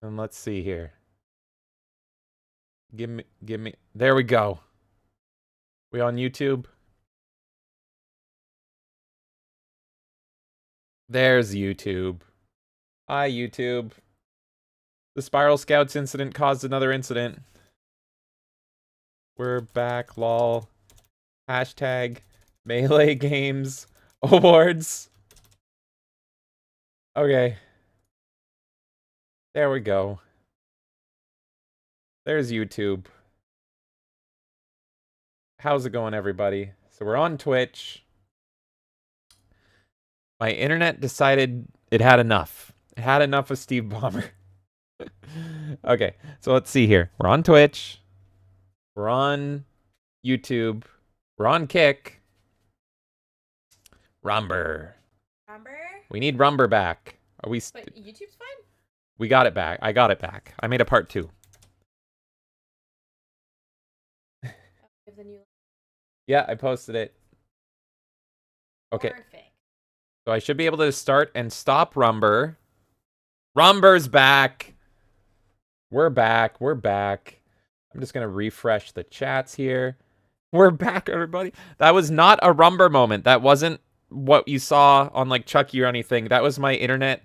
And let's see here. Give me. There we go. We on YouTube? There's YouTube. Hi, YouTube. The Spiral Scouts incident caused another incident. We're back, lol. Hashtag Melee Games Awards. Okay. There we go. There's YouTube. How's it going, everybody? So we're on Twitch. My internet decided it had enough. It had enough of Steve Ballmer. Okay, so let's see here. We're on Twitch. We're on YouTube. We're on Kick. Rumber. Rumber? We need Rumber back. Are we? But YouTube's fine? We got it back. I got it back. I made a part 2. Yeah, I posted it. Okay. Perfect. So I should be able to start and stop Rumber. Rumber's back. We're back. We're back. I'm just going to refresh the chats here. We're back, everybody. That was not a Rumber moment. That wasn't what you saw on like Chucky or anything. That was my internet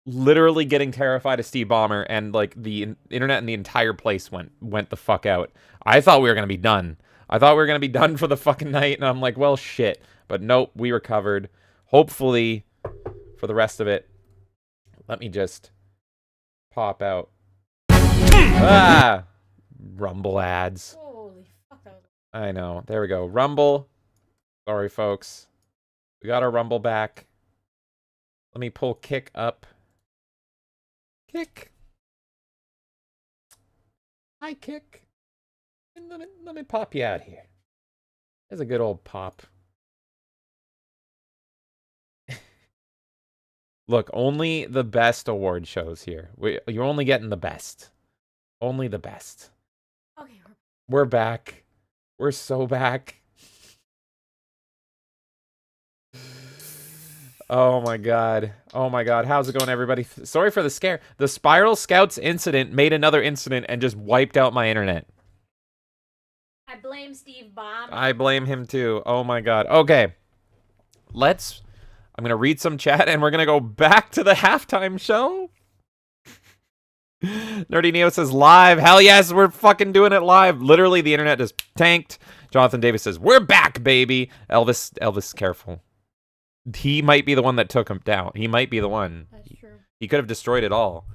literally getting terrified of Steve Ballmer, and like the internet in the entire place went the fuck out. I thought we were going to be done. I thought we were going to be done for the fucking night, and I'm like, well, shit. But nope, we recovered. Hopefully, for the rest of it, let me just pop out. Ah! Rumble ads. Holy fuck, that was... I know. There we go. Rumble. Sorry, folks. We got our Rumble back. Let me pull Kick up. Kick. Hi, Kick. Let me pop you out here. There's a good old pop. Look, only the best award shows here. You're only getting the best. Only the best. Okay, we're back. We're so back. Oh my god. Oh my god. How's it going, everybody? Sorry for the scare. The Spiral Scouts incident made another incident and just wiped out my internet. I blame Steve Ballmer. I blame him too. Oh my god. Okay. I'm going to read some chat and we're going to go back to the halftime show. Nerdy Neo says live. Hell yes, we're fucking doing it live. Literally, the internet just tanked. Jonathan Davis says, we're back, baby. Elvis, careful. He might be the one that took him down. He might be the one. That's true. He could have destroyed it all.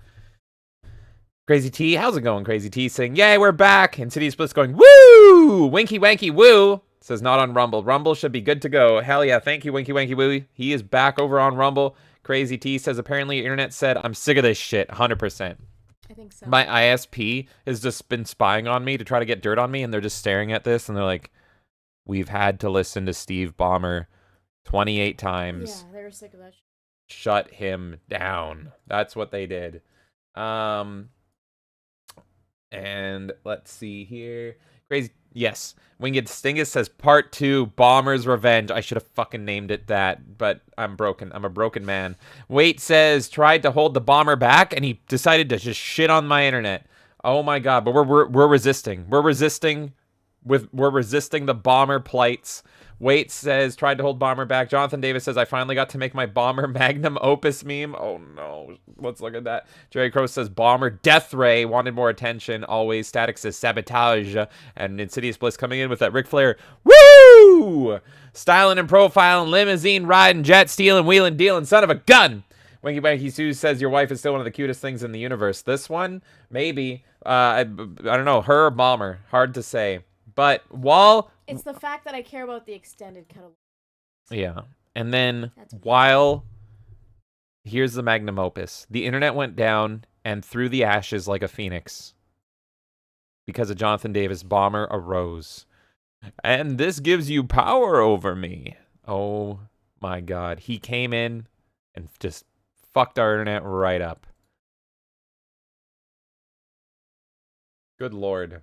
Crazy T, how's it going? Crazy T saying, yay, we're back. And City Split's going, woo! Winky wanky woo! Says not on Rumble. Rumble should be good to go. Hell yeah, thank you, Winky wanky woo. He is back over on Rumble. Crazy T says, apparently internet said, I'm sick of this shit. 100%. I think so. My ISP has just been spying on me to try to get dirt on me, and they're just staring at this, and they're like, we've had to listen to Steve Ballmer 28 times. Yeah, they were sick of that shit. Shut him down. That's what they did. And let's see here. Crazy. Yes. Winged Stingus says part 2, Ballmer's Revenge. I should have fucking named it that, but I'm broken. I'm a broken man. Wait says tried to hold the Ballmer back and he decided to just shit on my internet. Oh my god, but we're resisting. We're resisting the Ballmer plights. Wait says tried to hold Ballmer back. Jonathan Davis says I finally got to make my Ballmer magnum opus meme. Oh no, let's look at that. Jerry Crow says Ballmer Death Ray wanted more attention. Always. Static says sabotage. And Insidious Bliss coming in with that Ric Flair. Woo! Styling and profiling, limousine riding, jet stealing, wheeling, dealing, son of a gun. Winky Wanky Sue says your wife is still one of the cutest things in the universe. This one, maybe. I don't know. Her or Ballmer, hard to say. But while it's the fact that I care about the extended cut of... Yeah. And then while here's the magnum opus. The internet went down and threw the ashes like a phoenix. Because of Jonathan Davis, Ballmer arose. And this gives you power over me. Oh my god. He came in and just fucked our internet right up. Good lord.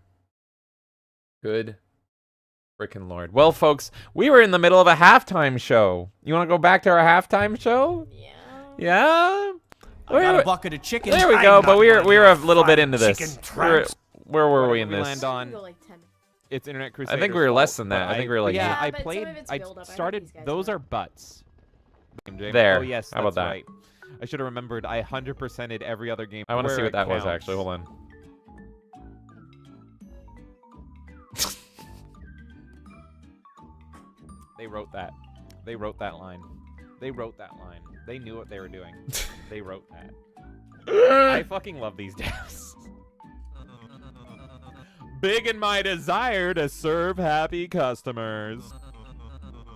Good frickin' lord. Well, folks, we were in the middle of a halftime show. You want to go back to our halftime show? Yeah. Yeah? I got a bucket of chicken. There we I'm go. not But we one of were your a little bit fried into this. chicken tramps. Where were we Whatever in we this? land We on. can go like 10 minutes. It's Internet I Crusaders. think we were less fault, than that. but I think we were like yeah. Yeah, I but some played. of it's I build-up. I think started. these guys Those know. are butts. James. There. Oh yes, How about that's that? right. I should have remembered. I 100%ed every other game. I want to see where what that it was counts. actually. Hold on. They wrote that. They wrote that line. They wrote that line. They knew what they were doing. They wrote that. I fucking love these devs. Big in my desire to serve happy customers.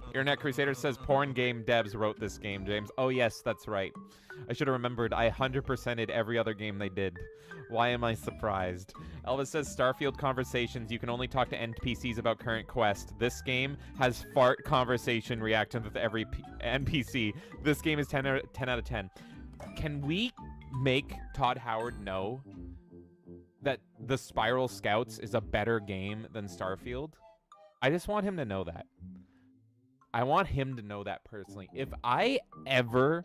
Internet Crusader says porn game devs wrote this game, James. Oh yes, that's right. I should have remembered. I 100%ed every other game they did. Why am I surprised? Elvis says Starfield conversations. You can only talk to NPCs about current quest. This game has fart conversation reaction with every NPC. This game is 10 out of 10. Can we make Todd Howard know that the Spiral Scouts is a better game than Starfield? I just want him to know that. I want him to know that personally. If I ever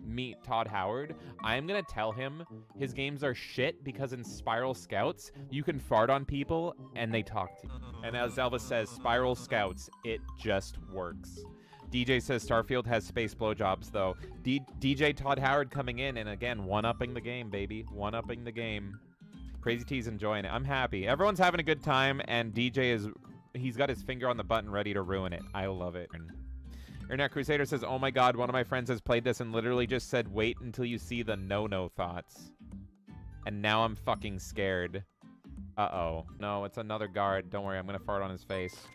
meet Todd Howard, I'm gonna tell him his games are shit because in Spiral Scouts, you can fart on people and they talk to you. And as Elvis says, Spiral Scouts, it just works. DJ says Starfield has space blowjobs though. DJ Todd Howard coming in and again, one-upping the game, baby. One-upping the game. Crazy T's enjoying it. I'm happy. Everyone's having a good time and DJ is... He's got his finger on the button ready to ruin it. I love it. Internet Crusader says, oh my god, one of my friends has played this and literally just said, wait until you see the no-no thoughts. And now I'm fucking scared. Uh-oh. No, it's another guard. Don't worry, I'm gonna fart on his face.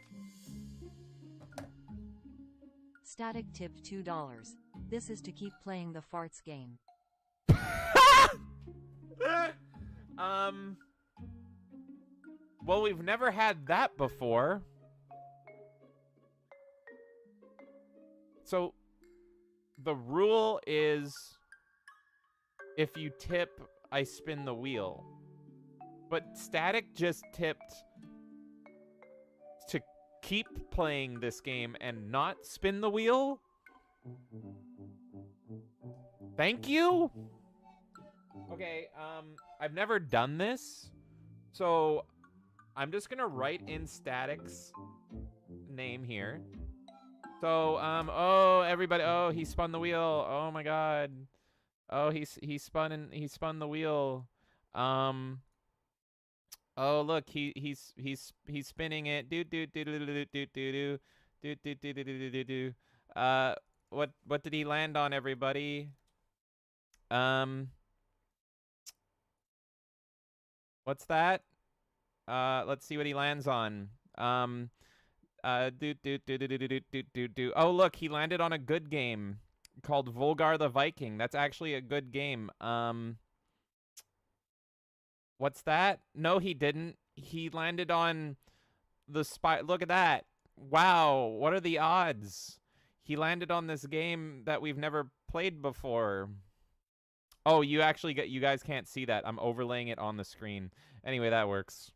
Static tip $2. This is to keep playing the farts game. Well, we've never had that before. So, the rule is, if you tip, I spin the wheel. But Static just tipped to keep playing this game and not spin the wheel? Thank you? Okay, I've never done this, so I'm just gonna write in Static's name here. So, oh, everybody, oh, he spun the wheel. Oh my god. Oh, he spun the wheel. Oh, look, he's spinning it. Do do do do do do do do do do do do do do do. What did he land on, everybody? What's that? Let's see what he lands on. Oh, look, he landed on a good game called Volgar the Viking. That's actually a good game. What's that? No, he didn't. He landed on the spy. Look at that. Wow, what are the odds? He landed on this game that we've never played before. Oh, you guys can't see that. I'm overlaying it on the screen. Anyway, that works.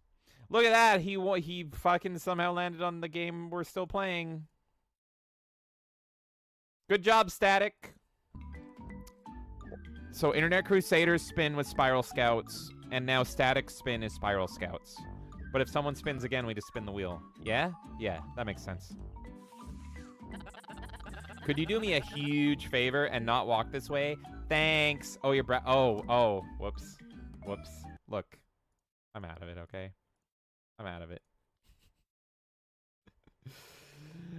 Look at that. He fucking somehow landed on the game we're still playing. Good job, Static. So Internet Crusaders spin with Spiral Scouts, and now Static spin is Spiral Scouts. But if someone spins again, we just spin the wheel. Yeah? Yeah, that makes sense. Could you do me a huge favor and not walk this way? Thanks. Oh, your breath. Oh. Whoops. Look. I'm out of it, okay? I'm out of it.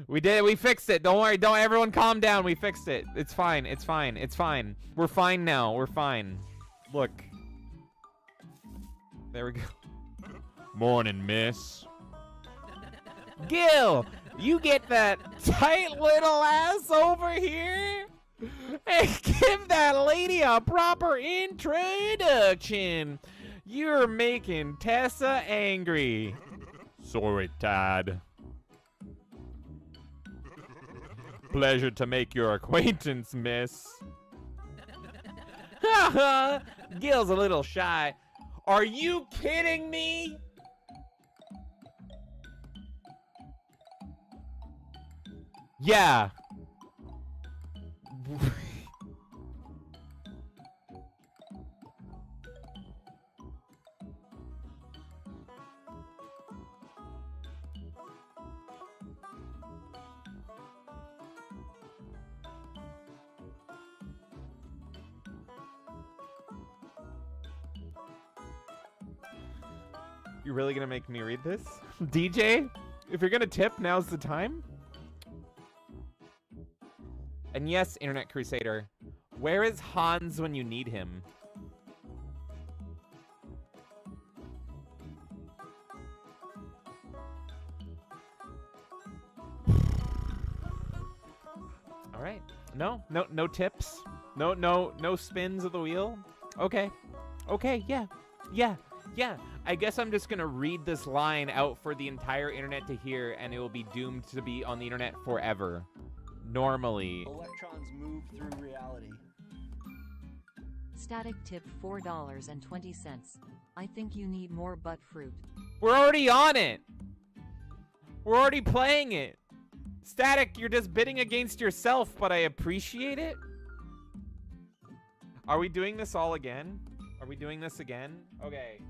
We did it. We fixed it. Don't worry. Don't everyone calm down. We fixed it. It's fine. It's fine. It's fine. We're fine now. We're fine. Look. There we go. Morning, miss. Gil, you get that tight little ass over here and give that lady a proper introduction. You're making Tessa angry. Sorry, Todd. Pleasure to make your acquaintance, miss. Haha, Gil's a little shy. Are you kidding me? Yeah. You really gonna make me read this? DJ, if you're gonna tip, now's the time. And yes, Internet Crusader, where is Hans when you need him? All right. No tips. No spins of the wheel. Okay. Yeah. I guess I'm just gonna read this line out for the entire internet to hear, and it will be doomed to be on the internet forever. Normally. Electrons move through reality. Static tip $4.20. I think you need more butt fruit. We're already on it. We're already playing it. Static, you're just bidding against yourself, but I appreciate it. Are we doing this all again? Are we doing this again? Okay.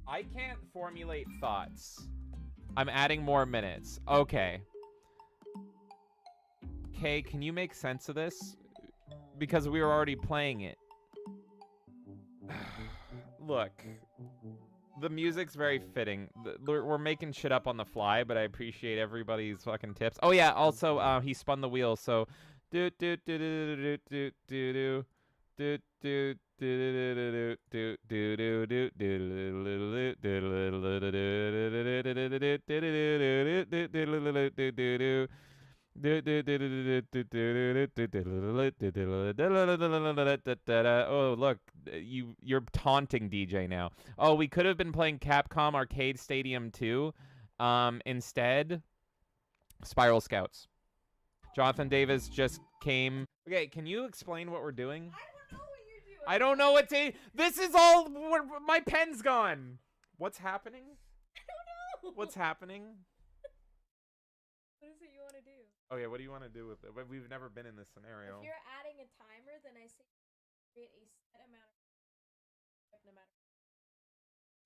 I can't formulate thoughts. I'm adding more minutes. Okay. Okay, can you make sense of this? Because we were already playing it. Look. The music's very fitting. We're making shit up on the fly, but I appreciate everybody's fucking tips. Oh yeah, also he spun the wheel, so do do do do do do do do do. Oh, look, you're taunting DJ now. Oh, we could have been playing Capcom Arcade Stadium 2. Instead, Spiral Scouts. Jonathan Davis just came. Okay, can you explain what we're doing? I don't know what to. This is all. My pen's gone. What's happening? I don't know. What's happening? What is it you want to do? Okay, what do you want to do with it? We've never been in this scenario. If you're adding a timer, then I say create a set amount of no matter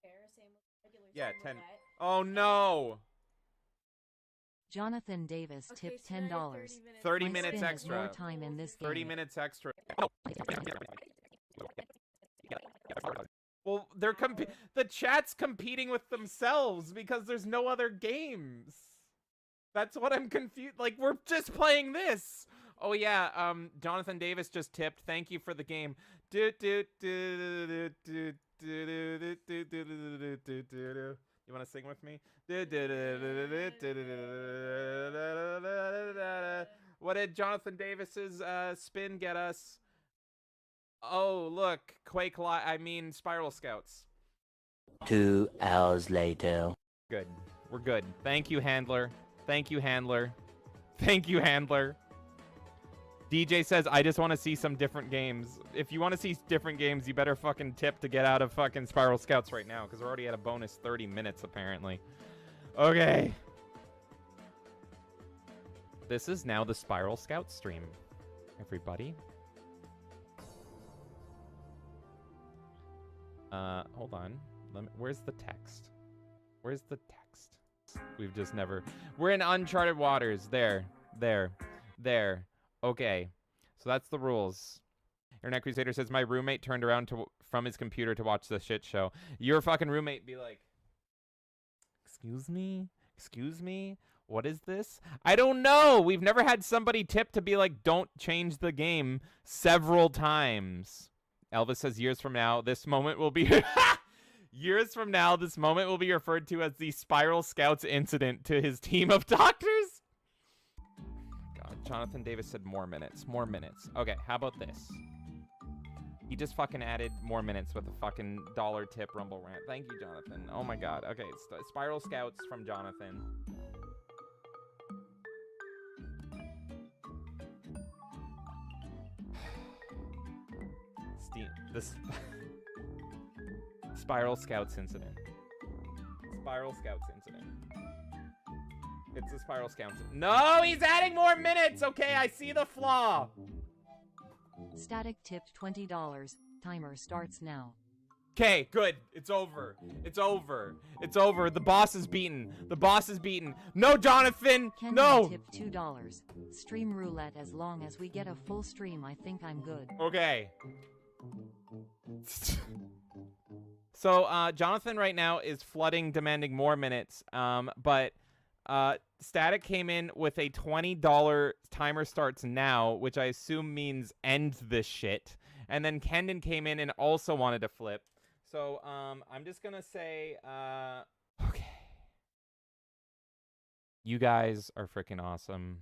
fair, same with regular. Yeah, time 10. roulette. Oh no! Jonathan Davis Okay, tipped so now you're $10. 30 My minutes spin is extra. more time in this 30 game. minutes extra. Well, they're the chat's competing with themselves because there's no other games. That's what I'm confused. Like, we're just playing this. Oh yeah, Jonathan Davis just tipped. Thank you for the game. You want to sing with me? What did Jonathan Davis's spin get us? Oh, look, Spiral Scouts. 2 hours later. Good. We're good. Thank you, handler. Thank you, handler. Thank you, handler. DJ says, I just want to see some different games. If you want to see different games, you better fucking tip to get out of fucking Spiral Scouts right now, because we're already at a bonus 30 minutes, apparently. Okay. This is now the Spiral Scout stream, everybody. Hold on. Where's the text? Where's the text? We've just never... We're in uncharted waters. There. Okay. So that's the rules. Internet Crusader says, my roommate turned around from his computer to watch the shit show. Your fucking roommate be like, excuse me? Excuse me? What is this? I don't know. We've never had somebody tip to be like, don't change the game several times. Elvis says, years from now, this moment will be... Years from now, this moment will be referred to as the Spiral Scouts incident to his team of doctors. God, Jonathan Davis said more minutes. More minutes. Okay, how about this? He just fucking added more minutes with a fucking dollar tip rumble rant. Thank you, Jonathan. Oh my god. Okay, it's Spiral Scouts from Jonathan. This Spiral Scouts incident. Spiral Scouts incident. It's a Spiral Scouts. No, he's adding more minutes. Okay, I see the flaw. Static tipped $20. Timer starts now. Okay, good. It's over. It's over. It's over. The boss is beaten. The boss is beaten. No, Jonathan. Ken No. tipped $2. Stream roulette as long as we get a full stream. I think I'm good. Okay. So Jonathan right now is flooding, demanding more minutes. But Static came in with a $20 timer starts now, which I assume means end this shit. And then Kendon came in and also wanted to flip. So I'm just gonna say, okay. You guys are freaking awesome.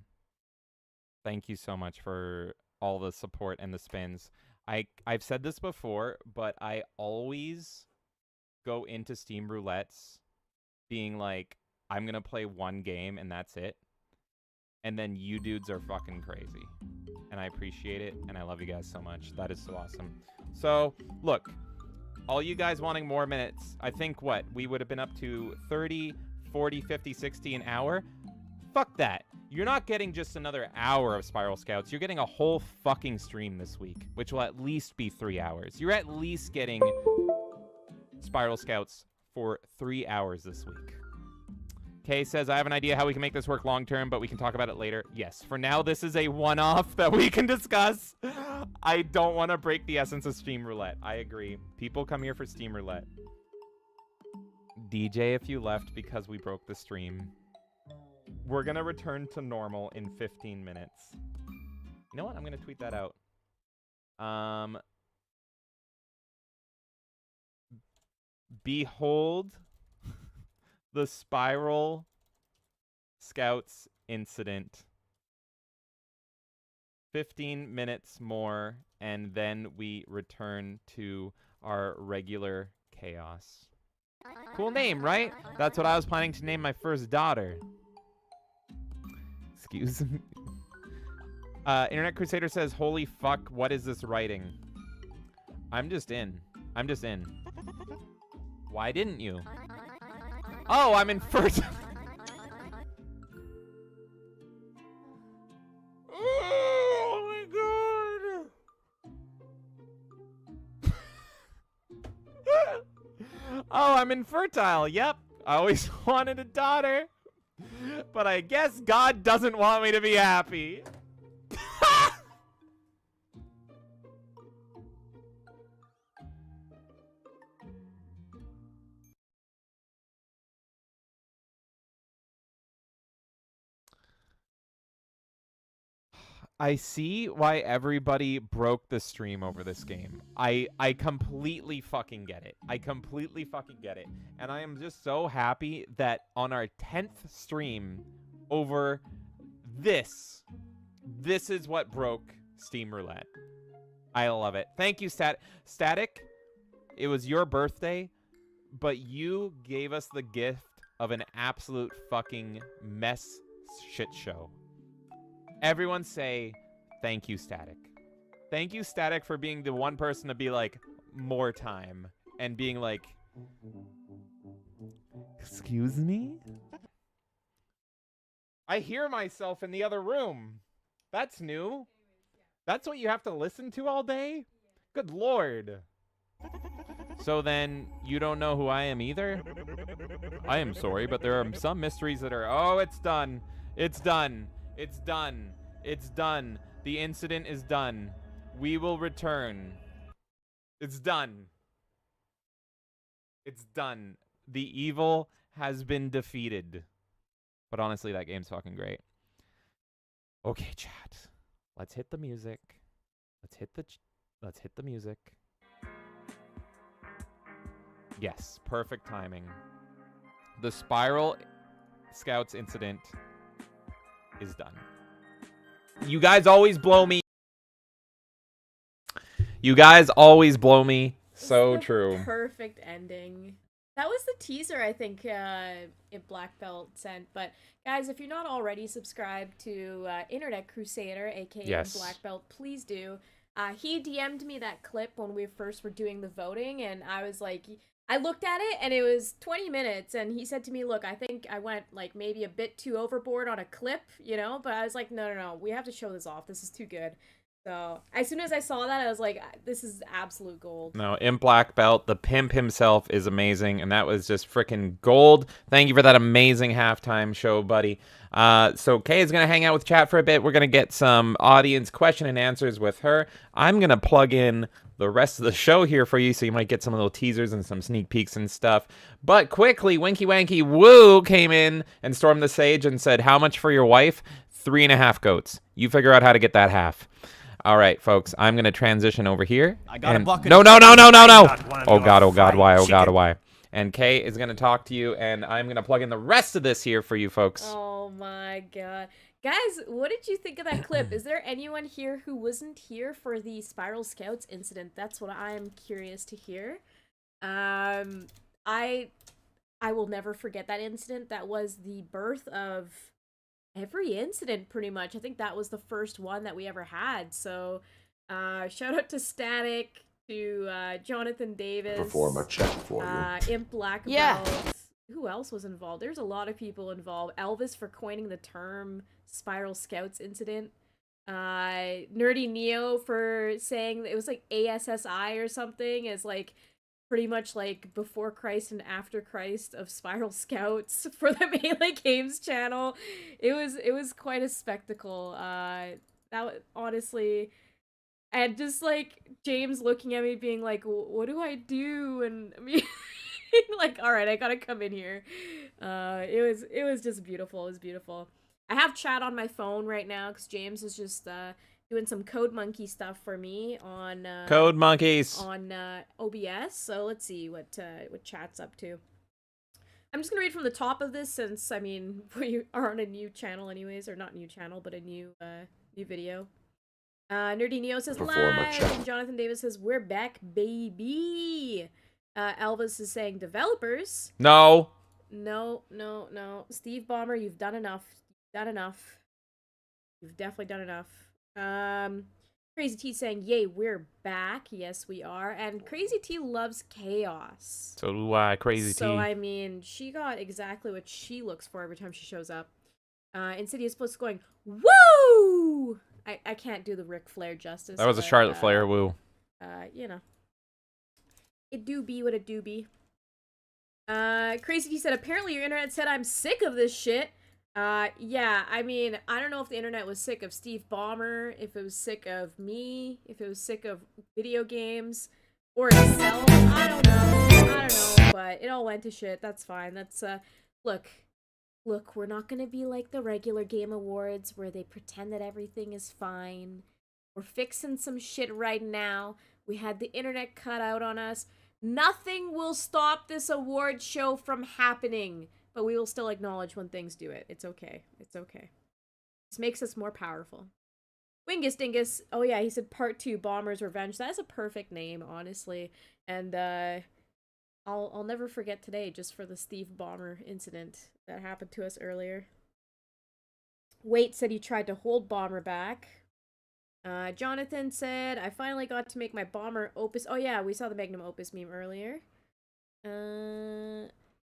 Thank you so much for all the support and the spins. I've said this before, but I always go into Steam Roulettes being like, I'm gonna play one game and that's it. And then you dudes are fucking crazy. And I appreciate it, and I love you guys so much. That is so awesome. So, look, all you guys wanting more minutes, I think what? We would have been up to 30, 40, 50, 60 an hour. Fuck that. You're not getting just another hour of Spiral Scouts. You're getting a whole fucking stream this week, which will at least be 3 hours. You're at least getting Spiral Scouts for 3 hours this week. Kay says, I have an idea how we can make this work long term, but we can talk about it later. Yes, for now, this is a one-off that we can discuss. I don't want to break the essence of Steam Roulette. I agree. People come here for Steam Roulette. DJ, if you left because we broke the stream. We're going to return to normal in 15 minutes. You know what? I'm going to tweet that out. Behold the Spiral Scouts incident. 15 minutes more, and then we return to our regular chaos. Cool name, right? That's what I was planning to name my first daughter. Excuse me. Internet Crusader says, holy fuck, what is this writing? I'm just in. I'm just in. Why didn't you? Oh, I'm in first. Oh my god. Oh, I'm infertile. Yep. I always wanted a daughter. But I guess God doesn't want me to be happy. I see why everybody broke the stream over this game. I completely fucking get it. I completely fucking get it. And I am just so happy that on our 10th stream over this is what broke Steam Roulette. I love it. Thank you, Static. It was your birthday, but you gave us the gift of an absolute fucking mess shit show. Everyone say, thank you, Static. Thank you, Static, for being the one person to be like, more time. And being like, excuse me? I hear myself in the other room. That's new. That's what you have to listen to all day? Good lord. So then, you don't know who I am either? I am sorry, but there are some mysteries that are... Oh, it's done. It's done. It's done. It's done. The incident is done. We will return. It's done. It's done. The evil has been defeated. But honestly, that game's fucking great. Okay, chat. Let's hit the music. Let's hit the music. Yes, perfect timing. The Spiral Scouts incident is done. You guys always blow me. You guys always blow me. So true. Perfect ending. That was the teaser I think Black Belt sent. But guys, if you're not already subscribed to Internet Crusader, aka Yes. Black Belt, please do. He DM'd me that clip when we first were doing the voting, and I was like, I looked at it and it was 20 minutes, and he said to me, look, I think I went like maybe a bit too overboard on a clip, you know, but I was like, no, we have to show this off. This is too good. So as soon as I saw that, I was like, this is absolute gold. No, in black belt, the pimp himself is amazing, and that was just freaking gold. Thank you for that amazing halftime show, buddy. So Kay is gonna hang out with chat for a bit. We're gonna get some audience question and answers with her. I'm gonna plug in the rest of the show here for you, so you might get some little teasers and some sneak peeks and stuff. But quickly, Winky Wanky Woo came in and stormed the stage and said, "How much for your wife? 3.5 goats. You figure out how to get that half." All right, folks, I'm going to transition over here. I got a bucket No, of no, no, no, no, chicken. no. I got one of Oh, your God, oh, God, fried why, oh, God, chicken. why. And Kay is going to talk to you, and I'm going to plug in the rest of this here for you folks. Oh my god. Guys, what did you think of that clip? Is there anyone here who wasn't here for the Spiral Scouts incident? That's what I'm curious to hear. I will never forget that incident. That was the birth of every incident, pretty much. I think that was the first one that we ever had. So, shout out to Static, to Jonathan Davis. Perform a check for you. Imp Black Yeah. Belt. Who else was involved? There's a lot of people involved. Elvis for coining the term Spiral Scouts incident. Nerdy Neo for saying that it was like ASSI or something as like pretty much like before Christ and after Christ of Spiral Scouts for the Melee Games channel. It was quite a spectacle. That honestly, and just like James looking at me being like, what do I do? And I mean, like, all right, I gotta come in here. It was just beautiful. It was beautiful. I have chat on my phone right now because James is just doing some Code Monkey stuff for me on Code Monkeys. on OBS. So let's see what chat's up to. I'm just gonna read from the top of this since I mean we are on a new channel anyways, or not new channel, but a new video. Nerdy Neo says Perform a live, check. and Jonathan Davis says we're back, baby. Elvis is saying developers. No. No. Steve Ballmer, you've done enough. You've done enough. You've definitely done enough. Crazy T saying, yay, we're back. Yes, we are. And Crazy T loves chaos. So do I, Crazy T. So, I mean, she got exactly what she looks for every time she shows up. Insidious Plus going, woo! I can't do the Ric Flair justice. That was a but, Charlotte Flair woo. You know. It do be what it do be. Crazy T said, apparently your internet said I'm sick of this shit. Yeah, I mean, I don't know if the internet was sick of Steve Ballmer, if it was sick of me, if it was sick of video games, or itself. I don't know, but it all went to shit. That's fine. That's, look, we're not gonna be like the regular Game Awards where they pretend that everything is fine. We're fixing some shit right now. We had the internet cut out on us. Nothing will stop this award show from happening, but we will still acknowledge when things do it. It's okay. It's okay. This makes us more powerful. Wingus Dingus. Oh yeah, he said part 2, Bomber's Revenge. That's a perfect name, honestly. And I'll never forget today just for the Steve Ballmer incident that happened to us earlier. Wait said he tried to hold Ballmer back. Jonathan said, I finally got to make my Bomber Opus. Oh yeah, we saw the Magnum Opus meme earlier.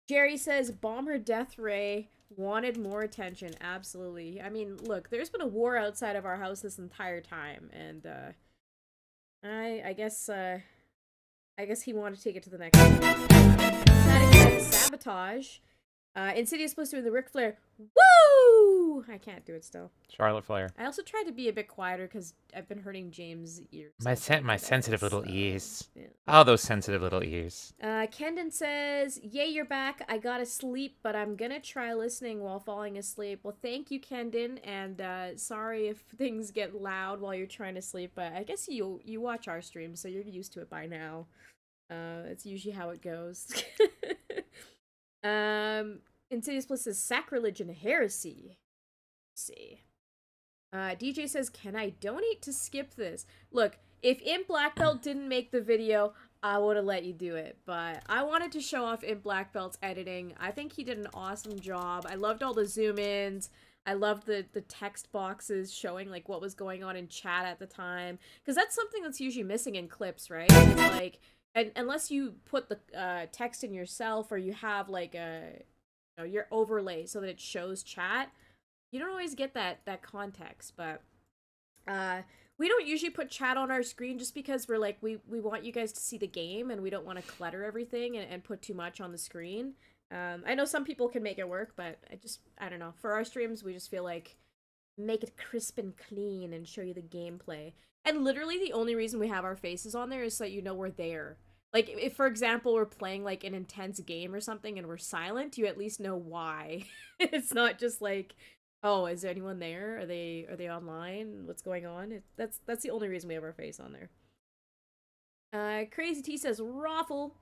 Jerry says, Bomber Death Ray wanted more attention. Absolutely. I mean, look, there's been a war outside of our house this entire time, and I guess he wanted to take it to the next level. Static says, Sabotage. Insidious supposed to be the Ric Flair. Woo! I can't do it still. Charlotte Flair. I also tried to be a bit quieter because I've been hurting James' ears. My sensitive little ears. Yeah. Oh, those sensitive little ears. Kendon says, yay, you're back. I gotta sleep, but I'm gonna try listening while falling asleep. Well, thank you, Kendon, and sorry if things get loud while you're trying to sleep, but I guess you watch our streams, so you're used to it by now. It's usually how it goes. Insidious Plus says sacrilege and heresy. Let's see. DJ says, can I donate to skip this? Look, if Imp Black Belt didn't make the video, I would have let you do it. But I wanted to show off Imp Black Belt's editing. I think he did an awesome job. I loved all the zoom-ins. I loved the text boxes showing like what was going on in chat at the time. Because that's something that's usually missing in clips, right? It's like, and unless you put the text in yourself or you have like your overlay so that it shows chat, you don't always get that context. But we don't usually put chat on our screen just because we're like, we want you guys to see the game and we don't want to clutter everything and put too much on the screen. I know some people can make it work, but I don't know. For our streams, we just feel like make it crisp and clean and show you the gameplay. And literally the only reason we have our faces on there is so that you know we're there. Like, if, for example, we're playing, like, an intense game or something and we're silent, you at least know why. It's not just like, oh, is there anyone there? Are they online? What's going on? That's the only reason we have our face on there. Crazy T says, Raffle.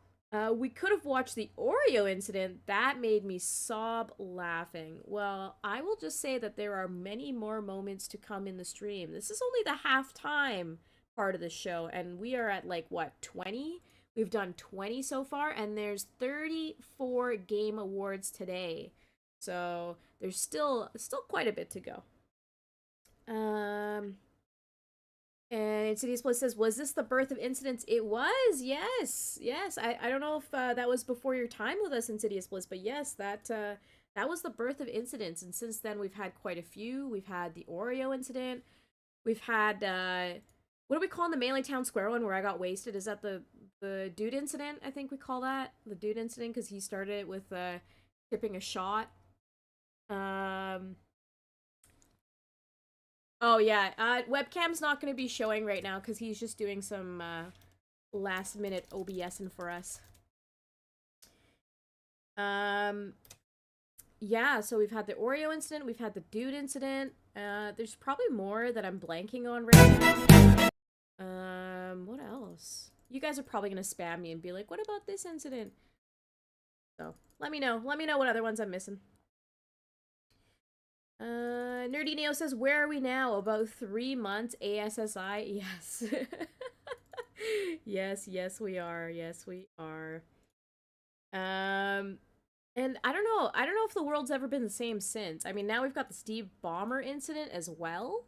We could have watched the Oreo incident. That made me sob laughing. Well, I will just say that there are many more moments to come in the stream. This is only the halftime part of the show, and we are at, like, what, 20? We've done 20 so far, and there's 34 game awards today. So there's still quite a bit to go. And Insidious Bliss says, was this the birth of Incidents? It was, yes. I don't know if that was before your time with us, Insidious Bliss, but yes, that was the birth of Incidents. And since then, we've had quite a few. We've had the Oreo incident. We've had, what do we call in the Melee Town Square one where I got wasted? Is that the dude incident, I think we call that? The dude incident, because he started it with tipping a shot. Oh, yeah. Webcam's not going to be showing right now because he's just doing some last-minute OBSing for us. Yeah, so we've had the Oreo incident. We've had the dude incident. There's probably more that I'm blanking on right now. What else? You guys are probably going to spam me and be like, what about this incident? So, let me know. Let me know what other ones I'm missing. Nerdy Neo says, where are we now? About 3 months ASSI? Yes. yes, we are. Yes, we are. And I don't know if the world's ever been the same since. I mean, now we've got the Steve Ballmer incident as well.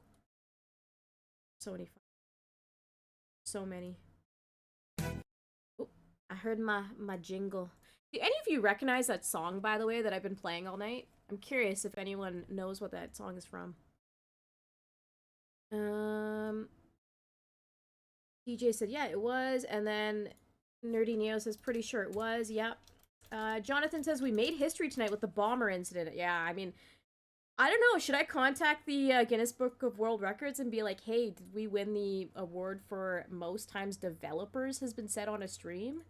So many. Oh, I heard my jingle. Do any of you recognize that song, by the way, that I've been playing all night? I'm curious if anyone knows what that song is from. DJ said, yeah, it was. And then Nerdy Neo says, pretty sure it was. Yep. Jonathan says, we made history tonight with the bomber incident. Yeah, I mean, I don't know. Should I contact the Guinness Book of World Records and be like, hey, did we win the award for most times developers has been said on a stream?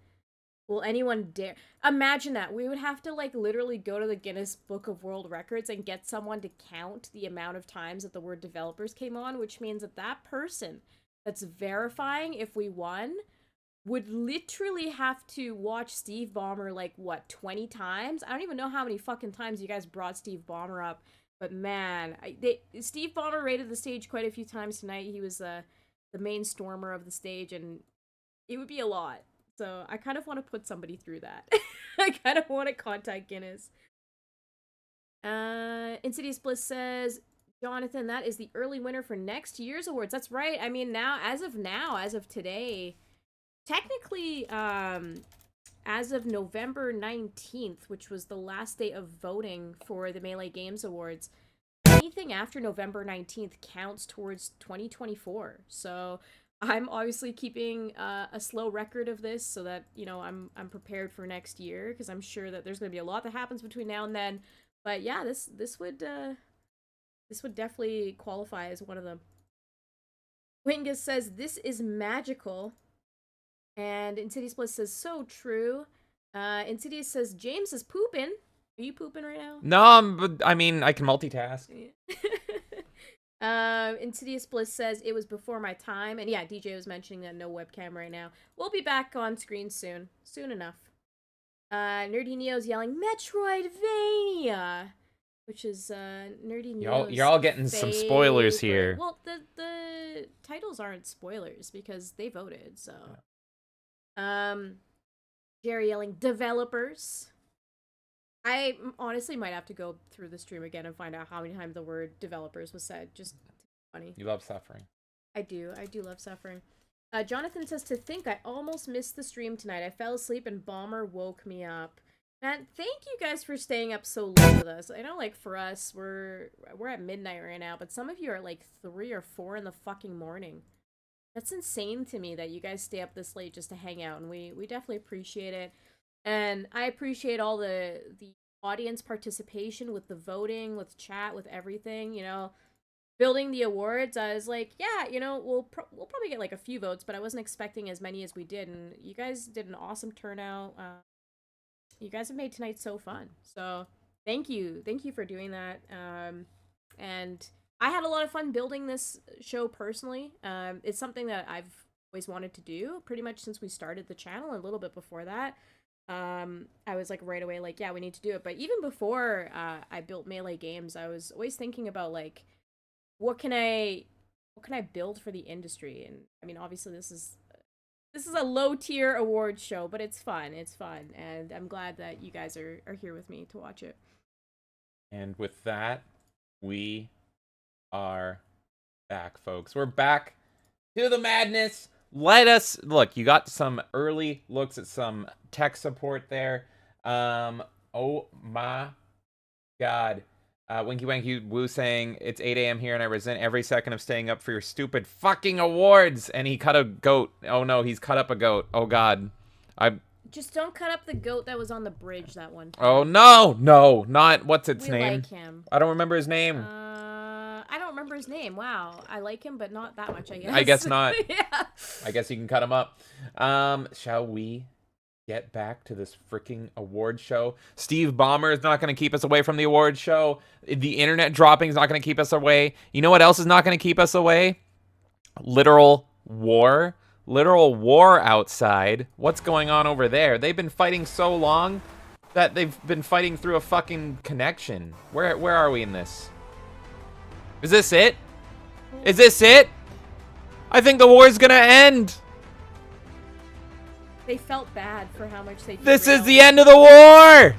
Will anyone dare? Imagine that. We would have to, like, literally go to the Guinness Book of World Records and get someone to count the amount of times that the word developers came on, which means that that person that's verifying if we won would literally have to watch Steve Ballmer, like, what, 20 times? I don't even know how many fucking times you guys brought Steve Ballmer up, but man, Steve Ballmer raided the stage quite a few times tonight. He was the main stormer of the stage, and it would be a lot. So I kind of want to put somebody through that. I kind of want to contact Guinness. Insidious Bliss says, Jonathan, that is the early winner for next year's awards. That's right. I mean, as of today, technically, as of November 19th, which was the last day of voting for the Melee Games Awards, anything after November 19th counts towards 2024. So I'm obviously keeping a slow record of this so that, you know, I'm prepared for next year, because I'm sure that there's going to be a lot that happens between now and then. But yeah, this would definitely qualify as one of them. Wingus says, this is magical. And Insidious Bliss says, so true. Insidious says, James is pooping. Are you pooping right now? No, but I mean, I can multitask. Insidious Bliss says, it was before my time. And yeah, DJ was mentioning that no webcam right now. We'll be back on screen soon. Soon enough. Nerdy Neo's yelling, Metroidvania! Which is, Nerdy Neo's You're all getting some spoilers here. Well, the titles aren't spoilers because they voted, so. Jerry yelling, developers. I honestly might have to go through the stream again and find out how many times the word developers was said. Just funny. You love suffering. I do love suffering. Jonathan says, to think I almost missed the stream tonight. I fell asleep and Bomber woke me up. Man, thank you guys for staying up so late with us. I know, like, for us, we're at midnight right now, but some of you are like 3 or 4 in the fucking morning. That's insane to me that you guys stay up this late just to hang out, and we definitely appreciate it. And I appreciate all the audience participation with the voting, with chat, with everything, you know. Building the awards, I was like, yeah, you know, we'll probably get like a few votes, but I wasn't expecting as many as we did, and you guys did an awesome turnout. You guys have made tonight so fun. So thank you for doing that. And I had a lot of fun building this show personally. It's something that I've always wanted to do pretty much since we started the channel, a little bit before that. I was like right away like, yeah, we need to do it. But even before I built Melee Games, I was always thinking about like, what can I build for the industry? And I mean, obviously this is a low-tier award show, but it's fun. It's fun, and I'm glad that you guys are here with me to watch it. And with that, we are back, folks. We're back to the madness. Let us look. You got some early looks at some tech support there. Oh my God. Winky Wanky Woo saying, it's 8 a.m. here and I resent every second of staying up for your stupid fucking awards. And he cut a goat. Oh no, he's cut up a goat. Oh God. Just don't cut up the goat that was on the bridge that one time. Oh no, no, not, what's its name? We like him. I don't remember his name. I don't remember his name. Wow. I like him, but not that much, I guess. I guess not. Yeah. I guess you can cut him up. Shall we get back to this freaking award show? Steve Ballmer is not going to keep us away from the award show. The internet dropping is not going to keep us away. You know what else is not going to keep us away? Literal war. Literal war outside. What's going on over there? They've been fighting so long that they've been fighting through a fucking connection. Where are we in this? Is this it? Is this it? I think the war's gonna end. They felt bad for how much they This derailed. is the end of the war!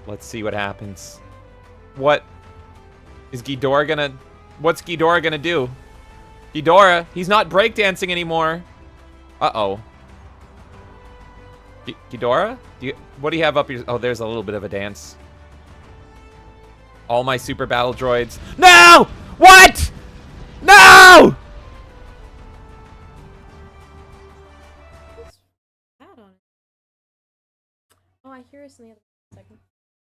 Let's see what happens. What is Ghidorah gonna... What's Ghidorah gonna do? Ghidorah, he's not breakdancing anymore. Uh-oh. Ghidorah? What do you have up your... Oh, there's a little bit of a dance. All my super battle droids. No! What? No! Oh, I hear us in the other second.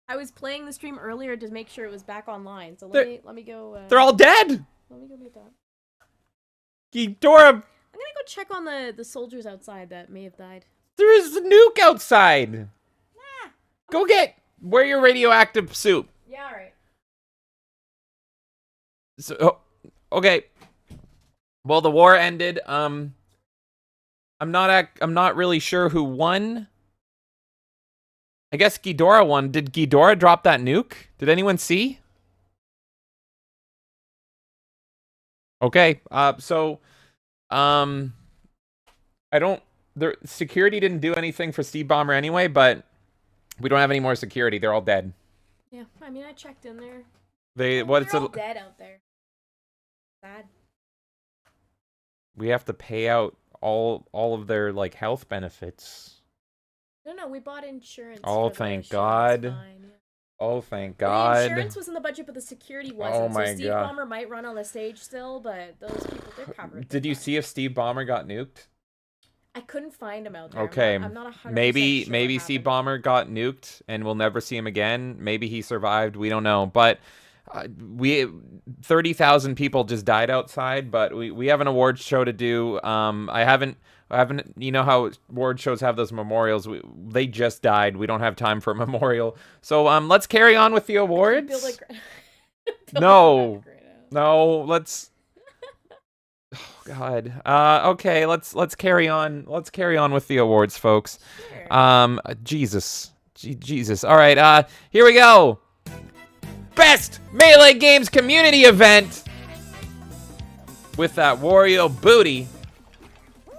I was playing the stream earlier to make sure it was back online. So let me go. They're all dead. Let me go get that. Ghidorah. I'm gonna go check on the soldiers outside that may have died. There is a nuke outside. Go wear your radioactive suit. Yeah, all right. So, okay. Well, the war ended. I'm not really sure who won. I guess Ghidorah won. Did Ghidorah drop that nuke? Did anyone see? Okay. Security didn't do anything for Steve Ballmer anyway, but we don't have any more security. They're all dead. Yeah, I mean, I checked in there. They're all dead out there. Sad. We have to pay out all of their like health benefits. No, we bought insurance. Oh, thank God. Fine, yeah. Oh, thank God. The insurance was in the budget, but the security wasn't. Oh my so Steve God. Ballmer might run on the stage still, but those people, they're covered. Did you see if Steve Ballmer got nuked? I couldn't find him out there. Okay. I'm not 100% maybe sure Steve Ballmer got nuked and we'll never see him again. Maybe he survived. We don't know. But 30,000 people just died outside, but we have an awards show to do. I haven't, you know how award shows have those memorials. They just died. We don't have time for a memorial. So let's carry on with the awards. No, let's. Oh God. Okay, let's carry on. Let's carry on with the awards, folks. Sure. Jesus. Jesus. All right. Here we go. Best Melee Games community event. With that Wario booty,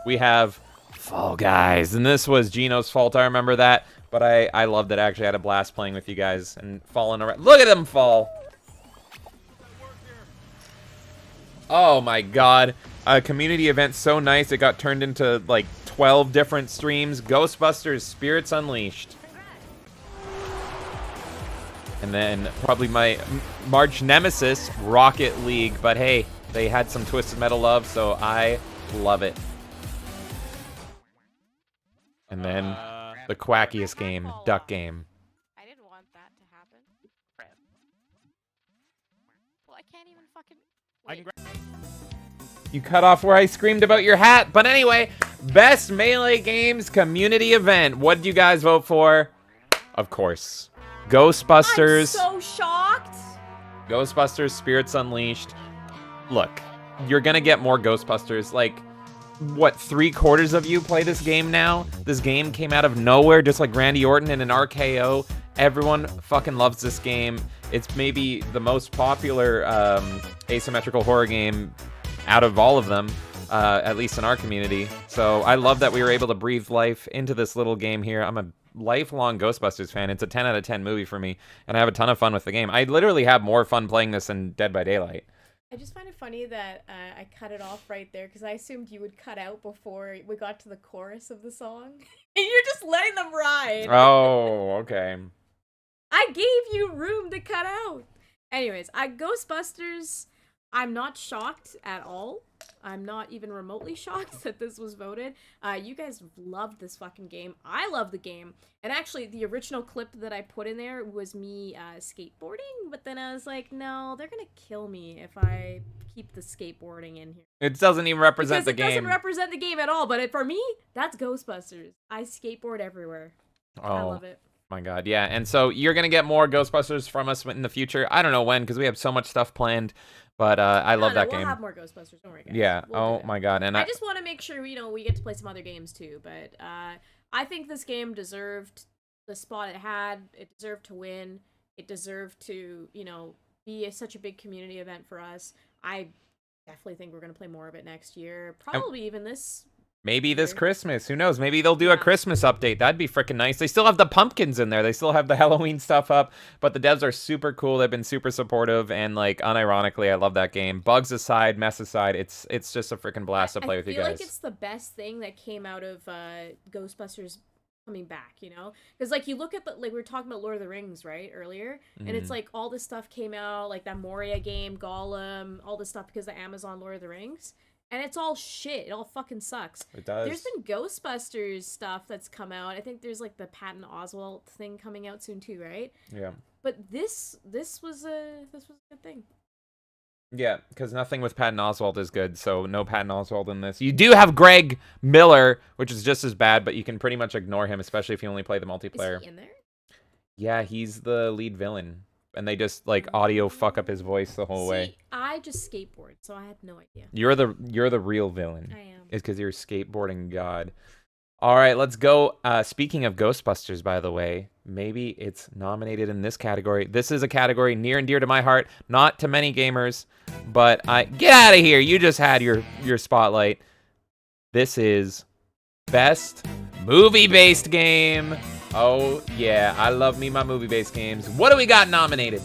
we have Fall Guys, and this was Gino's fault. I remember that, but I loved it. I actually had a blast playing with you guys and falling around. Look at them fall. Oh my God. a community event so nice it got turned into like 12 different streams. Ghostbusters Spirits Unleashed. And then probably my March nemesis, Rocket League. But hey, they had some Twisted Metal love, so I love it. And then the quackiest game, Duck Game. I didn't want that to happen. Well, I can't even fucking. Wait. You cut off where I screamed about your hat. But anyway, Best Melee Games Community Event. What did you guys vote for? Of course, Ghostbusters. I'm so shocked. Ghostbusters Spirits Unleashed. Look, you're gonna get more Ghostbusters. Like, what, 3/4 of you play this game now? This game came out of nowhere, just like Randy Orton in an RKO. Everyone fucking loves this game. It's maybe the most popular asymmetrical horror game out of all of them, at least in our community. So I love that we were able to breathe life into this little game here. I'm a lifelong Ghostbusters fan. It's a 10 out of 10 movie for me, and I have a ton of fun with the game. I literally have more fun playing this than Dead by Daylight. I just find it funny that I cut it off right there because I assumed you would cut out before we got to the chorus of the song. And you're just letting them ride. Oh, okay. I gave you room to cut out. Anyways, Ghostbusters, I'm not shocked at all. I'm not even remotely shocked that this was voted. You guys loved this fucking game. I love the game. And actually, the original clip that I put in there was me skateboarding, but then I was like, no, they're gonna kill me if I keep the skateboarding in here. It doesn't even represent the game. It doesn't represent the game at all, but for me, that's Ghostbusters. I skateboard everywhere. I love it. My God, yeah. And so you're going to get more Ghostbusters from us in the future. I don't know when, because we have so much stuff planned. But I love that game. We'll have more Ghostbusters, don't worry, guys. Yeah, We'll my God. And I just want to make sure, we get to play some other games too. But I think this game deserved the spot it had. It deserved to win. It deserved to, be such a big community event for us. I definitely think we're going to play more of it next year. Probably even this maybe this Christmas. Who knows? Maybe they'll do a Christmas update. That'd be freaking nice. They still have the pumpkins in there. They still have the Halloween stuff up. But the devs are super cool. They've been super supportive. And, like, unironically, I love that game. Bugs aside, mess aside, it's just a freaking blast to play with you guys. I feel like it's the best thing that came out of Ghostbusters coming back, Because, like, you look at we were talking about Lord of the Rings, right, earlier? And it's like all this stuff came out, like that Moria game, Gollum, all this stuff because of Amazon Lord of the Rings. And it's all shit. It all fucking sucks. It does. There's been Ghostbusters stuff that's come out. I think there's like the Patton Oswalt thing coming out soon too, right? Yeah. But this was a good thing. Yeah, because nothing with Patton Oswalt is good, so no Patton Oswalt in this. You do have Greg Miller, which is just as bad, but you can pretty much ignore him, especially if you only play the multiplayer. Is he in there? Yeah, he's the lead villain. And they just, like, audio fuck up his voice the whole way. I just skateboard, so I had no idea. You're the real villain. I am. It's because you're a skateboarding god. All right, let's go. Speaking of Ghostbusters, by the way, maybe it's nominated in this category. This is a category near and dear to my heart. Not to many gamers, but get out of here. You just had your spotlight. This is Best Movie-Based Game. Oh, yeah. I love me my movie-based games. What do we got nominated?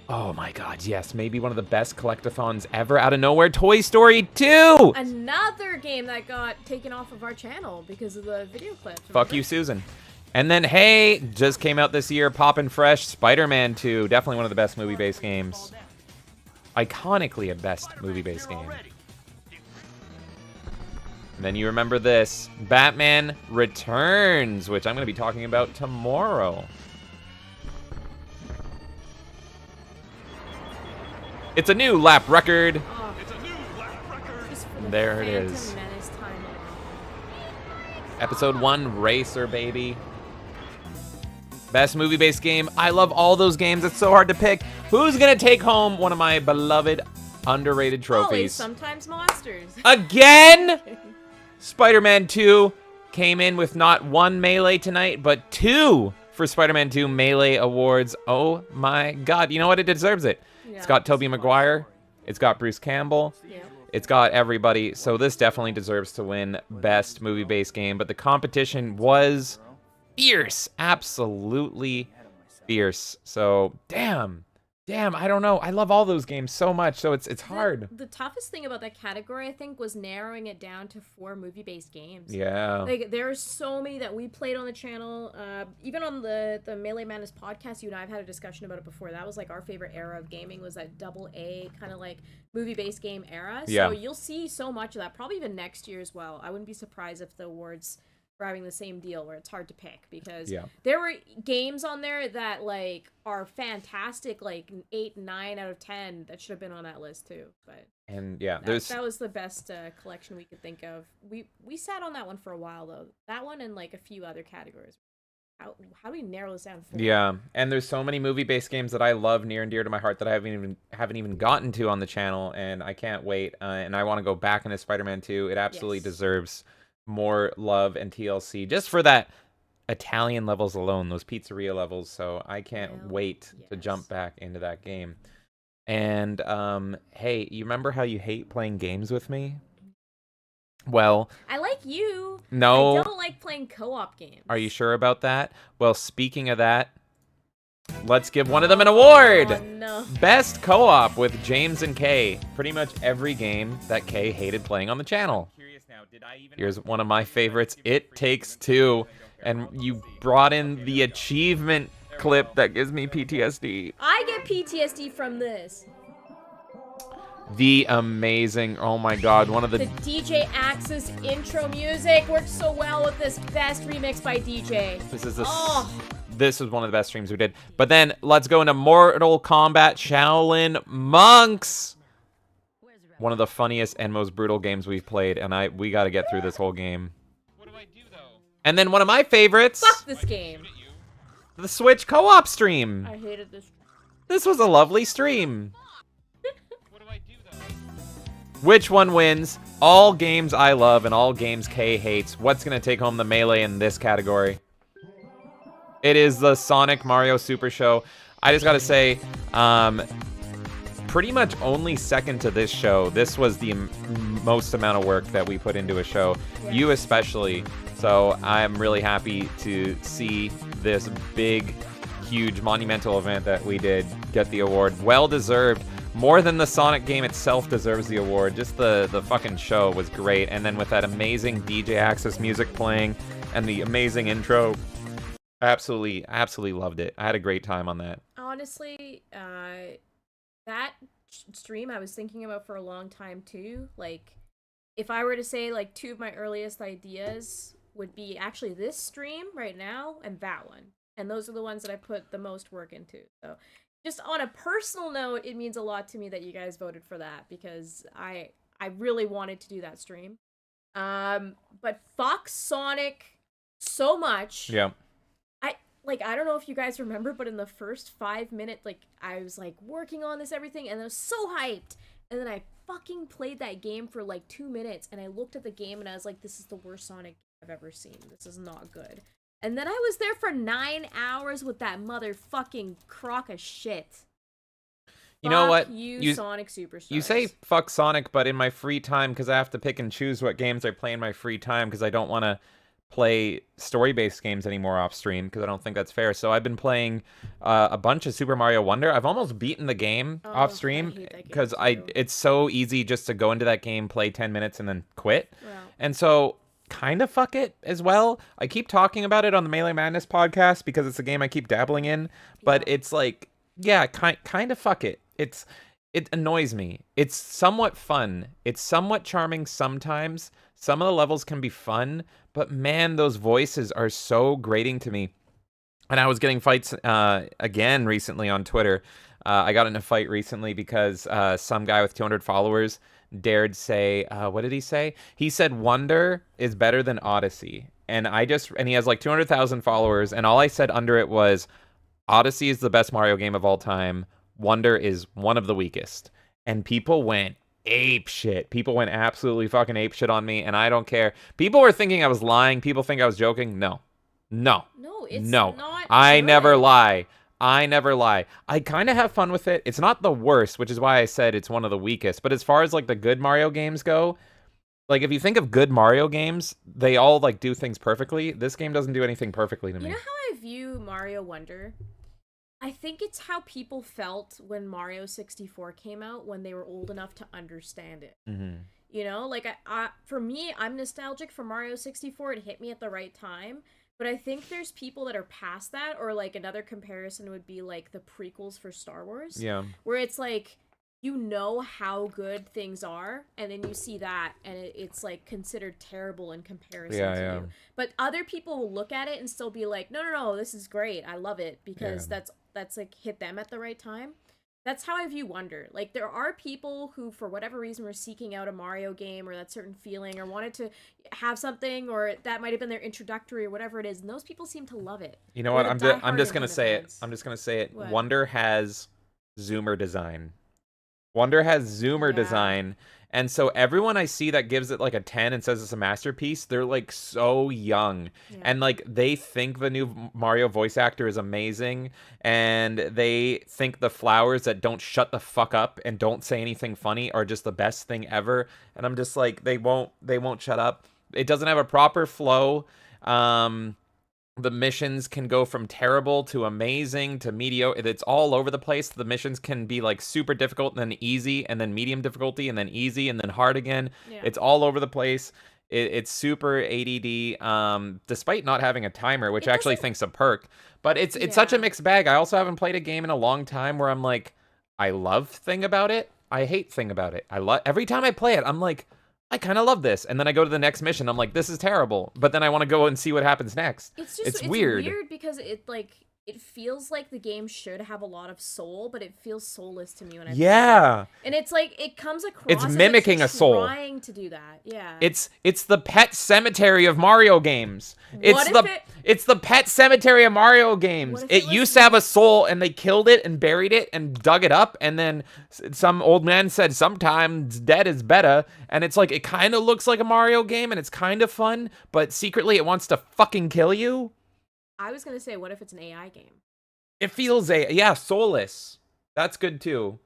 Oh, my God. Yes. Maybe one of the best collectathons ever out of nowhere. Toy Story 2! Another game that got taken off of our channel because of the video clip. Fuck you, Susan. And then, hey, just came out this year, poppin' fresh, Spider-Man 2. Definitely one of the best movie-based games. Iconically a best movie-based game. And then you remember this, Batman Returns, which I'm going to be talking about tomorrow. It's a new lap record. Oh, There it is. Episode 1, Racer, baby. Best movie-based game. I love all those games. It's so hard to pick. Who's going to take home one of my beloved, underrated trophies? Always, sometimes monsters. Again? Spider-Man 2 came in with not one Melee tonight, but 2 for Spider-Man 2 Melee Awards. Oh my God. You know what? It deserves it. Yeah. It's got Tobey Maguire. It's got Bruce Campbell. Yeah. It's got everybody. So this definitely deserves to win Best Movie-Based Game. But the competition was fierce. Absolutely fierce. So, damn. Damn, I don't know. I love all those games so much, so it's hard. The toughest thing about that category, I think, was narrowing it down to 4 movie-based games. Yeah. Like, there are so many that we played on the channel. Even on the Melee Madness podcast, you and I have had a discussion about it before. That was, like, our favorite era of gaming, was that AA kind of, like, movie-based game era. Yeah. So you'll see so much of that, probably even next year as well. I wouldn't be surprised if the awards were having the same deal where it's hard to pick, because there were games on there that, like, are fantastic, like 8, 9 out of 10 that should have been on that list too. But and yeah, that was the best collection we could think of. We sat on that one for a while though. That one and like a few other categories. How do we narrow this down? Yeah, and there's so many movie-based games that I love near and dear to my heart that I haven't even gotten to on the channel, and I can't wait. And I want to go back into Spider-Man 2. It absolutely deserves more love and TLC just for that Italian levels alone, those pizzeria levels. So I can't wait to jump back into that game. And hey, you remember how you hate playing games with me? Well, I like you. No, I don't like playing co-op games. Are you sure about that? Well, speaking of that, let's give one of them an award. Oh, no. Best co-op with James and Kay. Pretty much every game that Kay hated playing on the channel. Here's one of my favorites, It Takes Two. And you brought in the achievement clip that gives me PTSD. I get PTSD from this. The amazing, oh my god, one of the DJ Axis intro music works so well with this. Best remix by DJ. This was one of the best streams we did. But then let's go into Mortal Kombat Shaolin Monks. One of the funniest and most brutal games we've played, and we got to get through this whole game. What do I do though? And then one of my favorites. Fuck this game. The Switch co-op stream. I hated this. This was a lovely stream. What do I do though? Which one wins? All games I love and all games Kay hates. What's gonna take home the Melee in this category? It is the Sonic Mario Super Show. I just gotta say, pretty much only second to this show. This was the most amount of work that we put into a show. Yes. You especially. So I'm really happy to see this big, huge, monumental event that we did get the award. Well deserved. More than the Sonic game itself deserves the award. Just the fucking show was great. And then with that amazing DJ Axis music playing and the amazing intro, absolutely loved it. I had a great time on that. Honestly, that stream I was thinking about for a long time too. Like, if I were to say like 2 of my earliest ideas would be actually this stream right now and that one. And those are the ones that I put the most work into. So just on a personal note, it means a lot to me that you guys voted for that, because I really wanted to do that stream. But fuck Sonic so much. Yeah. I don't know if you guys remember, but in the first 5 minutes, like, I was, like, working on this, everything, and I was so hyped. And then I fucking played that game for, like, 2 minutes, and I looked at the game, and I was like, this is the worst Sonic I've ever seen. This is not good. And then I was there for 9 hours with that motherfucking crock of shit. You know what? You Sonic Superstars. You say fuck Sonic, but in my free time, because I have to pick and choose what games I play in my free time, because I don't want to play story-based games anymore off stream, because I don't think that's fair. So I've been playing a bunch of Super Mario Wonder. I've almost beaten the game off stream, because it's so easy just to go into that game, play 10 minutes, and then quit. Wow. And so kind of fuck it as well. I keep talking about it on the Melee Madness podcast because it's a game I keep dabbling in, but it's like, yeah, kind of fuck it. It annoys me. It's somewhat fun. It's somewhat charming sometimes. Some of the levels can be fun, but man, those voices are so grating to me. And I was getting fights again recently on Twitter. I got in a fight recently because some guy with 200 followers dared say, what did he say? He said Wonder is better than Odyssey. And he has like 200,000 followers. And all I said under it was, Odyssey is the best Mario game of all time. Wonder is one of the weakest. And people went ape shit. People went absolutely fucking ape shit on me, and I don't care. People were thinking I was lying. People think I was joking. No, it's not. I never lie. I kind of have fun with it. It's not the worst, which is why I said it's one of the weakest. But as far as like the good Mario games go, like if you think of good Mario games, they all like do things perfectly. This game doesn't do anything perfectly to me. You know how I view Mario Wonder? I think it's how people felt when Mario 64 came out, when they were old enough to understand it. Mm-hmm. You know, like for me, I'm nostalgic for Mario 64. It hit me at the right time. But I think there's people that are past that, or like another comparison would be like the prequels for Star Wars. Yeah. Where it's like, you know how good things are, and then you see that, and it's like considered terrible in comparison to you. But other people will look at it and still be like, no, this is great. I love it, because that's like hit them at the right time. That's how I view Wonder. Like, there are people who, for whatever reason, were seeking out a Mario game or that certain feeling, or wanted to have something, or that might have been their introductory or whatever it is, and those people seem to love it. You know what? I'm just gonna say it. Fans. I'm just gonna say it. What? Wonder has zoomer design. Wonder has zoomer design, and so everyone I see that gives it like a 10 and says it's a masterpiece, they're like so young, and like they think the new Mario voice actor is amazing, and they think the flowers that don't shut the fuck up and don't say anything funny are just the best thing ever, and I'm just like, they won't shut up. It doesn't have a proper flow. The missions can go from terrible to amazing to mediocre. It's all over the place. The missions can be like super difficult and then easy, and then medium difficulty and then easy and then hard again. Yeah. It's all over the place. It's super ADD, despite not having a timer, which I actually think's a perk. But it's such a mixed bag. I also haven't played a game in a long time where I'm like, I love thing about it, I hate thing about it. Every time I play it, I'm like, I kind of love this, and then I go to the next mission. I'm like, this is terrible, but then I want to go and see what happens next. It's weird. It's weird because it feels like the game should have a lot of soul, but it feels soulless to me when I play it. And it's like, it comes across It's as mimicking it's a soul. trying to do that. Yeah. It's the Pet Cemetery of Mario games. It's the Pet Cemetery of Mario games. It used to have a soul, and they killed it and buried it and dug it up, and then some old man said sometimes dead is better, and it's like, it kind of looks like a Mario game, and it's kind of fun, but secretly it wants to fucking kill you. I was gonna say, what if it's an AI game? It feels soulless. That's good too.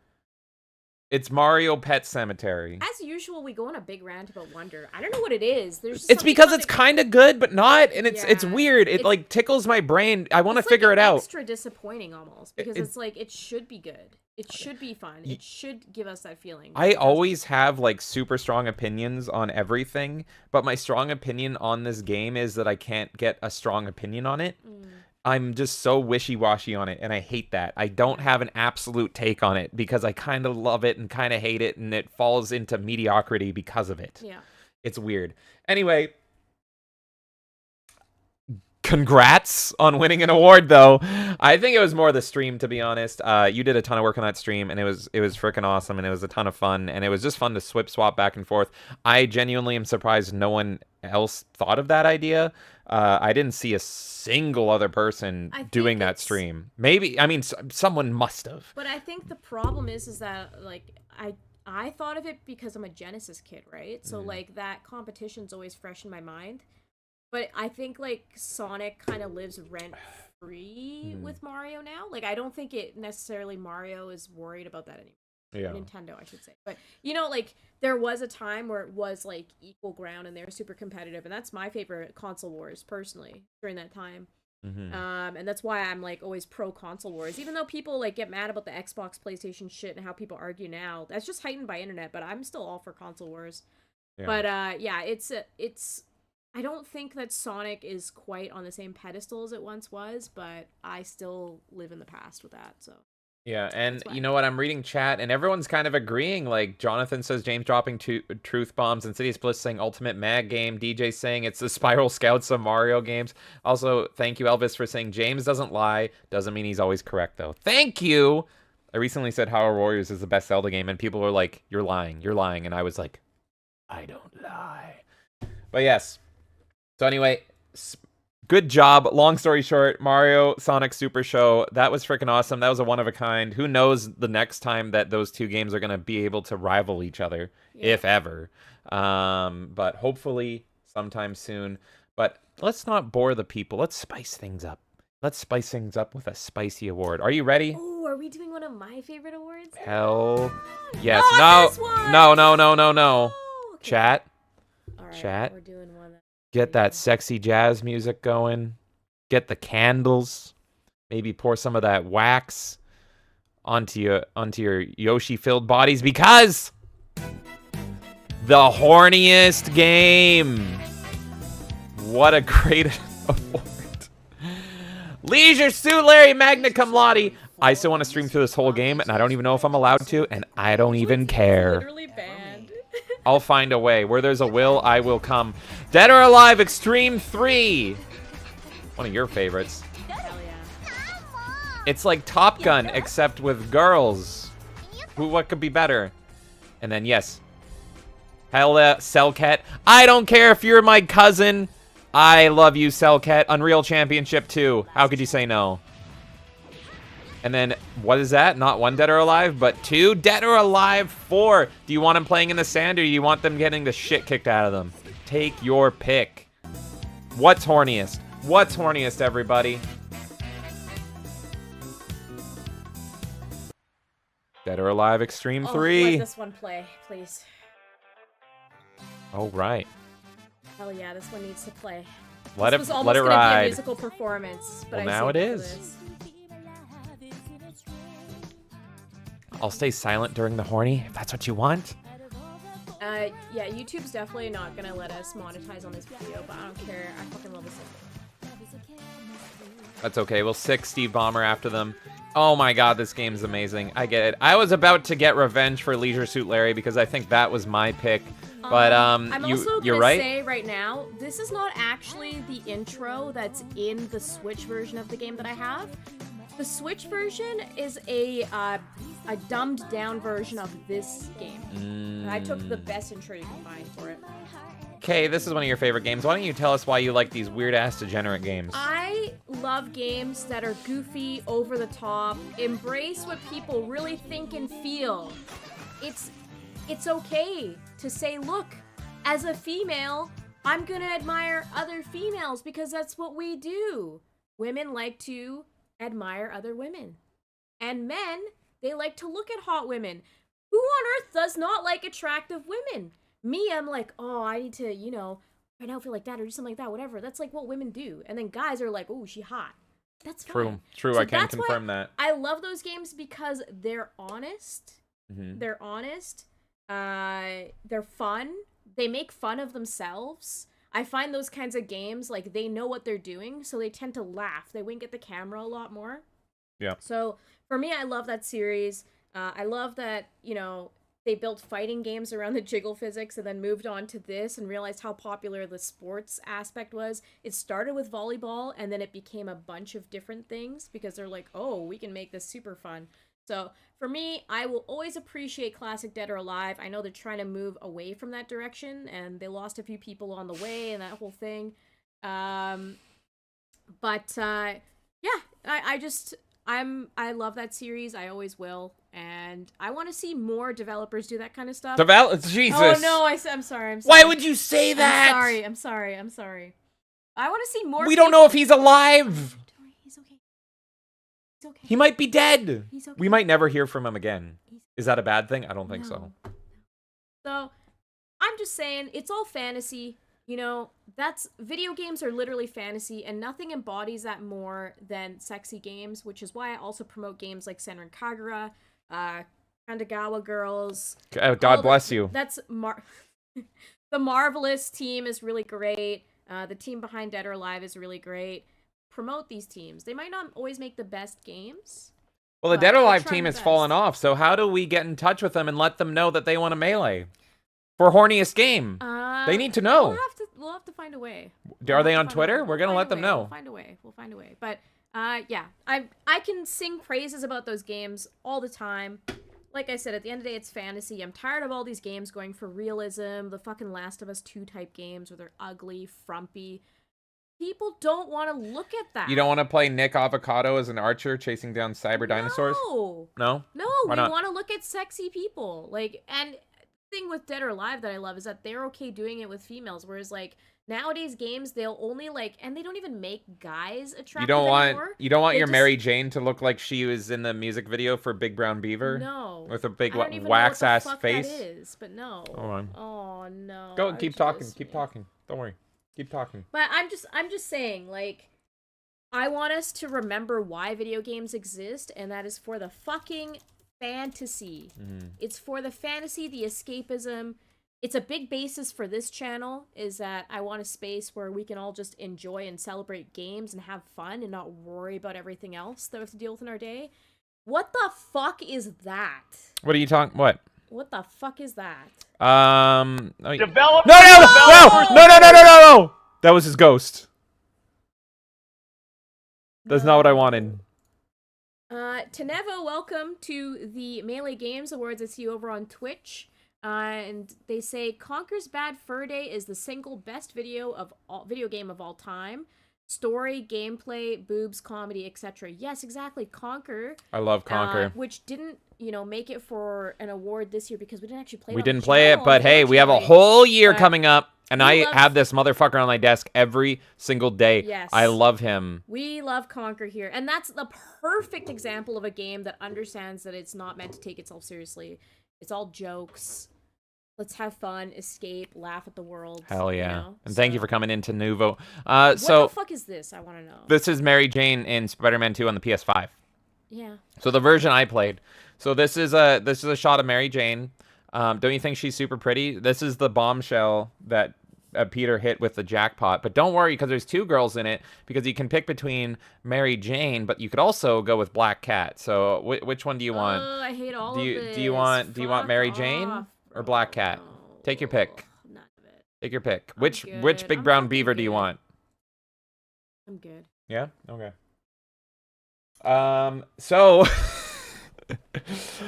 It's Mario Pet Cemetery. As usual, we go on a big rant about Wonder. I don't know what it is. It's because it's kind of good, but not, and it's weird. It like tickles my brain. I want to figure it out. It's extra disappointing almost, because it's like, it should be good. It should be fun. It should give us that feeling. I always have like super strong opinions on everything, but my strong opinion on this game is that I can't get a strong opinion on it. I'm just so wishy-washy on it, and I hate that. I don't have an absolute take on it, because I kind of love it and kind of hate it, and it falls into mediocrity because of it. Yeah. It's weird. Anyway, congrats on winning an award, though. I think it was more the stream, to be honest. You did a ton of work on that stream, and it was freaking awesome, and it was a ton of fun, and it was just fun to swap back and forth. I genuinely am surprised no one else thought of that idea. I didn't see a single other person doing that stream. Maybe, I mean, someone must have. But I think the problem is that, like, I thought of it because I'm a Genesis kid, right? So like, that competition's always fresh in my mind. But I think like Sonic kind of lives rent free with Mario now. Like, I don't think it necessarily Mario is worried about that anymore. Yeah. Nintendo, I should say. But, you know, like, there was a time where it was, like, equal ground, and they were super competitive, and that's my favorite console wars, personally, during that time. And that's why I'm, like, always pro console wars. Even though people, like, get mad about the Xbox, PlayStation shit and how people argue now, that's just heightened by internet, but I'm still all for console wars. Yeah. But, yeah, it's I don't think that Sonic is quite on the same pedestal as it once was, but I still live in the past with that, so... Yeah, and you know what? I'm reading chat, and everyone's kind of agreeing. Like, Jonathan says James dropping truth bombs, Insidious Bliss saying Ultimate Mag Game, DJ saying it's the Spiral Scouts of Mario games. Also, thank you, Elvis, for saying James doesn't lie. Doesn't mean he's always correct, though. Thank you! I recently said Hyrule Warriors is the best Zelda game, and people were like, you're lying, and I was like, I don't lie. But yes. So anyway... Good job. Long story short, Mario Sonic Super Show. That was freaking awesome. That was a one of a kind. Who knows the next time that those two games are going to be able to rival each other, if ever. But hopefully sometime soon. But let's not bore the people. Let's spice things up. Let's spice things up with a spicy award. Are you ready? Oh, are we doing one of my favorite awards? Hell yes. No. No. Okay. Chat. All right, Chat. we're doing one. Get that sexy jazz music going. Get the candles. Maybe pour some of that wax onto your Yoshi-filled bodies because the horniest game. What a great award. Leisure Suit Larry Magna Cum Laude. I still want to stream through this whole game, and I don't even know if I'm allowed to, and I don't even care. Literally banned. I'll find a way. Where there's a will, I will come. Dead or Alive Extreme 3. One of your favorites. Hell yeah. It's like Top Gun, except with girls. What could be better? And then, yes. Hella Cellcat. I don't care if you're my cousin. I love you, Cellcat. Unreal Championship 2. How could you say no? And then, what is that? Not 1 Dead or Alive, but 2 Dead or Alive 4. Do you want them playing in the sand, or do you want them getting the shit kicked out of them? Take your pick. What's horniest? What's horniest, everybody? Dead or Alive Extreme 3. Let this one play, please. Oh, right. Hell yeah, this one needs to play. Let This was it almost gonna be a ride. musical performance, but Well, I now saved it for is. this. I'll stay silent during the horny, if that's what you want. Yeah, YouTube's definitely not gonna let us monetize on this video, but I don't care. I fucking love this thing. That's okay. We'll sick Steve Ballmer after them. Oh my god, this game's amazing. I get it. I was about to get revenge for Leisure Suit Larry because I think that was my pick. But I'm also you're gonna right. say right now, this is not actually the intro that's in the Switch version of the game that I have. The Switch version is a dumbed down version of this game. And I took the best intro you can find for it. Okay, this is one of your favorite games. Why don't you tell us why you like these weird-ass degenerate games? I love games that are goofy, over the top, embrace what people really think and feel. It's okay to say, look, as a female, I'm gonna admire other females because that's what we do. Women like to admire other women. And men, they like to look at hot women. Who on earth does not like attractive women? Me, I'm like, oh, I need to, you know, wear an outfit like that or do something like that, whatever. That's like what women do. And then guys are like, oh, she hot. That's fine. True, So I can that's why confirm that. I love those games because they're honest. Mhm. They're honest. They're fun. They make fun of themselves. I find those kinds of games, like, they know what they're doing, so they tend to laugh. They wink at the camera a lot more. Yeah. So, for me, I love that series. I love that, you know, they built fighting games around the jiggle physics and then moved on to this and realized how popular the sports aspect was. It started with volleyball, and then it became a bunch of different things because they're like, oh, we can make this super fun. So, for me, I will always appreciate classic Dead or Alive. I know they're trying to move away from that direction, and they lost a few people on the way and that whole thing. Yeah, I love that series. I always will, and I want to see more developers do that kind of stuff. Jesus. Oh no, I'm sorry. Why would you say that? I'm sorry. I want to see more. We don't know if he's alive. Don't worry, he's okay. He's okay. He might be dead. He's okay. We might never hear from him again. He's- Is that a bad thing? I don't think so. No. So, I'm just saying, it's all fantasy. You know, video games are literally fantasy, and nothing embodies that more than sexy games, which is why I also promote games like Senran Kagura, Kandagawa Girls. God bless you. That's the Marvelous team is really great. The team behind Dead or Alive is really great. Promote these teams. They might not always make the best games. Well, the but Dead or they're Alive trying team their has fallen best. off, so how do we get in touch with them and let them know that they want a melee? For horniest game. They need to know. We'll have to find a way. Are they on Twitter? We're going to let them know. We'll find a way. But yeah, I can sing praises about those games all the time. Like I said, at the end of the day, it's fantasy. I'm tired of all these games going for realism, the fucking Last of Us 2 type games where they're ugly, frumpy. People don't want to look at that. You don't want to play Nick Avocado as an archer chasing down cyber dinosaurs? No. No? No, Why we not? want to look at sexy people. Like, and the thing with Dead or Alive that I love is that they're okay doing it with females, whereas like nowadays games they'll only like, and they don't even make guys attractive anymore. You don't want They your just- Mary Jane to look like she was in the music video for Big Brown Beaver? No. With a big I don't even know wax what the ass fuck face? That is, but no. Hold on. Oh no. Go keep talking. Just- Keep talking. Don't worry. Keep talking. But I'm just saying, like, I want us to remember why video games exist, and that is for the fucking fantasy. It's for the fantasy, the escapism. It's a big basis for this channel, is that I want a space where we can all just enjoy and celebrate games and have fun and not worry about everything else that we have to deal with in our day. What the fuck is that? What are you talking? What? What the fuck is that? Oh, Develop. no! That was his ghost. That's not what I wanted. Tenevo, welcome to the Melee Games Awards. I see you over on Twitch. And they say Conker's Bad Fur Day is the single best video game of all time. Story, gameplay, boobs, comedy, etc. Yes, exactly. Conker. I love Conker. Which didn't, make it for an award this year because we didn't actually play it. We on the didn't play it, channel, but hey, we have a whole year But coming up, and I love- have this motherfucker on my desk every single day. Yes. I love him. We love Conker here. And that's the perfect example of a game that understands that it's not meant to take itself seriously. It's all jokes. Let's have fun, escape, laugh at the world. Hell yeah. You know? And thank you So- for coming into Nuvo. What So the fuck is this? I want to know. this is Mary Jane in Spider-Man 2 on the PS5. Yeah. So the version I played. So this is a shot of Mary Jane. Don't you think she's super pretty? This is the bombshell that Peter hit with the jackpot. But don't worry, because there's two girls in it, because you can pick between Mary Jane, but you could also go with Black Cat. So which one do you want? Oh, I hate all do you of this. do you want Fuck Mary Jane off, or bro. Black Cat? No. Take your pick. None of it. Take your pick. I'm Which good. big I'm brown fucking beaver do you good. want? I'm good. Yeah? Okay. So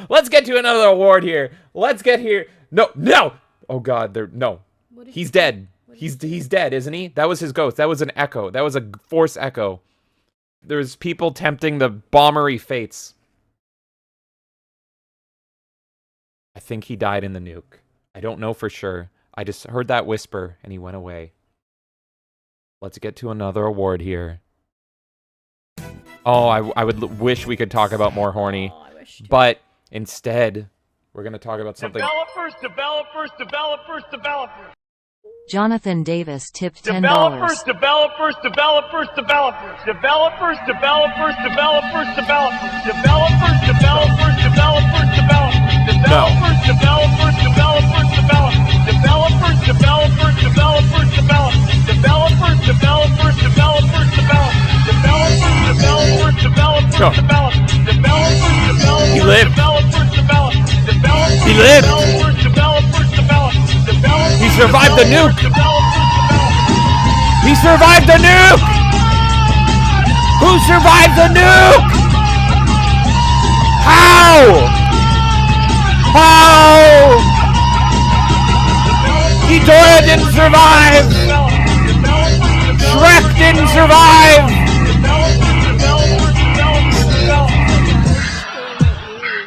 let's get to another award here. Let's get here. No. Oh god, no. What did He's you- dead. what did you say? He's dead, isn't he? That was his ghost. That was an echo. That was a force echo. There's people tempting the bombery fates. I think he died in the nuke. I don't know for sure. I just heard that whisper and he went away. Let's get to another award here. Oh, I would wish we could talk about more horny, Oh, I wish too. but instead, we're going to talk about something. Developers. Jonathan Davis tipped $10. Developers. He lived. He lived. He survived the nuke. He survived the nuke. Who survived the nuke? How? Ghidorah didn't survive. Shrek didn't survive.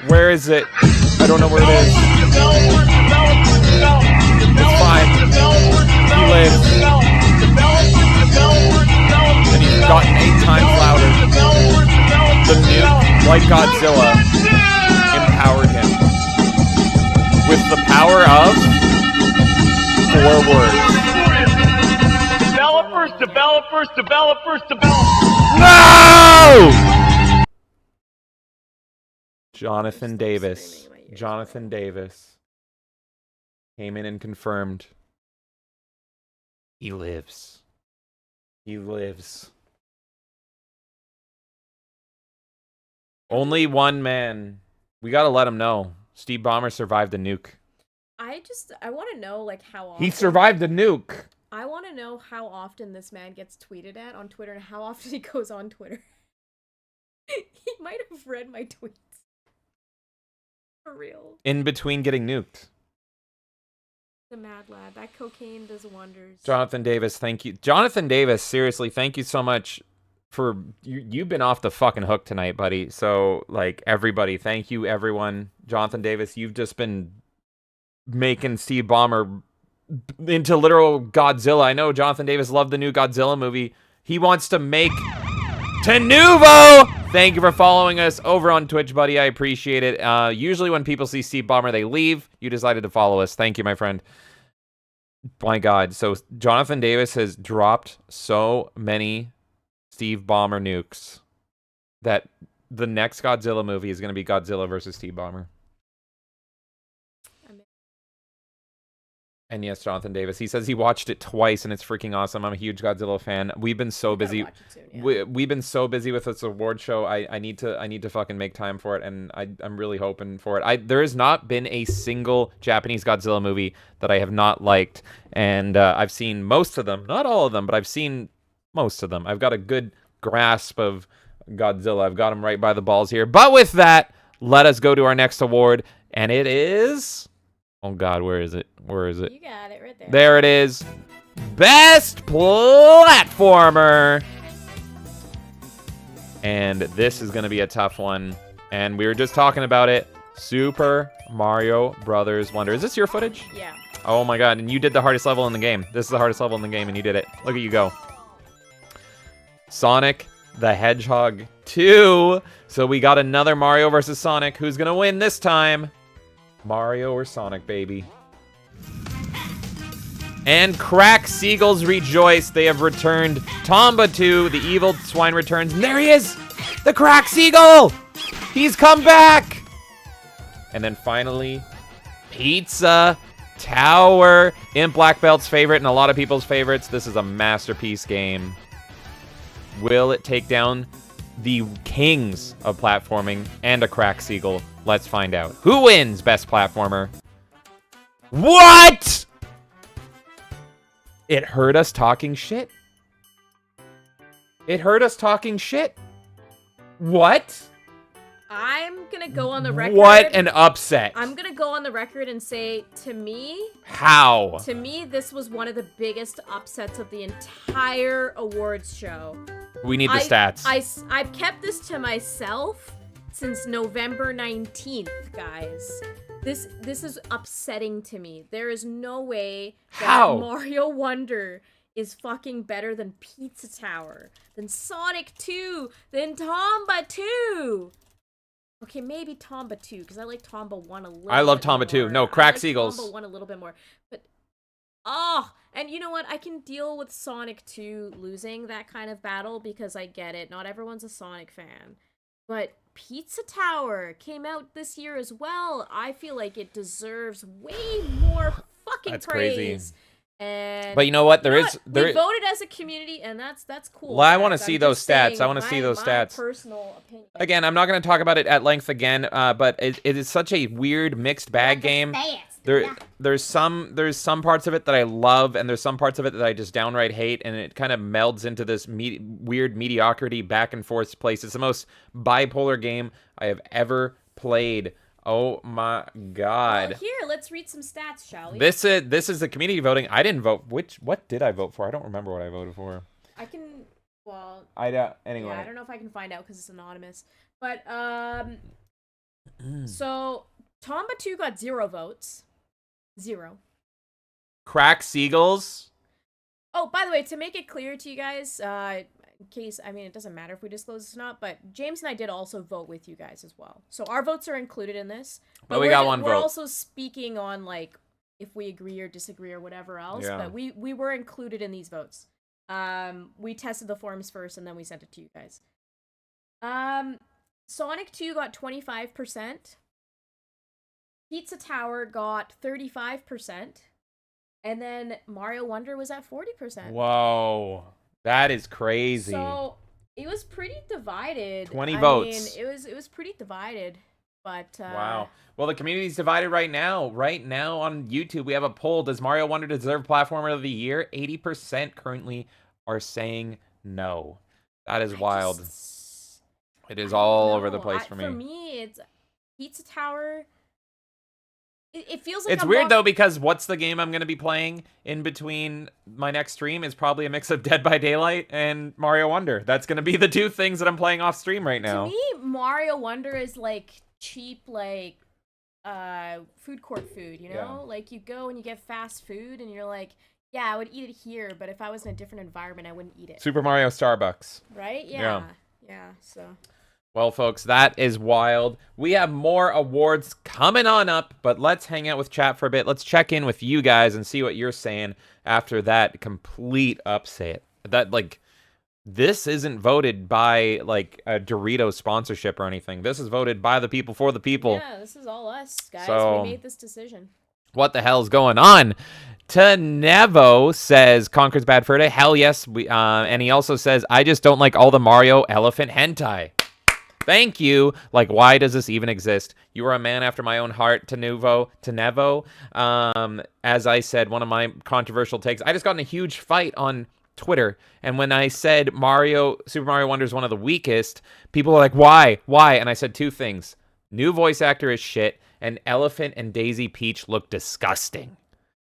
Where is it? I don't know where it is. It's fine. He lives. And he's gotten 8 times louder. The nuke, like Godzilla, empowered him. With the power of 4 words. Developers. No! Jonathan Stop Davis. screaming in my ears. Jonathan Davis came in and confirmed he lives. He lives. Only one man. We gotta let him know. Steve Ballmer survived the nuke. I want to know, like, how often... He survived the nuke. I want to know how often this man gets tweeted at on Twitter and how often he goes on Twitter. He might have read my tweets. For real. In between getting nuked. The mad lad. That cocaine does wonders. Jonathan Davis, thank you. Jonathan Davis, seriously, thank you so much for... You've been off the fucking hook tonight, buddy. So, like, everybody, thank you, everyone. Jonathan Davis, you've just been making Steve Ballmer into literal Godzilla. I know Jonathan Davis loved the new Godzilla movie. He wants to make Tenuvo! Thank you for following us over on Twitch, buddy. I appreciate it. Usually when people see Steve Ballmer, they leave. You decided to follow us. Thank you, my friend. My God. So Jonathan Davis has dropped so many Steve Ballmer nukes. That the next Godzilla movie is going to be Godzilla versus Steve Ballmer. And yes, Jonathan Davis. He says he watched it twice and it's freaking awesome. I'm a huge Godzilla fan. We've been so busy. We've been so busy with this award show. I need to fucking make time for it, and I'm really hoping for it. There has not been a single Japanese Godzilla movie that I have not liked, and I've seen most of them, not all of them, but I've seen most of them. I've got a good grasp of Godzilla. I've got him right by the balls here. But with that, let us go to our next award, and it is. Oh God, where is it? Where is it? You got it right there. There it is. Best Platformer. And this is going to be a tough one. And we were just talking about it. Super Mario Brothers Wonder. Is this your footage? Yeah. Oh my God. And you did the hardest level in the game. This is the hardest level in the game, and you did it. Look at you go. Sonic the Hedgehog 2. So we got another Mario versus Sonic. Who's going to win this time? Mario or Sonic, baby. And Crack Seagulls rejoice. They have returned. Tomba 2, the evil swine returns. And there he is! The Crack Seagull! He's come back! And then finally, Pizza Tower. Imp Black Belt's favorite and a lot of people's favorites. This is a masterpiece game. Will it take down the kings of platforming and a Crack Seagull? Let's find out. Who wins Best Platformer? What? It heard us talking shit. It heard us talking shit. What? I'm gonna go on the record. What an upset. I'm gonna go on the record and say, to me, How? to me, this was one of the biggest upsets of the entire awards show. We need the stats. I've kept this to myself since November 19th, guys. This is upsetting to me. There is no way that How? Mario Wonder is fucking better than Pizza Tower, than Sonic 2, than Tomba 2. Okay, maybe Tomba 2, because I like Tomba 1 a little bit I love Tomba 2. more. No, Crack I like Seagulls. Tomba 1 a little bit more. But, and you know what? I can deal with Sonic 2 losing that kind of battle because I get it. Not everyone's a Sonic fan. But Pizza Tower came out this year as well. I feel like it deserves way more fucking That's praise. crazy. And But you know what? we There is. voted as a community, and that's cool. Well, I wanna guys. see I'm those just stats. saying I wanna see those my stats. personal opinion. Again, I'm not going to talk about it at length again, but it is such a weird mixed bag game. There's some parts of it that I love, and there's some parts of it that I just downright hate, and it kind of melds into this weird mediocrity back and forth place. It's the most bipolar game I have ever played. Oh my God! Well, here, let's read some stats, shall we? This is the community voting. I didn't vote. What did I vote for? I don't remember what I voted for. I can. Well. Anyway. Yeah, I don't know if I can find out because it's anonymous. But so Tomba 2 got 0 votes. 0. Crack Seagulls. Oh, by the way, to make it clear to you guys, in case, I mean, it doesn't matter if we disclose this or not, but James and I did also vote with you guys as well. So our votes are included in this. But we got one we're vote. also speaking on, like, if we agree or disagree or whatever else. Yeah. But we were included in these votes. We tested the forms first, and then we sent it to you guys. Sonic 2 got 25%. Pizza Tower got 35%. And then Mario Wonder was at 40%. Whoa. That is crazy. So it was pretty divided. 20 I votes. mean, it was pretty divided. But Wow. Well, the community's divided right now. Right now on YouTube, we have a poll. Does Mario Wonder deserve Platformer of the Year? 80% currently are saying no. That is wild. It is all over the place for me. For me, it's Pizza Tower. It feels like It's weird though, because what's the game I'm going to be playing in between my next stream is probably a mix of Dead by Daylight and Mario Wonder. That's going to be the two things that I'm playing off stream right now. To me, Mario Wonder is like cheap, like food court food, you know? Yeah. Like you go and you get fast food and you're like, yeah, I would eat it here, but if I was in a different environment, I wouldn't eat it. Super Mario Starbucks. Right? Yeah. Yeah, so. Well, folks, that is wild. We have more awards coming on up, but let's hang out with chat for a bit. Let's check in with you guys and see what you're saying after that complete upset. That, like, This isn't voted by like a Dorito sponsorship or anything. This is voted by the people for the people. Yeah, this is all us, guys. So- We made this decision. What the hell's going on? Tanevo says Conquer's Bad Fur Day. Hell yes. And he also says, I just don't like all the Mario elephant hentai. Thank you. Like, why does this even exist? You are a man after my own heart, Tanevo. As I said, one of my controversial takes. I just got in a huge fight on Twitter, and when I said Super Mario Wonder is one of the weakest, people were like, why? And I said two things. New voice actor is shit, and Elephant and Daisy Peach look disgusting.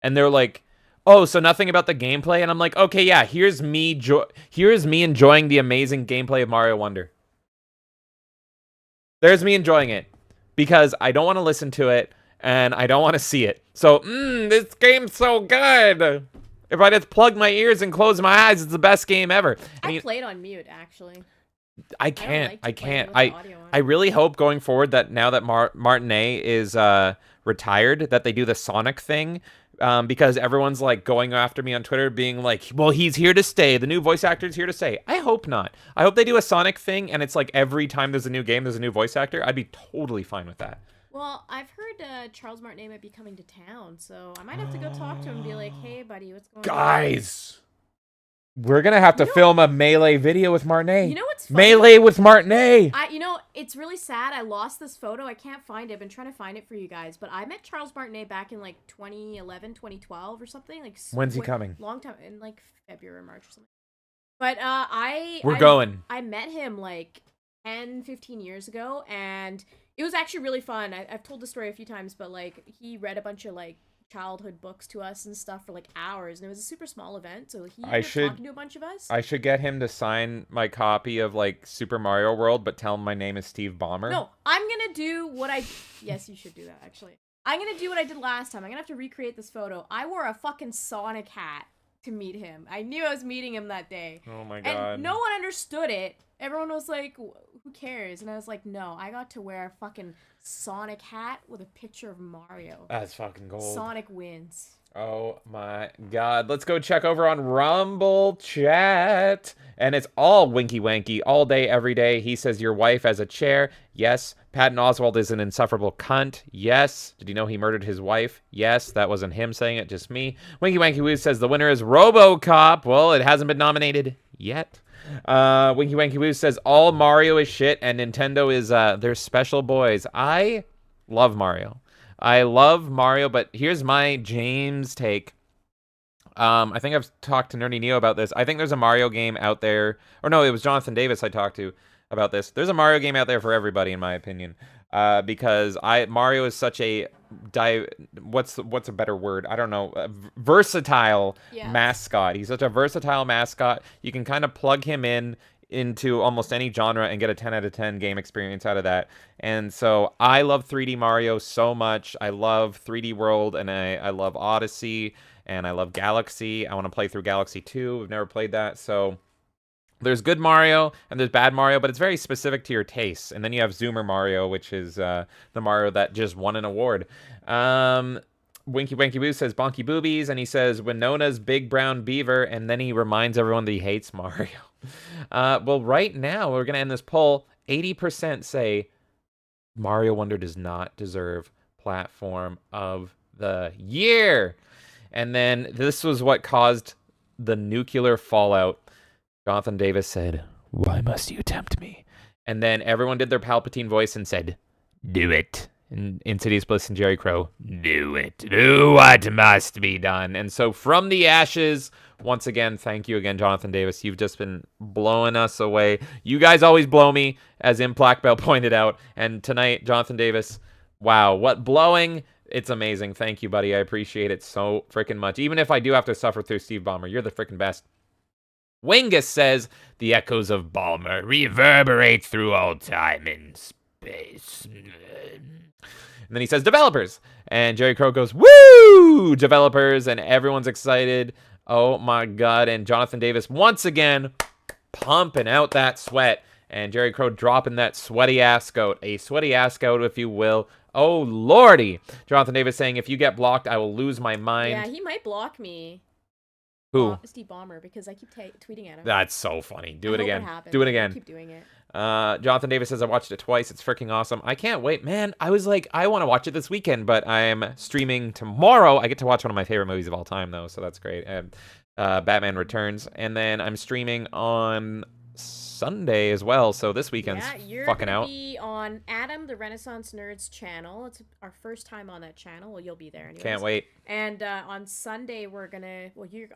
And they're like, oh, so nothing about the gameplay? And I'm like, okay, yeah, here's me enjoying the amazing gameplay of Mario Wonder. There's me enjoying it. Because I don't want to listen to it, and I don't want to see it. So, this game's so good. If I just plug my ears and close my eyes, it's the best game ever. I played on mute, actually. I can't. I can't. with the audio on. I really hope going forward that now that Martinet is retired, that they do the Sonic thing. Because everyone's like going after me on Twitter being like, well, he's here to stay. The new voice actor's here to stay. I hope not. I hope they do a Sonic thing and it's like every time there's a new game, there's a new voice actor. I'd be totally fine with that. Well, I've heard Charles Martinet might be coming to town, so I might have to go talk to him and be like, hey, buddy, what's going on? Guys, we're going to have to film a Melee video with Martinet. You know what's funny? Melee with Martinet. It's really sad. I lost this photo. I can't find it. I've been trying to find it for you guys. But I met Charles Martinet back in like 2011, 2012 or something. Like When's he coming? Long time, in like February or March or something. But I met him like 10, 15 years ago, and it was actually really fun. I've told the story a few times, but like he read a bunch of like childhood books to us and stuff for like hours, and it was a super small event, so he ended up talking to a bunch of us. I should get him to sign my copy of like Super Mario World, but tell him my name is Steve Ballmer. No, I'm gonna do what I yes, you should do that actually. I'm gonna do what I did last time. I'm gonna have to recreate this photo. I wore a fucking Sonic hat to meet him. I knew I was meeting him that day. Oh my god. And no one understood it. Everyone was like, who cares? And I was like, no, I got to wear a fucking Sonic hat with a picture of Mario. That's fucking gold. Sonic wins. Oh my god. Let's go check over on Rumble chat. And it's all Winky Wanky all day, every day. He says your wife has a chair. Yes. Patton Oswalt is an insufferable cunt. Yes. Did you know he murdered his wife? Yes. That wasn't him saying it, just me. Winky Wanky Woo says the winner is RoboCop. Well, it hasn't been nominated yet. Winky Wanky Woo says all Mario is shit and Nintendo is they're special boys. I love Mario. I love Mario, but here's my James take. I think I've talked to Nerdy Neo about this. I think there's a Mario game out there. Or no, it was Jonathan Davis I talked to about this. There's a Mario game out there for everybody, in my opinion. Because Mario is such a what's a better word? I don't know. Versatile mascot. He's such a versatile mascot. You can kind of plug him into almost any genre and get a 10 out of 10 game experience out of that. And so I love 3D Mario so much. I love 3D World, and I love Odyssey, and I love Galaxy. I want to play through Galaxy 2. We've never played that, so there's good Mario and there's bad Mario, but it's very specific to your tastes. And then you have Zoomer Mario, which is the Mario that just won an award. Winky Wanky Boo says Bonky Boobies, and he says Winona's Big Brown Beaver, and then he reminds everyone that he hates Mario. Well, right now, we're going to end this poll. 80% say Mario Wonder does not deserve Platform of the Year. And then this was what caused the nuclear fallout. Jonathan Davis said, "Why must you tempt me?" And then everyone did their Palpatine voice and said, "Do it." And Insidious Bliss and Jerry Crow, "Do it. Do what must be done." And so from the ashes, once again, thank you again, Jonathan Davis. You've just been blowing us away. You guys always blow me, as Black Belt pointed out. And tonight, Jonathan Davis, wow, what blowing. It's amazing. Thank you, buddy. I appreciate it so freaking much. Even if I do have to suffer through Steve Ballmer, you're the freaking best. Wingus says, the echoes of Ballmer reverberate through all time and space. And then he says, developers. And Jerry Crow goes, woo! Developers, and everyone's excited. Oh my god. And Jonathan Davis, once again, pumping out that sweat. And Jerry Crow dropping that sweaty ass goat. A sweaty ass goat, if you will. Oh, lordy. Jonathan Davis saying, if you get blocked, I will lose my mind. Yeah, he might block me. Who? Steve Ballmer, because I keep tweeting at him. That's so funny. Do I it hope again. happens. Do it I again. keep doing it. Jonathan Davis says I watched it twice. It's freaking awesome. I can't wait, man. I was like, I want to watch it this weekend, but I'm streaming tomorrow. I get to watch one of my favorite movies of all time, though, so that's great. And Batman Returns, and then I'm streaming on Sunday as well. So this weekend's you're fucking gonna out. be on Adam the Renaissance Nerds channel. It's our first time on that channel. Well, you'll be there anyways. Can't wait. And on Sunday we're gonna. Well, you're.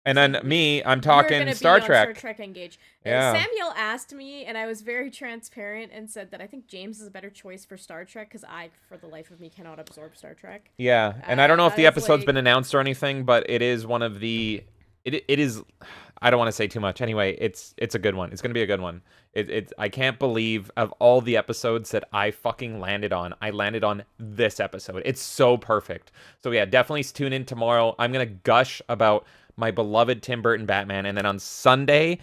And then me, I'm You're talking gonna Star be Trek. on Star Trek Engage. Yeah. Samuel asked me, and I was very transparent and said that I think James is a better choice for Star Trek because I, for the life of me, cannot absorb Star Trek. Yeah, and I don't know if the I was episode's like- been announced or anything, but it is one of the. It is. I don't want to say too much. Anyway, it's a good one. It's gonna be a good one. I can't believe of all the episodes that I fucking landed on, I landed on this episode. It's so perfect. So yeah, definitely tune in tomorrow. I'm gonna gush about my beloved Tim Burton Batman, and then on Sunday,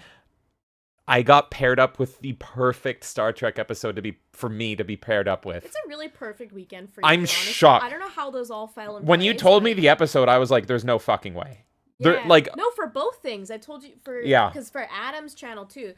I got paired up with the perfect Star Trek episode for me to be paired up with. It's a really perfect weekend for you. I'm to be honest. shocked. I don't know how those all fell in When you place, told but- me the episode, I was like, "There's no fucking way." There, Yeah. like, no, for both things. I told you for Yeah. because for Adam's channel too.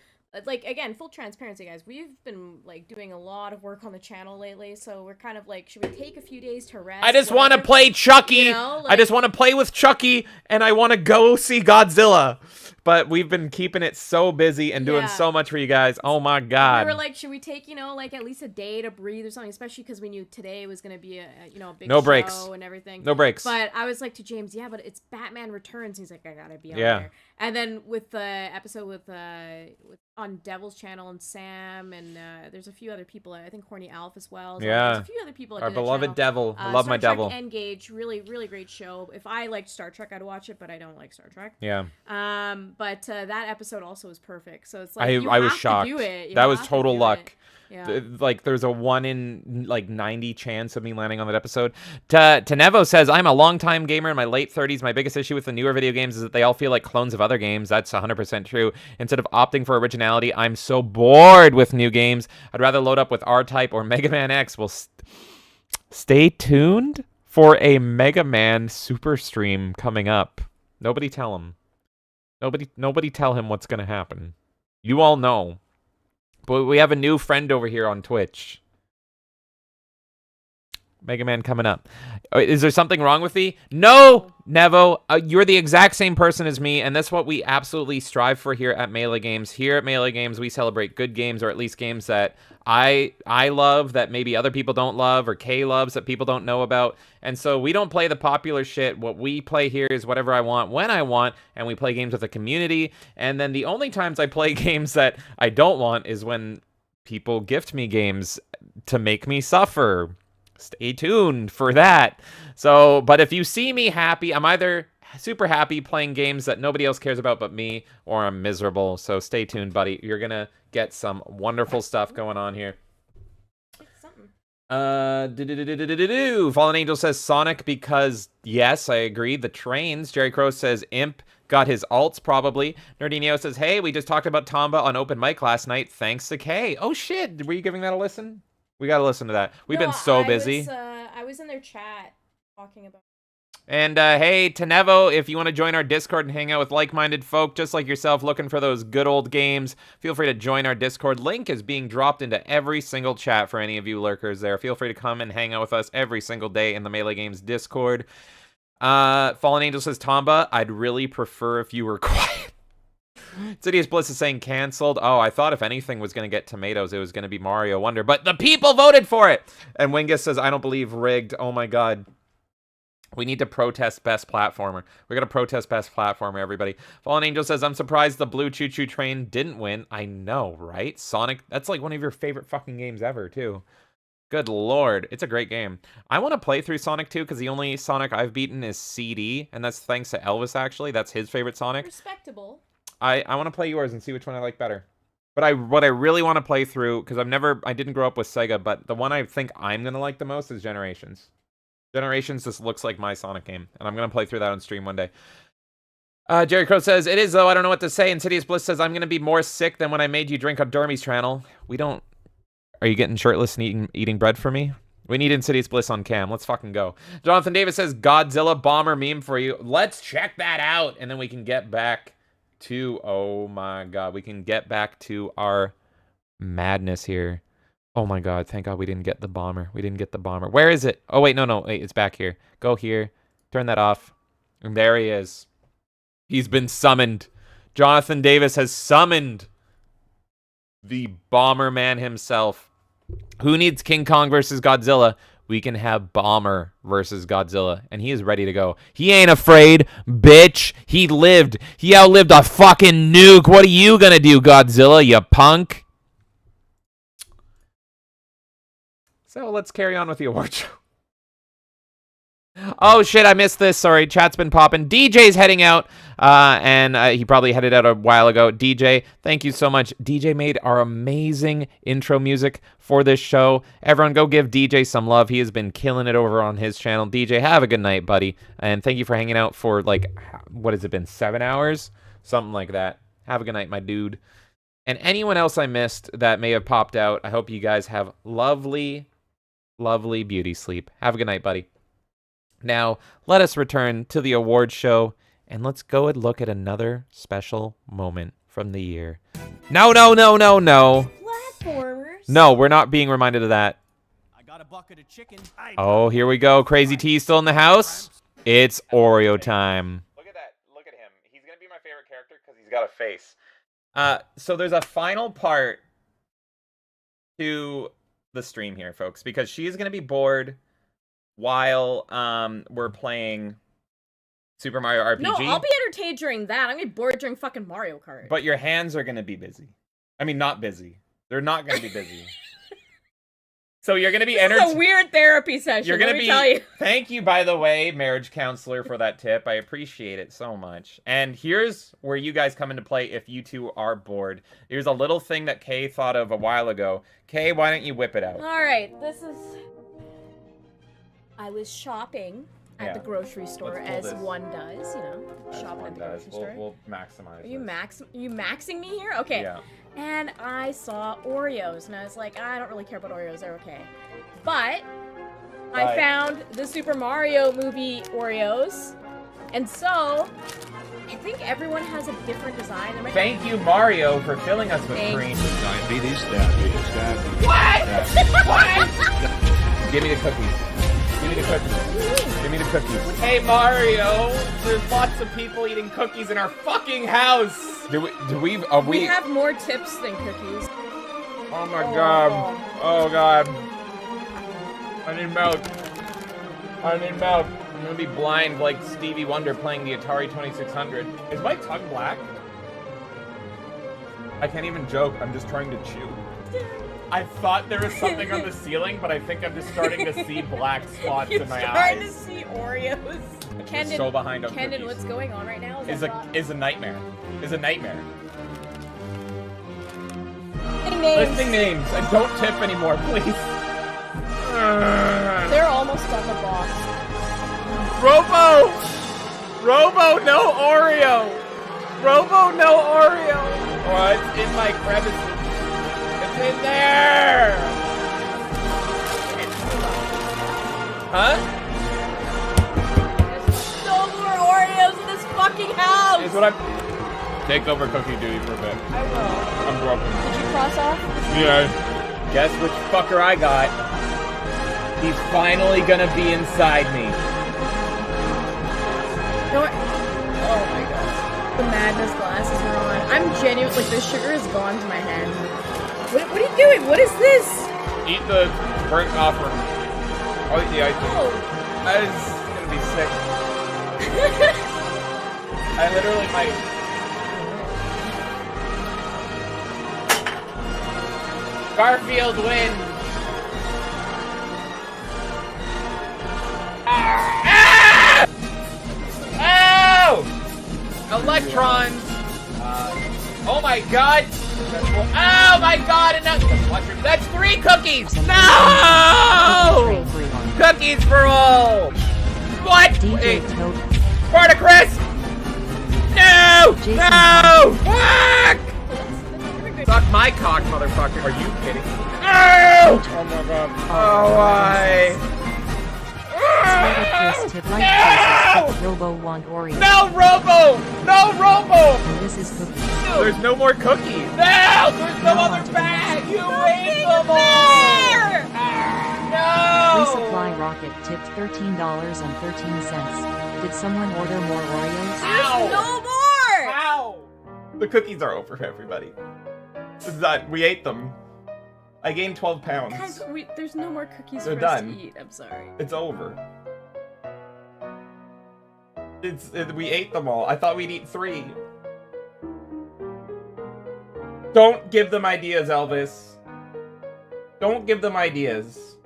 Like again, full transparency, guys. We've been like doing a lot of work on the channel lately, so we're kind of like, should we take a few days to rest? I just want to whatever? play Chucky. You know, I just want to play with Chucky, and I want to go see Godzilla. But we've been keeping it so busy and doing Yeah. so much for you guys. Oh my god. We were like, should we take like at least a day to breathe or something? Especially because we knew today was gonna be a big No show breaks. and everything. No breaks. But I was like to James, yeah, but it's Batman Returns. He's like, I gotta be on Yeah. there. And then with the episode with on Devil's channel and Sam and there's a few other people. I think Horny Alf as well. So Yeah. there's a few other people. that Our do that beloved channel. Devil. I love my Star Devil. Trek Engage, really, really great show. If I liked Star Trek, I'd watch it, but I don't like Star Trek. Yeah. But that episode also was perfect. So it's like I was have shocked. To do it. You That was have to total do luck. it. Yeah. Like there's a 1 in like 90 chance of me landing on that episode. Tenevo says, I'm a longtime gamer in my late 30s. My biggest issue with the newer video games is that they all feel like clones of other games. That's 100% true. Instead of opting for originality, I'm so bored with new games. I'd rather load up with R-Type or Mega Man X. Well, stay tuned for a Mega Man super stream coming up. Nobody tell him. Nobody tell him what's going to happen. You all know. But we have a new friend over here on Twitch. Mega Man coming up. Is there something wrong with thee? No, Nevo. You're the exact same person as me, and that's what we absolutely strive for here at Melee Games. Here at Melee Games, we celebrate good games, or at least games that I love that maybe other people don't love, or Kay loves that people don't know about. And so we don't play the popular shit. What we play here is whatever I want, when I want, and we play games with a community. And then the only times I play games that I don't want is when people gift me games to make me suffer. Stay tuned for that. So, but if you see me happy, I'm either super happy playing games that nobody else cares about but me, or I'm miserable. So stay tuned, buddy. You're gonna get some wonderful stuff going on here. Fallen Angel says Sonic because, yes, I agree. The trains. Jerry Crow says Imp got his alts, probably. Nerdy Neo says, hey, we just talked about Tomba on open mic last night. Thanks to Kay. Oh, shit. Were you giving that a listen? We got to listen to that. We've been so busy. I was in their chat talking about. And hey, Tenevo, if you want to join our Discord and hang out with like-minded folk just like yourself looking for those good old games, feel free to join our Discord. Link is being dropped into every single chat for any of you lurkers there. Feel free to come and hang out with us every single day in the Melee Games Discord. Fallen Angel says, Tomba, I'd really prefer if you were quiet. Sidious Bliss is saying canceled. Oh, I thought if anything was going to get tomatoes, it was going to be Mario Wonder, but the people voted for it. And Wingus says, I don't believe rigged. Oh my god. We need to protest best platformer. We're going to protest best platformer, everybody. Fallen Angel says, I'm surprised the Blue Choo Choo Train didn't win. I know, right? Sonic, that's like one of your favorite fucking games ever, too. Good lord. It's a great game. I want to play through Sonic 2 because the only Sonic I've beaten is CD, and that's thanks to Elvis, actually. That's his favorite Sonic. Respectable. I want to play yours and see which one I like better. But what I really want to play through, because I didn't grow up with Sega, but the one I think I'm going to like the most is Generations. Generations just looks like my Sonic game, and I'm going to play through that on stream one day. Jerry Crow says, it is, though, I don't know what to say. Insidious Bliss says, I'm going to be more sick than when I made you drink a Dormy's channel. We don't... Are you getting shirtless and eating bread for me? We need Insidious Bliss on cam. Let's fucking go. Jonathan Davis says Godzilla bomber meme for you. Let's check that out, and then we can get back to, oh my god, we can get back to our madness here. Oh my god, thank god we didn't get the bomber. We didn't get the bomber. Where is it? Oh wait, no, wait, it's back here. Go here. Turn that off. And there he is. He's been summoned. Jonathan Davis has summoned the Bomber Man himself. Who needs King Kong versus Godzilla? We can have Bomber versus Godzilla, and he is ready to go. He ain't afraid, bitch. He lived. He outlived a fucking nuke. What are you gonna do, Godzilla, you punk? So let's carry on with the award show. Oh shit, I missed this. Sorry, chat's been popping. DJ's heading out, and he probably headed out a while ago. DJ, thank you so much. DJ made our amazing intro music for this show. Everyone go give DJ some love. He has been killing it over on his channel. DJ, have a good night, buddy. And thank you for hanging out for, like, what has it been, 7 hours? Something like that. Have a good night, my dude. And anyone else I missed that may have popped out, I hope you guys have lovely, lovely beauty sleep. Have a good night, buddy. Now, let us return to the award show, and let's go and look at another special moment from the year. No. Platformers. No, we're not being reminded of that. I got a bucket of chicken. Oh, here we go. Crazy T still in the house. It's Oreo time. Look at that. Look at him. He's going to be my favorite character because he's got a face. So there's a final part to the stream here, folks, because she is going to be bored while we're playing Super Mario RPG. No, I'll be entertained during that. I'm gonna be bored during fucking Mario Kart. But your hands are gonna be busy. I mean, not busy. They're not gonna be busy. So you're gonna be entertained. It's a weird therapy session. You're gonna let me tell you. Thank you, by the way, marriage counselor, for that tip. I appreciate it so much. And here's where you guys come into play if you two are bored. Here's a little thing that Kay thought of a while ago. Kay, why don't you whip it out? All right, this is. I was shopping at the grocery store, as one does, you know, shopping at the grocery store. We'll maximize. Are you maxing me here? Okay. Yeah. And I saw Oreos, and I was like, I don't really care about Oreos. They're okay. But I found the Super Mario movie Oreos, and so I think everyone has a different design. Thank you, Mario, for filling us with cream. Diabetes, diabetes. What? What? Give me the cookies. Give me the cookies. Give me the cookies. Hey, Mario, there's lots of people eating cookies in our fucking house. We have more tips than cookies. Oh my god. Oh god. I need milk. I need milk. I'm gonna be blind like Stevie Wonder playing the Atari 2600. Is my tongue black? I can't even joke. I'm just trying to chew. I thought there was something on the ceiling, but I think I'm just starting to see black spots in my eyes. You're starting to see Oreos. Kendon, so behind on Kendon, cookies. what's going on right now? Is a nightmare. Is a nightmare. Listing names and don't tip anymore, please. They're almost on the box. Robo, no Oreo. Robo, no Oreo. Oh, it's in my crevices. It's in there. Huh? There's no more Oreos in this fucking house. Is what I'm. Take over cookie duty for a bit. I will. I'm broken. Did you cross off? Yeah. Guess which fucker I got. He's finally gonna be inside me. No, oh my god. The madness glasses are on. I'm genuine. Like, the sugar is gone to my hand. What are you doing? What is this? Eat the burnt offering. I'll eat the ice cream. Oh. That is gonna be sick. I literally might. Garfield wins. Ah! Oh! Electrons. Oh my god. Oh my god, enough. That's 3 cookies. No! Cookies for all. What? Spartacus! No! No! Fuck! Suck my cock, motherfucker. Are you kidding? Oh! Oh my god. Oh, why? Chris tip like choices, Robo want Oreo. No, Robo! No, Robo! This is cookie. There's no more cookies. No! There's no other bag! You ate them all! Resupply Rocket tipped $13.13. Did someone order more Oreos? Ow! No more! Ow! The cookies are over, everybody. This is not, we ate them. I gained 12 pounds. Guys, there's no more cookies They're for us done. to eat. I'm sorry. It's over. We ate them all. I thought we'd eat 3. Don't give them ideas, Elvis. Don't give them ideas.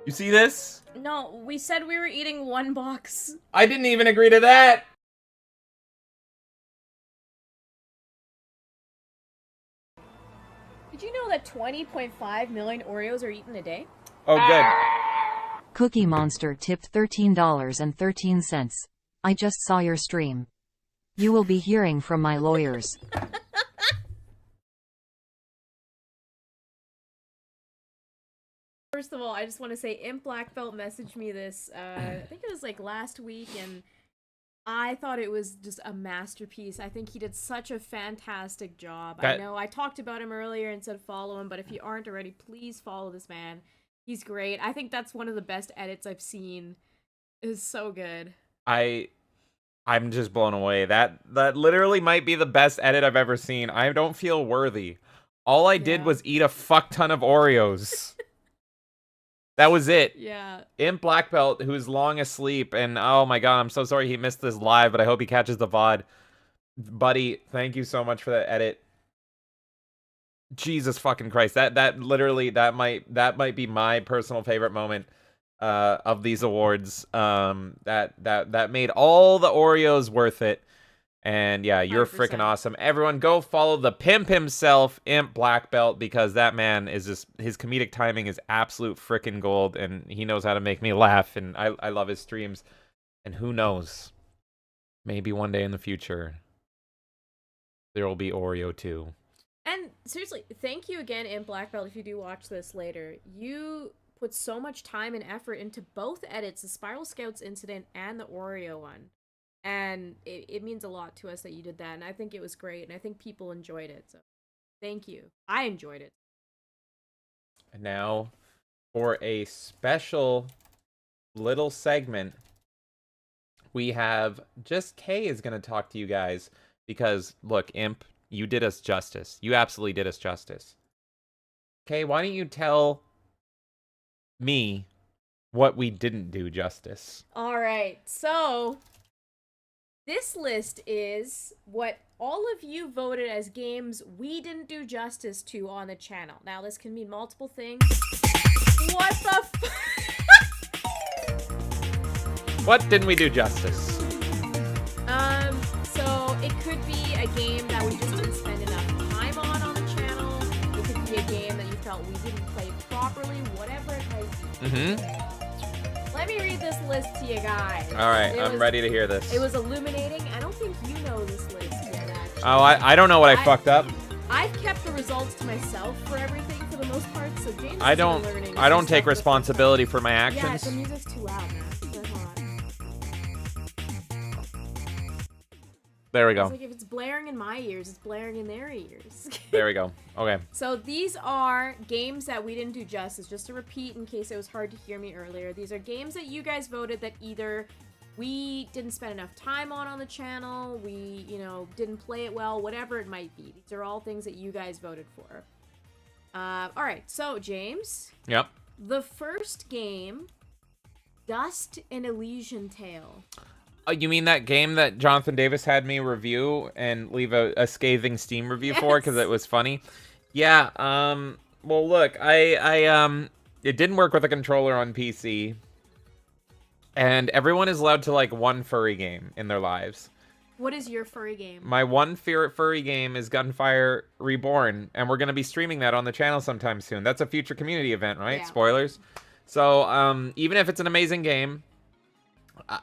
You see this? No, we said we were eating 1 box. I didn't even agree to that. Did you know that 20.5 million Oreos are eaten a day? Oh, good. Cookie Monster tipped $13.13. I just saw your stream. You will be hearing from my lawyers. First of all, I just want to say Imp Black Belt messaged me this, I think it was like last week, and I thought it was just a masterpiece. I think he did such a fantastic job. I know I talked about him earlier and said follow him, but if you aren't already, please follow this man. He's great. I think that's one of the best edits I've seen. It's so good. I'm just blown away. That literally might be the best edit I've ever seen. I don't feel worthy. All I did was eat a fuck ton of Oreos. That was it. Yeah. Imp Black Belt, who's long asleep, and oh my god, I'm so sorry he missed this live, but I hope he catches the VOD. Buddy, thank you so much for that edit. Jesus fucking Christ. That literally that might be my personal favorite moment of these awards. That made all the Oreos worth it. And yeah, you're 100%. freaking awesome. Everyone go follow the pimp himself, Imp Black Belt, because that man is just, his comedic timing is absolute freaking gold, and he knows how to make me laugh, and I love his streams. And who knows, maybe one day in the future there will be Oreo too. And seriously, thank you again, Imp Black Belt, if you do watch this later. You put so much time and effort into both edits, the Spiral Scouts incident and the Oreo one. And it means a lot to us that you did that, and I think it was great, and I think people enjoyed it, so thank you. I enjoyed it. And now, for a special little segment, we have just Kay is going to talk to you guys, because, look, Imp, you did us justice. You absolutely did us justice. Kay, why don't you tell me what we didn't do justice? Alright, so this list is what all of you voted as games we didn't do justice to on the channel. Now, this can mean multiple things. What the What didn't we do justice? So it could be a game that we just didn't spend enough time on the channel. It could be a game that you felt we didn't play properly, whatever it might be. Mm-hmm. Let me read this list to you guys. All right, I'm ready to hear this. It was illuminating. I don't think you know this list yet, actually. Oh, I don't know what I fucked up. I've kept the results to myself for everything for the most part, so James I is still don't learning I don't some take stuff with responsibility for my himself. Yeah, actions. the music's too loud, man. Hold on. There we It's go. like if it's blaring in my ears, it's blaring in their ears. There we go. Okay. So these are games that we didn't do justice. Just to repeat in case it was hard to hear me earlier, these are games that you guys voted that either we didn't spend enough time on the channel, we, didn't play it well, whatever it might be. These are all things that you guys voted for. Alright, so James. Yep. The first game, Dust and Elysian Tale. You mean that game that Jonathan Davis had me review and leave a scathing Steam review for because it was funny? Yeah. Well, look, it didn't work with a controller on PC, and everyone is allowed to like one furry game in their lives. What is your furry game? My one favorite furry game is Gunfire Reborn, and we're gonna be streaming that on the channel sometime soon. That's a future community event, right? Yeah. Spoilers. So, even if it's an amazing game,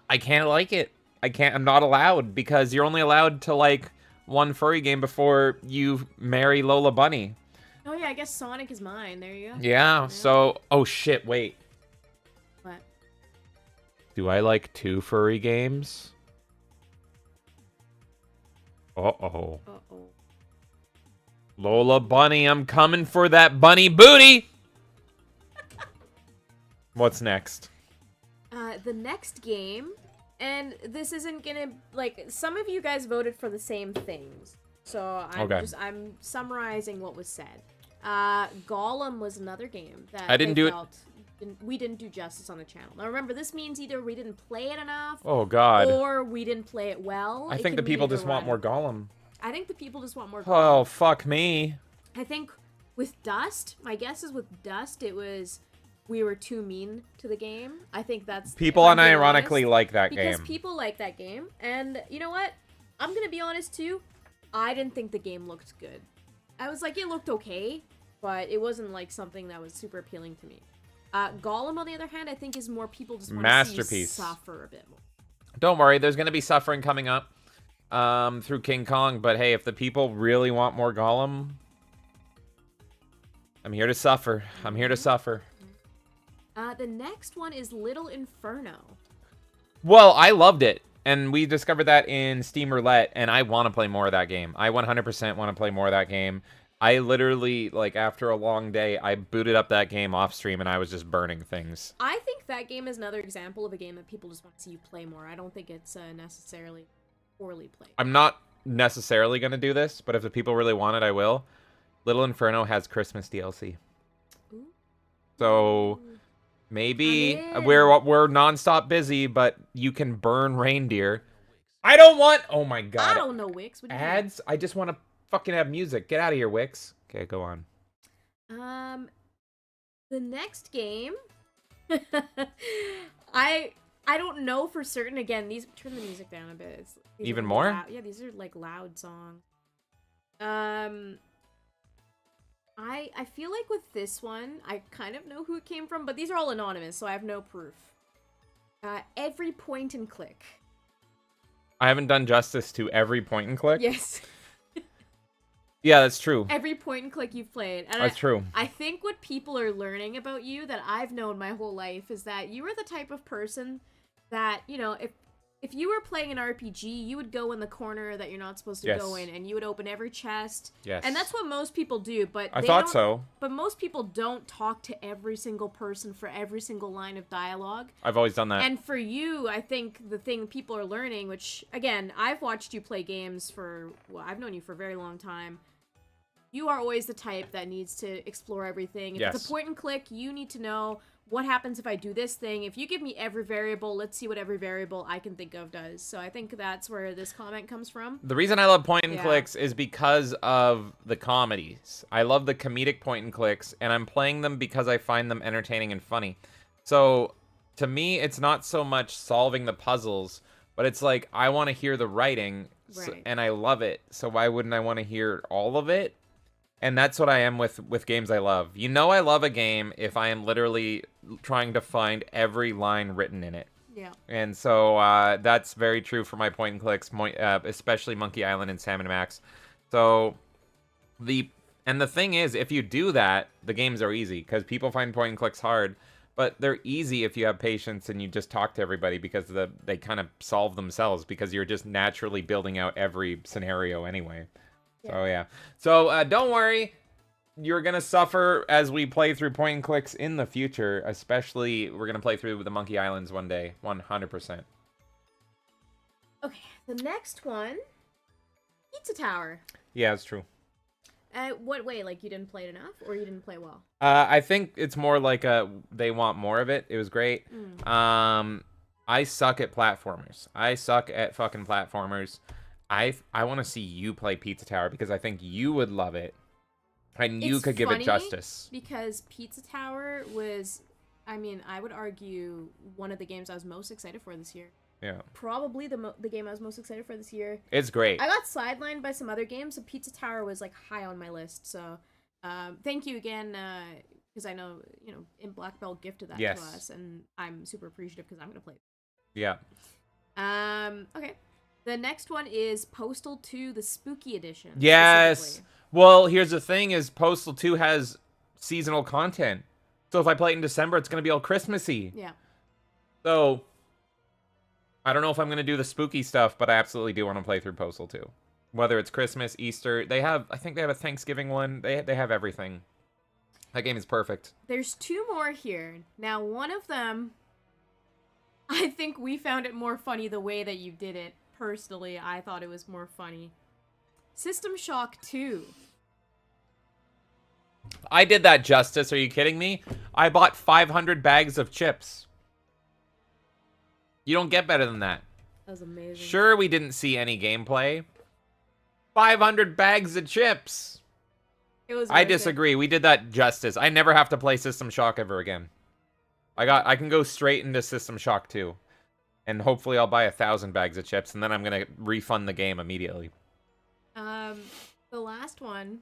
I can't like it. I'm not allowed, because you're only allowed to like one furry game before you marry Lola Bunny. Oh yeah, I guess Sonic is mine. There you go. Yeah, so... Oh, shit, wait. What? Do I like 2 furry games? Uh-oh. Uh-oh. Lola Bunny, I'm coming for that bunny booty! What's next? The next game, and this isn't gonna, like, some of you guys voted for the same things. So I'm summarizing what was said. Gollum was another game that I didn't they do it. felt we didn't do justice on the channel. Now remember, this means either we didn't play it enough, Oh, God. or we didn't play it well. I It think the can mean people either just want one. more Gollum. I think the people just want more Oh, Gollum. fuck me. I think with Dust, my guess is with Dust, it was we were too mean to the game. I think that's People if I'm being unironically honest, like that because game. people like that game, and you know what? I'm gonna be honest too. I didn't think the game looked good. I was like, it looked okay, but it wasn't like something that was super appealing to me. Gollum, on the other hand, I think is more people just want to see you Masterpiece. suffer a bit more. Don't worry, there's going to be suffering coming up through King Kong, but hey, if the people really want more Gollum, I'm here to suffer. I'm here to suffer. The next one is Little Inferno. Well, I loved it, and we discovered that in Steam Roulette, and I want to play more of that game. I 100% want to play more of that game. I literally, like, after a long day, I booted up that game off stream, and I was just burning things. I think that game is another example of a game that people just want to see you play more. I don't think it's necessarily poorly played. I'm not necessarily going to do this, but if the people really want it, I will. Little Inferno has Christmas DLC. Ooh. So maybe I'm in. we're nonstop busy, but you can burn reindeer. I don't want... Oh my I god. don't know, Wix. What do you mean? Ads? I just want to fucking have music. Get out of here, Wix. Okay, go on. The next game, I don't know for certain. Again, these turn the music down a bit. These Even are more? loud- yeah, these are like loud songs. I feel like with this one, I kind of know who it came from, but these are all anonymous, so I have no proof. Every point and click. I haven't done justice to every point and click. Yes, Yeah, that's true. every point and click you've played. And That's true. I think what people are learning about you that I've known my whole life is that you are the type of person that, you know, if you were playing an RPG, you would go in the corner that you're not supposed to Yes. go in, and you would open every chest. Yes. And that's what most people do, but I they thought don't- so. But most people don't talk to every single person for every single line of dialogue. I've always done that. And for you, I think the thing people are learning, which, again, I've watched you play games for, well, I've known you for a very long time. You are always the type that needs to explore everything. If it's Yes. a point and click, you need to know what happens if I do this thing. If you give me every variable, let's see what every variable I can think of does. So I think that's where this comment comes from. The reason I love point and Yeah. clicks is because of the comedies. I love the comedic point and clicks, and I'm playing them because I find them entertaining and funny. So, to me, it's not so much solving the puzzles, but it's like, I want to hear the writing, Right. and I love it. So why wouldn't I want to hear all of it? And that's what I am with games I love. You know I love a game if I am literally trying to find every line written in it. Yeah. And so that's very true for my point and clicks, especially Monkey Island and Salmon Max. So the thing is, if you do that, the games are easy because people find point and clicks hard, but they're easy if you have patience and you just talk to everybody because they kind of solve themselves because you're just naturally building out every scenario anyway. So yeah. So don't worry. You're going to suffer as we play through point and clicks in the future. Especially, we're going to play through the Monkey Islands one day. 100%. Okay, the next one, Pizza Tower. Yeah, it's true. What way? Like, you didn't play it enough, or you didn't play well? I think it's more like they want more of it. It was great. I suck at platformers. I suck at fucking platformers. I want to see you play Pizza Tower because I think you would love it. And you It's could give it funny justice. Because Pizza Tower was, I mean, I would argue one of the games I was most excited for this year. Yeah. Probably the game I was most excited for this year. It's great. I got sidelined by some other games, so Pizza Tower was like high on my list. So, thank you again, because I know, you know, in Black Belt gifted that Yes. to us, and I'm super appreciative because I'm gonna play it. Yeah. Okay. The next one is Postal 2, the Spooky Edition. Yes. specifically. Well, here's the thing: is Postal 2 has seasonal content, so if I play it in December, it's gonna be all Christmassy. Yeah. So I don't know if I'm gonna do the spooky stuff, but I absolutely do want to play through Postal 2. Whether it's Christmas, Easter, I think they have a Thanksgiving one. They have everything. That game is perfect. There's 2 more here. Now, one of them, I think we found it more funny the way that you did it. Personally, I thought it was more funny. System Shock 2. I did that justice. Are you kidding me? I bought 500 bags of chips. You don't get better than that. That was amazing. Sure, we didn't see any gameplay. 500 bags of chips. It was I worth it. disagree. We did that justice. I never have to play System Shock ever again. I can go straight into System Shock 2. And hopefully I'll buy 1,000 bags of chips, and then I'm gonna refund the game immediately. The last one,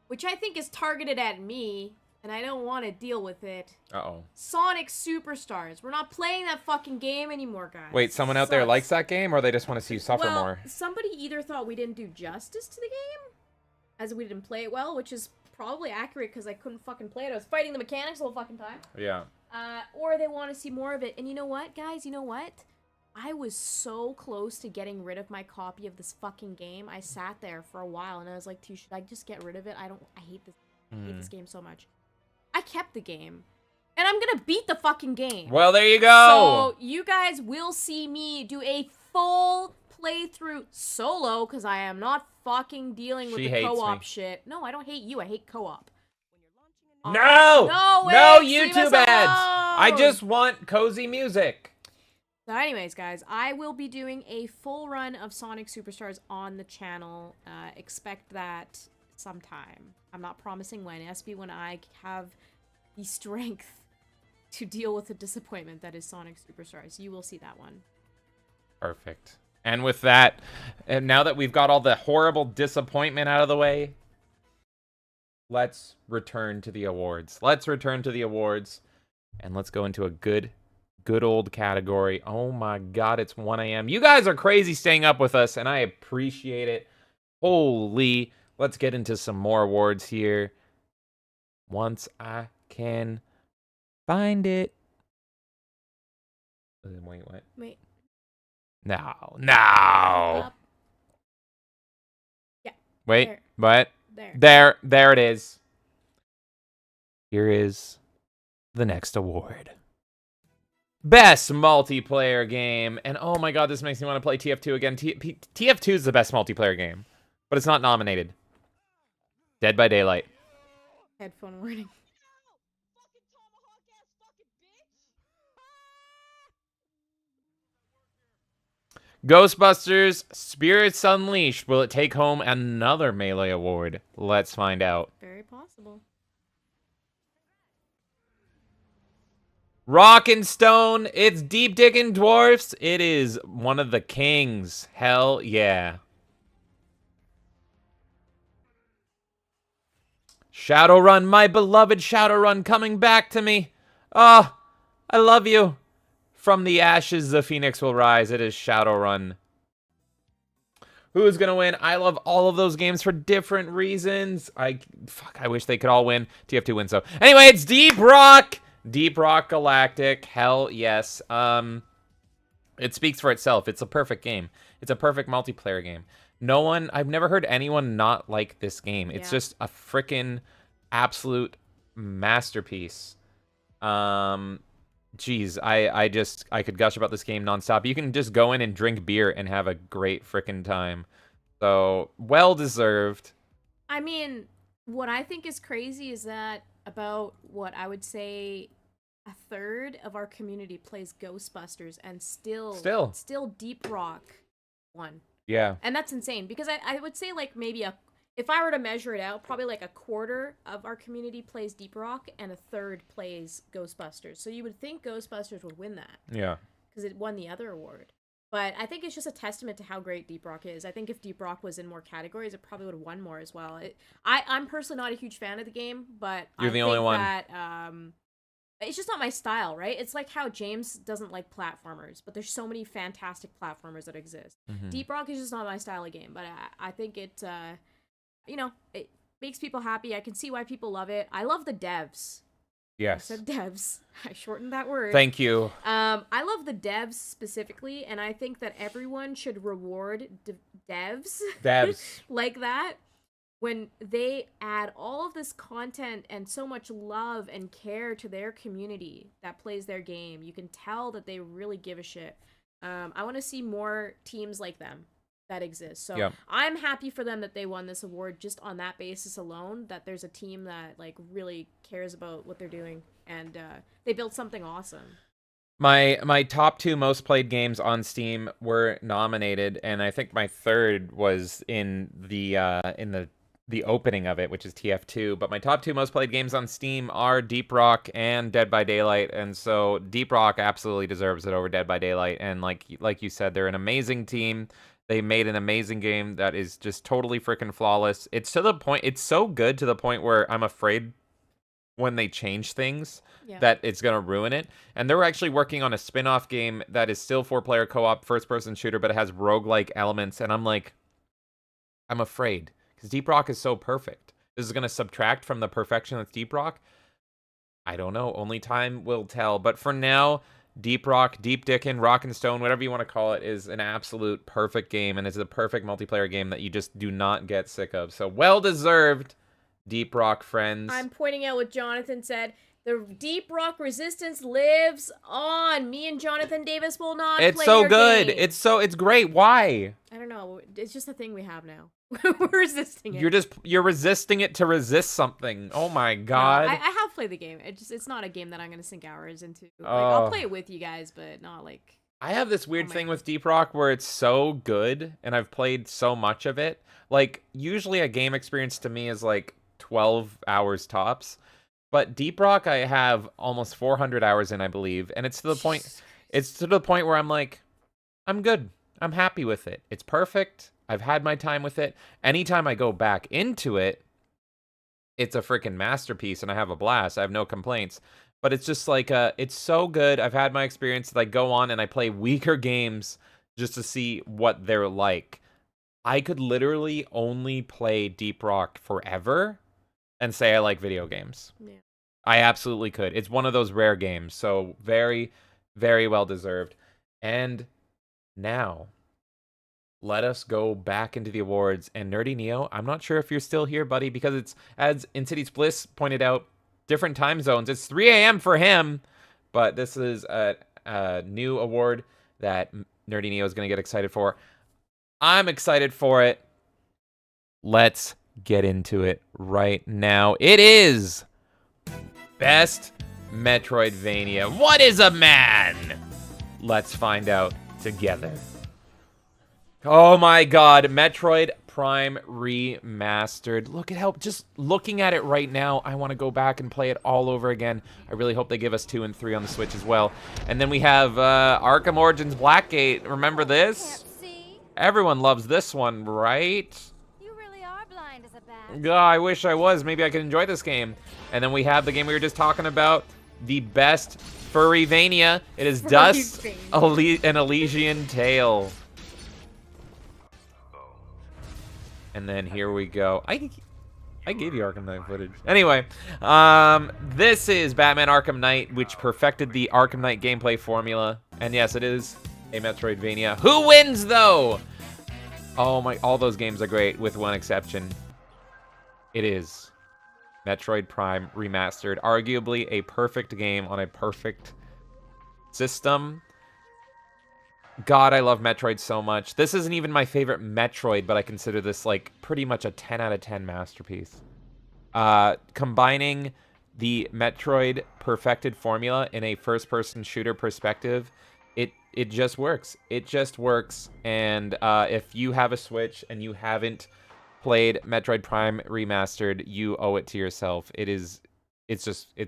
which I think is targeted at me, and I don't want to deal with it. Uh-oh. Sonic Superstars. We're not playing that fucking game anymore, guys. Wait, someone out there Sucks. likes that game, or they just want to see you suffer well, more? somebody either thought we didn't do justice to the game, as we didn't play it well, which is probably accurate because I couldn't fucking play it. I was fighting the mechanics the whole fucking time. Yeah. Or they want to see more of it. And you know what, guys? You know what? I was so close to getting rid of my copy of this fucking game. I sat there for a while and I was like, should I just get rid of it? I hate this. I hate this game so much. I kept the game. And I'm gonna beat the fucking game. Well, there you go. So you guys will see me do a full playthrough solo because I am not fucking dealing with She the hates co-op me. shit. No, I don't hate you. I hate co-op. No! No, wait, No leave YouTube us ads! I alone! just want cozy music. So anyways, guys, I will be doing a full run of Sonic Superstars on the channel. Expect that sometime. I'm not promising when. It has to be when I have the strength to deal with the disappointment that is Sonic Superstars. You will see that one. Perfect. And with that, and now that we've got all the horrible disappointment out of the way, let's return to the awards. Let's return to the awards, and let's go into a good old category. Oh my god, it's 1 a.m. You guys are crazy staying up with us, and I appreciate it. Holy. Let's get into some more awards here. Once I can find it. Wait, what? Wait. No. Up. Yeah. Wait, There. what? There. There it is. Here is the next award. Best multiplayer game. And oh my god, this makes me want to play TF2 again. TF2 is the best multiplayer game, but it's not nominated. Dead by Daylight. Headphone warning. Ghostbusters Spirits Unleashed. Will it take home another Melee award? Let's find out. Very possible. Rock and Stone. It's Deep Digging Dwarfs. It is one of the kings. Hell yeah. Shadowrun, my beloved Shadowrun, coming back to me. Ah, I love you. From the ashes, the phoenix will rise. It is Shadowrun. Who's gonna win? I love all of those games for different reasons. I wish they could all win. TF2 wins though. Anyway, it's Deep Rock. Deep Rock Galactic. Hell yes. It speaks for itself. It's a perfect game. It's a perfect multiplayer game. I've never heard anyone not like this game. It's just a freaking absolute masterpiece. Geez, I could gush about this game nonstop. You can just go in and drink beer and have a great freaking time. So, well deserved. I mean, what I think is crazy is that about what I would say a third of our community plays Ghostbusters and still Deep Rock won. Yeah. And that's insane because I would say like maybe if I were to measure it out, probably like a quarter of our community plays Deep Rock and a third plays Ghostbusters. So you would think Ghostbusters would win that. Yeah. Because it won the other award. But I think it's just a testament to how great Deep Rock is. I think if Deep Rock was in more categories, it probably would have won more as well. I'm personally not a huge fan of the game, but You're I the think only one. that it's just not my style, right? It's like how James doesn't like platformers, but there's so many fantastic platformers that exist. Mhm. Deep Rock is just not my style of game, but I think it you know, it makes people happy. I can see why people love it. I love the devs. I Yes. said devs. I shortened that word. Thank you. I love the devs specifically, and I think that everyone should reward devs Devs. like that when they add all of this content and so much love and care to their community that plays their game. You can tell that they really give a shit. I want to see more teams like them that exist. So Yep. I'm happy for them that they won this award just on that basis alone, that there's a team that like really cares about what they're doing, and they built something awesome. My top 2 most played games on Steam were nominated, and I think my third was in the opening of it, which is TF2. But my top 2 most played games on Steam are Deep Rock and Dead by Daylight, and so Deep Rock absolutely deserves it over Dead by Daylight. And like you said, they're an amazing team. They made an amazing game that is just totally freaking flawless. It's to the point. It's so good to the point where I'm afraid when they change things that it's going to ruin it. And they're actually working on a spin-off game that is still 4-player co-op first-person shooter, but it has roguelike elements. And I'm like, I'm afraid because Deep Rock is so perfect. This is going to subtract from the perfection that's Deep Rock. I don't know. Only time will tell. But for now, Deep Rock, Deep Dickin', Rock and Stone, whatever you want to call it, is an absolute perfect game. And it's a perfect multiplayer game that you just do not get sick of. So well-deserved, Deep Rock friends. I'm pointing out what Jonathan said. The Deep Rock Resistance lives on. Me and Jonathan Davis will not It's play so your good. game. It's great. Why? I don't know. It's just a thing we have now. We're resisting it. You're resisting it to resist something. Oh my No, god. I have played the game. It's not a game that I'm gonna sink hours into. Like, I'll Oh. play it with you guys, but not like. I have this weird Oh my thing God. with Deep Rock where it's so good and I've played so much of it. Like usually a game experience to me is like 12 hours tops. But Deep Rock I have almost 400 hours in, I believe, and it's to the point where I'm like, I'm good. I'm happy with it. It's perfect. I've had my time with it. Anytime I go back into it, it's a freaking masterpiece and I have a blast. I have no complaints. But it's just like it's so good. I've had my experience that I go on and I play weaker games just to see what they're like. I could literally only play Deep Rock forever and say I like video games. Yeah. I absolutely could. It's one of those rare games. So very, very well deserved. And now, let us go back into the awards. And Nerdy Neo, I'm not sure if you're still here, buddy, because it's, as Insidious Bliss pointed out, different time zones. It's 3 a.m. for him, but this is a new award that Nerdy Neo is going to get excited for. I'm excited for it. Let's get into it right now. It is Best Metroidvania. What is a man? Let's find out together. Oh my god, Metroid Prime Remastered. Look at how, just looking at it right now, I want to go back and play it all over again. I really hope they give us 2 and 3 on the Switch as well. And then we have Arkham Origins Blackgate. Remember this? Everyone loves this one, right? You really are blind as a bat. God, I wish I was. Maybe I could enjoy this game. And then we have the game we were just talking about, the best Furryvania. It is Dust, an Elysian Tale. And then here we go. I gave you Arkham Knight footage. Anyway, this is Batman Arkham Knight, which perfected the Arkham Knight gameplay formula. And yes, it is a Metroidvania. Who wins, though? Oh my, all those games are great, with one exception. It is Metroid Prime Remastered. Arguably a perfect game on a perfect system. God, I love Metroid so much. This isn't even my favorite Metroid, but I consider this like pretty much a 10 out of 10 masterpiece. Combining the Metroid perfected formula in a first-person shooter perspective, it just works. It just works. And if you have a Switch and you haven't played Metroid Prime Remastered, you owe it to yourself. It's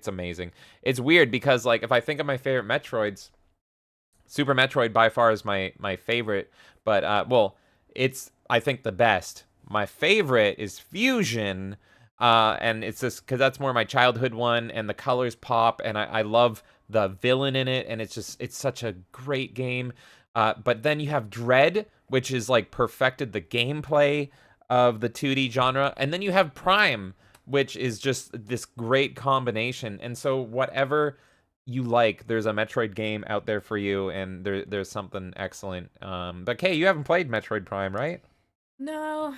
amazing. It's weird because like if I think of my favorite Metroids, Super Metroid by far is my favorite, but well, it's I think the best. My favorite is Fusion, and it's just because that's more my childhood one, and the colors pop, and I love the villain in it, and it's such a great game. But then you have Dread, which is like perfected the gameplay. of the 2D genre. And then you have Prime, which is just this great combination. And so whatever you like, there's a Metroid game out there for you, and there's something excellent. But Kay, you haven't played Metroid Prime, right? No,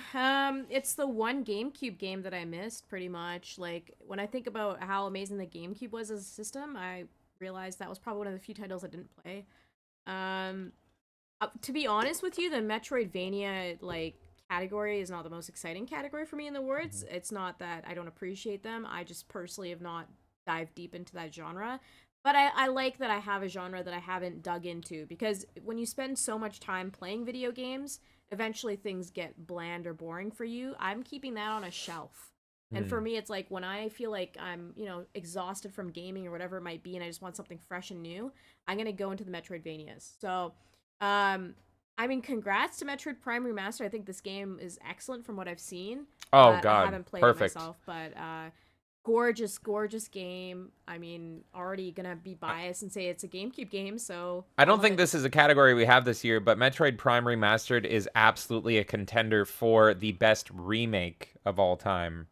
it's the one GameCube game that I missed, pretty much. Like, when I think about how amazing the GameCube was as a system, I realized that was probably one of the few titles I didn't play. To be honest with you, the Metroidvania, like, category is not the most exciting category for me in the words. It's not that I don't appreciate them, I just personally have not dived deep into that genre. But I like that I have a genre that I haven't dug into, because when you spend so much time playing video games, eventually things get bland or boring for you. I'm keeping that on a shelf. And for me, it's like when I feel like I'm, exhausted from gaming or whatever it might be, and I just want something fresh and new, I'm going to go into the Metroidvanias. So, I mean, congrats to Metroid Prime Remastered. I think this game is excellent from what I've seen. Oh, God. I haven't played Perfect. it myself, but gorgeous, gorgeous game. I mean, already gonna be biased and say it's a GameCube game, so... I don't think this is a category we have this year, but Metroid Prime Remastered is absolutely a contender for the best remake of all time.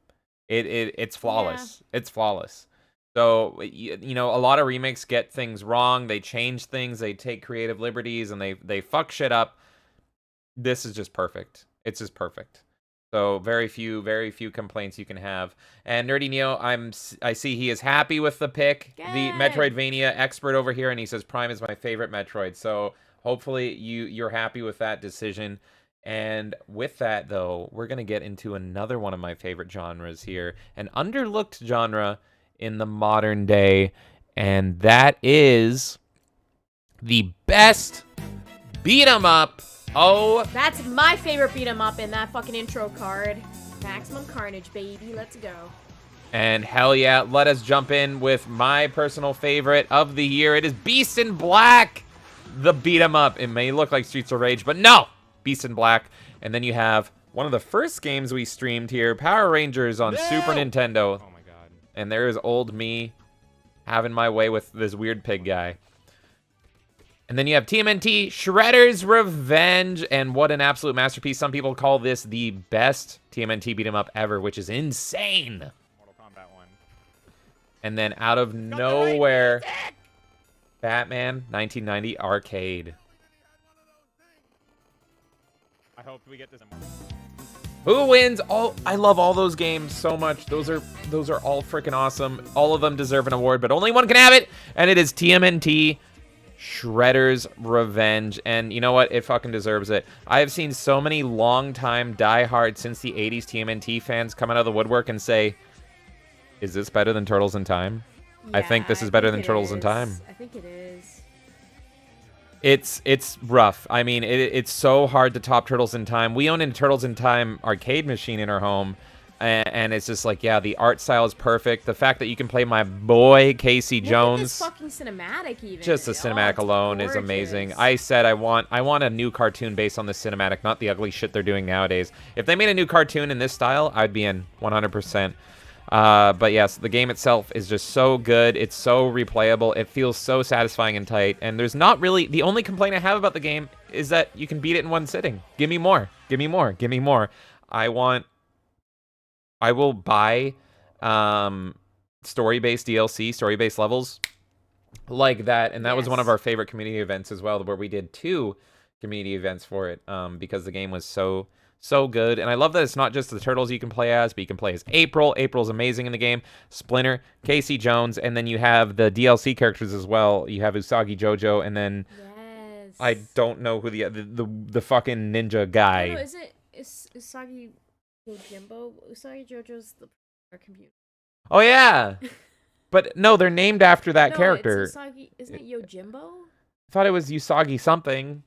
It's flawless. Yeah. It's flawless. So, a lot of remakes get things wrong. They change things. They take creative liberties, and they fuck shit up. This is just perfect. It's just perfect. So very few complaints you can have. And Nerdy Neo, I see he is happy with the pick. Good. The Metroidvania expert over here, and he says Prime is my favorite Metroid. So hopefully you're happy with that decision. And with that, though, we're gonna get into another one of my favorite genres here, an underlooked genre in the modern day, and that is the best beat 'em up. Oh, that's my favorite beat 'em up in that fucking intro card. Maximum Carnage, baby. Let's go. And hell yeah, let us jump in with my personal favorite of the year. It is Beast in Black, the beat 'em up. It may look like Streets of Rage, but no, Beast in Black. And then you have one of the first games we streamed here, Power Rangers on Super Nintendo. Oh my god. And there's old me having my way with this weird pig guy. And then you have TMNT, Shredder's Revenge, and what an absolute masterpiece. Some people call this the best TMNT beat-em up ever, which is insane. Mortal Kombat 1. And then out of nowhere, Batman 1990 Arcade. I hope we get this. Who wins? I love all those games so much. Those are all freaking awesome. All of them deserve an award, but only one can have it, and it is TMNT Shredder's Revenge. And you know what? It fucking deserves it. I have seen so many long-time diehard since the 80s TMNT fans come out of the woodwork and say, is this better than Turtles in Time? Yeah, I think this is better than Turtles in Time. I think it is. It's rough. I mean, it's so hard to top Turtles in Time. We own a Turtles in Time arcade machine in our home, and it's just like, yeah, the art style is perfect. The fact that you can play my boy Casey Jones. Look at this fucking cinematic, even. Just the cinematic alone is amazing. I said I want a new cartoon based on the cinematic, not the ugly shit they're doing nowadays. If they made a new cartoon in this style, I'd be in 100%. But yes, the game itself is just so good. It's so replayable. It feels so satisfying and tight. And there's not really... The only complaint I have about the game is that you can beat it in one sitting. Give me more. Give me more. Give me more. I will buy story-based DLC, story-based levels like that. And that was one of our favorite community events as well, where we did 2 community events for it because the game was so good. And I love that it's not just the Turtles you can play as, but you can play as April. April's amazing in the game. Splinter, Casey Jones, and then you have the DLC characters as well. You have Usagi Jojo, and then I don't know who the fucking ninja guy. No, is it Usagi Yojimbo? Usagi Jojo's the computer. Oh yeah. But no, they're named after that character. It's Usagi, isn't it Yojimbo? I thought it was Usagi something.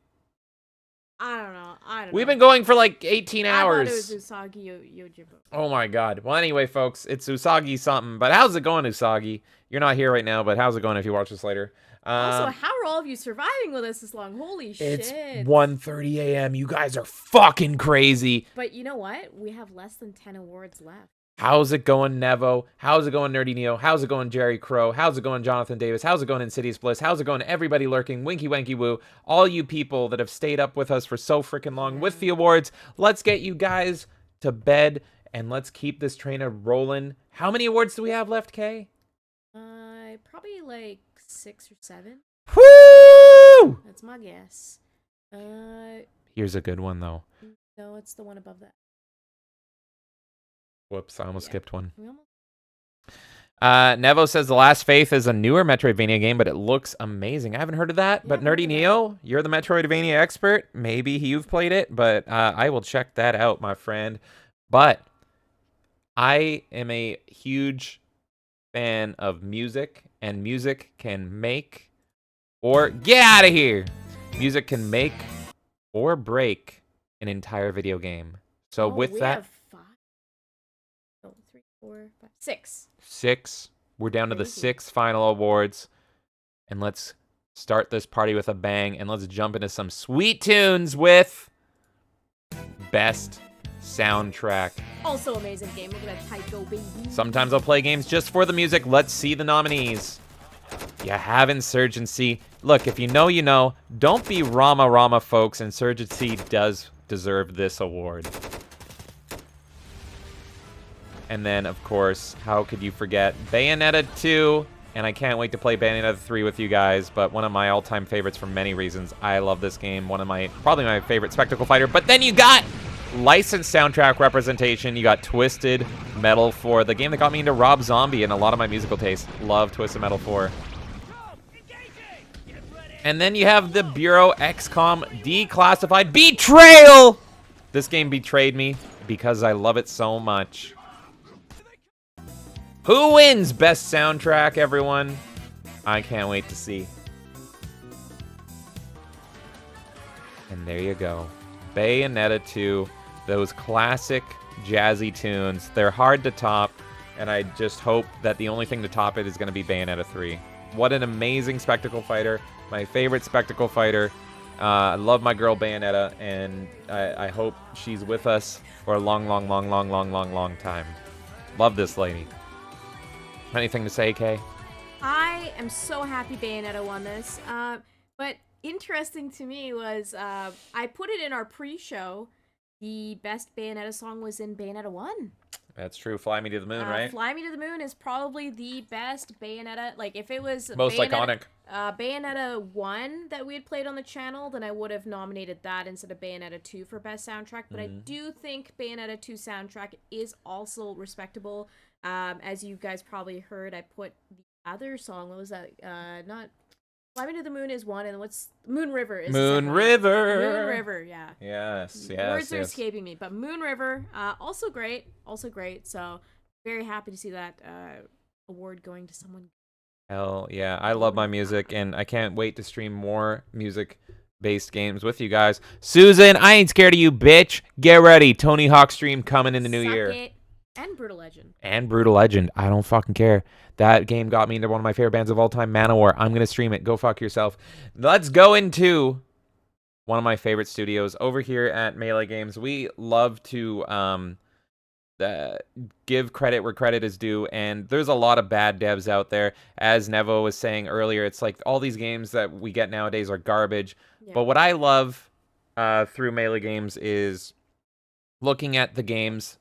I don't know. We've been going for like 18 hours. I thought it was Usagi Yojimbo. Oh my god. Well, anyway, folks, it's Usagi something. But how's it going, Usagi? You're not here right now, but how's it going if you watch this later? Also, how are all of you surviving with us this long? Holy shit. It's 1:30 a.m. You guys are fucking crazy. But you know what? We have less than 10 awards left. How's it going, Nevo? How's it going, Nerdy Neo? How's it going, Jerry Crow? How's it going, Jonathan Davis? How's it going, Insidious Bliss? How's it going, everybody lurking? Winky Wanky Woo. All you people that have stayed up with us for so freaking long with the awards. Let's get you guys to bed, and let's keep this train a rolling. How many awards do we have left, Kay? Probably like 6 or 7. Woo! That's my guess. Here's a good one, though. No, it's the one above that. Whoops, I almost Yeah. skipped one. We almost- Nevo says The Last Faith is a newer Metroidvania game, but it looks amazing. I haven't heard of that, Yeah, but I've heard Nerdy of that. Neo, you're the Metroidvania expert. Maybe you've played it, but I will check that out, my friend. But I am a huge fan of music, and music can make or get out of here. Music can make or break an entire video game. So Oh, with we that, have 5. No, 3, 4, 5, 6. 6. We're down to the Crazy. 6 final awards. And let's start this party with a bang. And let's jump into some sweet tunes with Best Soundtrack. Also amazing game. Look at that Tycho, baby. Sometimes I'll play games just for the music. Let's see the nominees. You have Insurgency. Look, if you know, you know. Don't be Rama, folks. Insurgency does deserve this award. And then, of course, how could you forget Bayonetta 2? And I can't wait to play Bayonetta 3 with you guys, but one of my all-time favorites for many reasons. I love this game. Probably my favorite spectacle fighter. But then you got licensed soundtrack representation. You got Twisted Metal 4, the game that got me into Rob Zombie and a lot of my musical tastes. Love Twisted Metal 4. And then you have the Bureau XCOM Declassified Betrayal! This game betrayed me because I love it so much. Who wins Best Soundtrack, everyone? I can't wait to see. And there you go. Bayonetta 2. Those classic jazzy tunes. They're hard to top, and I just hope that the only thing to top it is going to be Bayonetta 3. What an amazing spectacle fighter. My favorite spectacle fighter. I love my girl Bayonetta, and I hope she's with us for a long time. Love this lady. Anything to say, Kay? I am so happy Bayonetta won this. But interesting to me was I put it in our pre-show. The best Bayonetta song was in Bayonetta 1. That's true. Fly Me to the Moon, right? Fly Me to the Moon is probably the best Bayonetta. Like, if it was Most iconic. Bayonetta 1 that we had played on the channel, then I would have nominated that instead of Bayonetta 2 for best soundtrack. But I do think Bayonetta 2 soundtrack is also respectable. As you guys probably heard, I put the other song. What was that? Not Fly Me to the Moon is one, and what's Moon River is the Moon second one. River. Moon River, yeah. Yes. Words are escaping me, but Moon River, also great. So very happy to see that award going to someone. Hell yeah. I love my music, and I can't wait to stream more music-based games with you guys. Susan, I ain't scared of you, bitch. Get ready. Tony Hawk stream coming in the new Suck year. it. And Brutal Legend. And Brutal Legend. I don't fucking care. That game got me into one of my favorite bands of all time, Manowar. I'm going to stream it. Go fuck yourself. Let's go into one of my favorite studios over here at Melee Games. We love to give credit where credit is due, and there's a lot of bad devs out there. As Nevo was saying earlier, it's like all these games that we get nowadays are garbage. Yeah. But what I love through Melee Games is looking at the games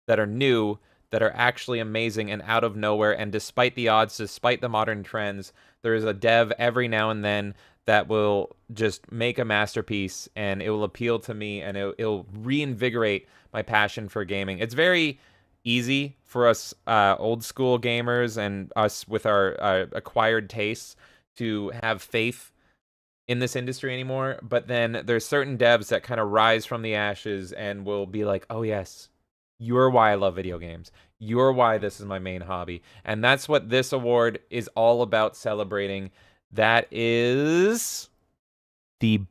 that are new, that are actually amazing and out of nowhere, and despite the odds, despite the modern trends, there is a dev every now and then that will just make a masterpiece, and it will appeal to me, and it'll reinvigorate my passion for gaming. It's very easy for us old school gamers and us with our acquired tastes to have faith in this industry anymore, but then there's certain devs that kind of rise from the ashes and will be like, oh yes, you're why I love video games. You're why this is my main hobby. And that's what this award is all about celebrating. That is the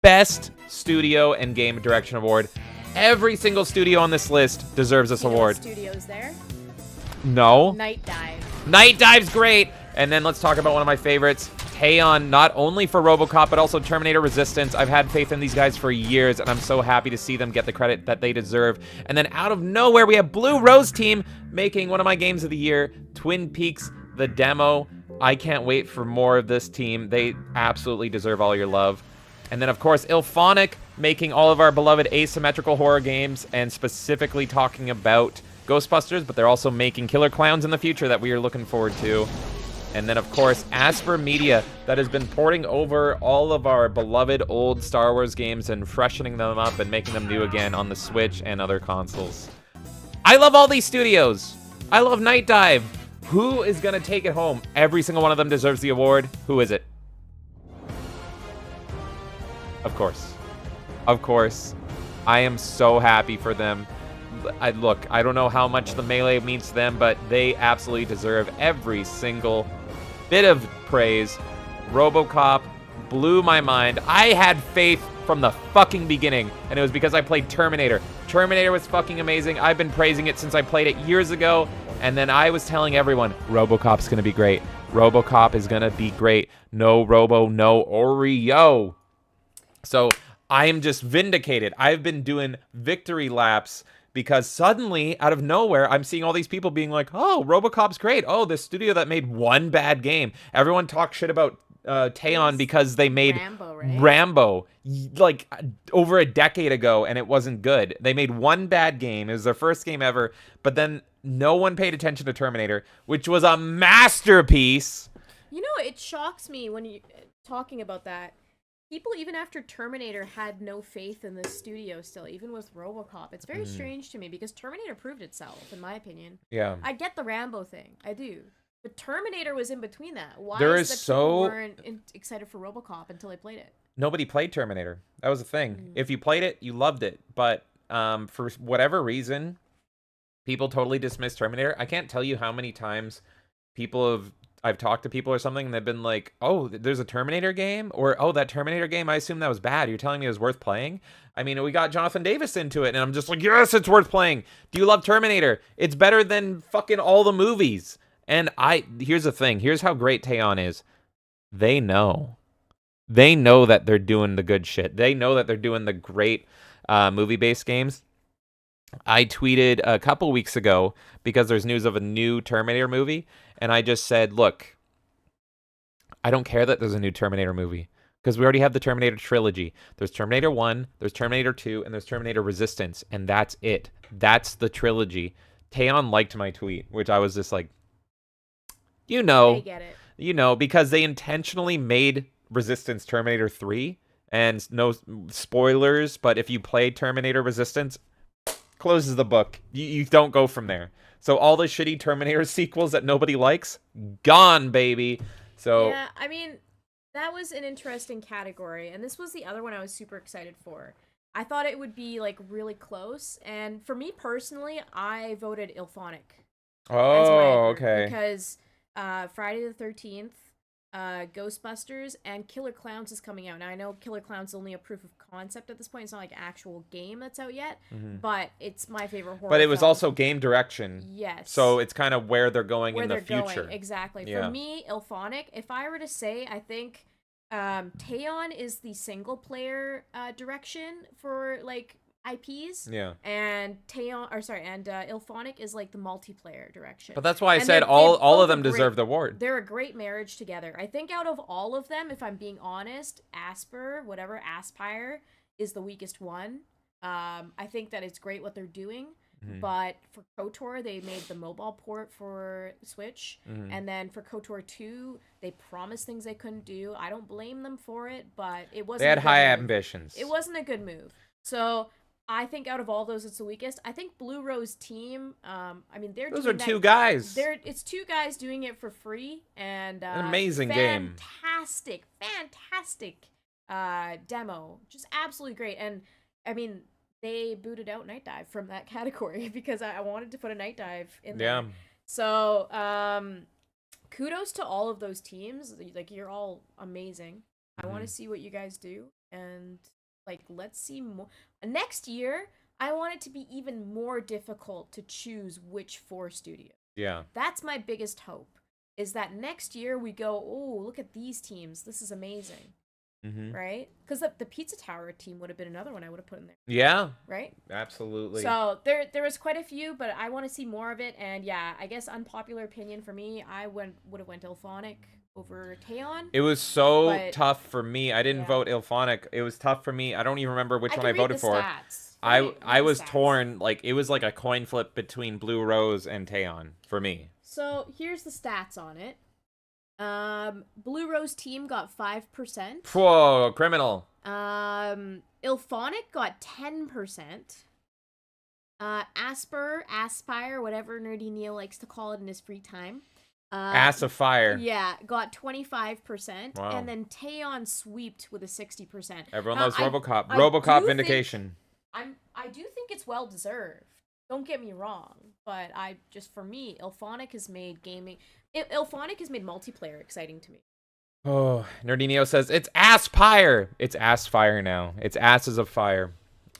Best Studio and Game Direction Award. Every single studio on this list deserves this award. Studios there. No. Night Dive. Night Dive's great. And then let's talk about one of my favorites, Teon, not only for RoboCop, but also Terminator Resistance. I've had faith in these guys for years, and I'm so happy to see them get the credit that they deserve. And then out of nowhere, we have Blue Rose Team making one of my games of the year, Twin Peaks, the demo. I can't wait for more of this team. They absolutely deserve all your love. And then, of course, Ilphonic making all of our beloved asymmetrical horror games and specifically talking about Ghostbusters, but they're also making Killer Clowns in the future that we are looking forward to. And then, of course, Asper Media, that has been porting over all of our beloved old Star Wars games and freshening them up and making them new again on the Switch and other consoles. I love all these studios. I love Night Dive. Who is going to take it home? Every single one of them deserves the award. Who is it? Of course. Of course. I am so happy for them. Look, I don't know how much the Melee means to them, but they absolutely deserve every single bit of praise. RoboCop blew my mind. I had faith from the fucking beginning, and it was because I played Terminator. Terminator was fucking amazing. I've been praising it since I played it years ago, and then I was telling everyone, RoboCop's gonna be great. RoboCop is gonna be great. No Robo, no Oreo. So I am just vindicated. I've been doing victory laps because suddenly, out of nowhere, I'm seeing all these people being like, oh, RoboCop's great. Oh, this studio that made one bad game. Everyone talks shit about Teon because they made Rambo, right? Rambo like over a decade ago, and it wasn't good. They made one bad game. It was their first game ever, but then no one paid attention to Terminator, which was a masterpiece. You know, it shocks me when you talking about that. People, even after Terminator, had no faith in the studio still, even with RoboCop. It's very strange to me because Terminator proved itself, in my opinion. Yeah. I get the Rambo thing. I do. But Terminator was in between that. Why There is is that so- people weren't excited for RoboCop until they played it? Nobody played Terminator. That was the thing. If you played it, you loved it. But for whatever reason, people totally dismissed Terminator. I can't tell you how many times I've talked to people or something, and they've been like, oh, there's a Terminator game? Or, oh, that Terminator game, I assume that was bad. You're telling me it was worth playing? I mean, we got Jonathan Davis into it, and I'm just like, yes, it's worth playing. Do you love Terminator? It's better than fucking all the movies. And here's the thing. Here's how great Teon is. They know. They know that they're doing the good shit. They know that they're doing the great movie-based games. I tweeted a couple weeks ago because there's news of a new Terminator movie, and I just said, look, I don't care that there's a new Terminator movie because we already have the Terminator trilogy. There's Terminator 1, there's Terminator 2, and there's Terminator Resistance, and that's it. That's the trilogy. Teon liked my tweet, which I was just like, you know, They get it. you know, because they intentionally made Resistance Terminator 3, and no spoilers, but if you play Terminator Resistance, closes the book. You don't go from there. So all the shitty Terminator sequels that nobody likes, gone, baby. So Yeah, I mean, that was an interesting category, and this was the other one I was super excited for. I thought it would be, like, really close, and for me personally, I voted Ilphonic. As my oh, award okay. Because Friday the 13th, Ghostbusters, and Killer Clowns is coming out. Now, I know Killer Clowns is only a proof of concept at this point. It's not like an actual game that's out yet, but it's my favorite horror But it was film. also game direction. Yes. So it's kind of where they're going where in the they're future. going. Exactly. Yeah. For me, Ilphonic, if I were to say, I think Teon is the single player direction for like IPs. Yeah. And Ilphonic is like the multiplayer direction. But that's why I And said they all both of them are great. deserve the award. They're a great marriage together. I think out of all of them, if I'm being honest, Aspire is the weakest one. I think that it's great what they're doing. But for KOTOR, they made the mobile port for Switch. And then for KOTOR 2, they promised things they couldn't do. I don't blame them for it, but it wasn't They had a good high move. ambitions. It wasn't a good move. So I think out of all those, it's the weakest. I think Blue Rose Team, I mean, Those doing are that- two guys. It's two guys doing it for free, and An amazing game. fantastic demo, just absolutely great. And I mean, they booted out Night Dive from that category because I wanted to put a Night Dive in there. Yeah. So kudos to all of those teams. Like, you're all amazing. I want to see what you guys do, and like, let's see more next year. I want it to be even more difficult to choose which 4 studios. Yeah. That's my biggest hope, is that next year we go, oh, look at these teams. This is amazing, right? Because the Pizza Tower team would have been another one I would have put in there, Yeah. right? Absolutely. So there was quite a few, but I want to see more of it. And yeah, I guess unpopular opinion for me, I would have went Ilphonic. over Taeon. It was so But- tough for me. I didn't yeah. vote Ilphonic. It was tough for me. I don't even remember which one can I read voted the for. Stats. I Read I the was stats. torn. Like it was like a coin flip between Blue Rose and Taeon for me. So here's the stats on it. Blue Rose team got 5%. Whoa, criminal. Ilphonic got 10%. Aspire, whatever Nerdy Neo likes to call it in his free time. Ass of fire. Yeah, got 25%. Wow. And then Taeon sweeped with a 60%. Everyone Now, loves RoboCop. I RoboCop do Vindication. I do think it's well deserved. Don't get me wrong, but for me, Ilphonic has made gaming. Ilphonic has made multiplayer exciting to me. Oh, Nerdy Neo says it's Aspire. It's Ass Fire now. It's Asses of Fire.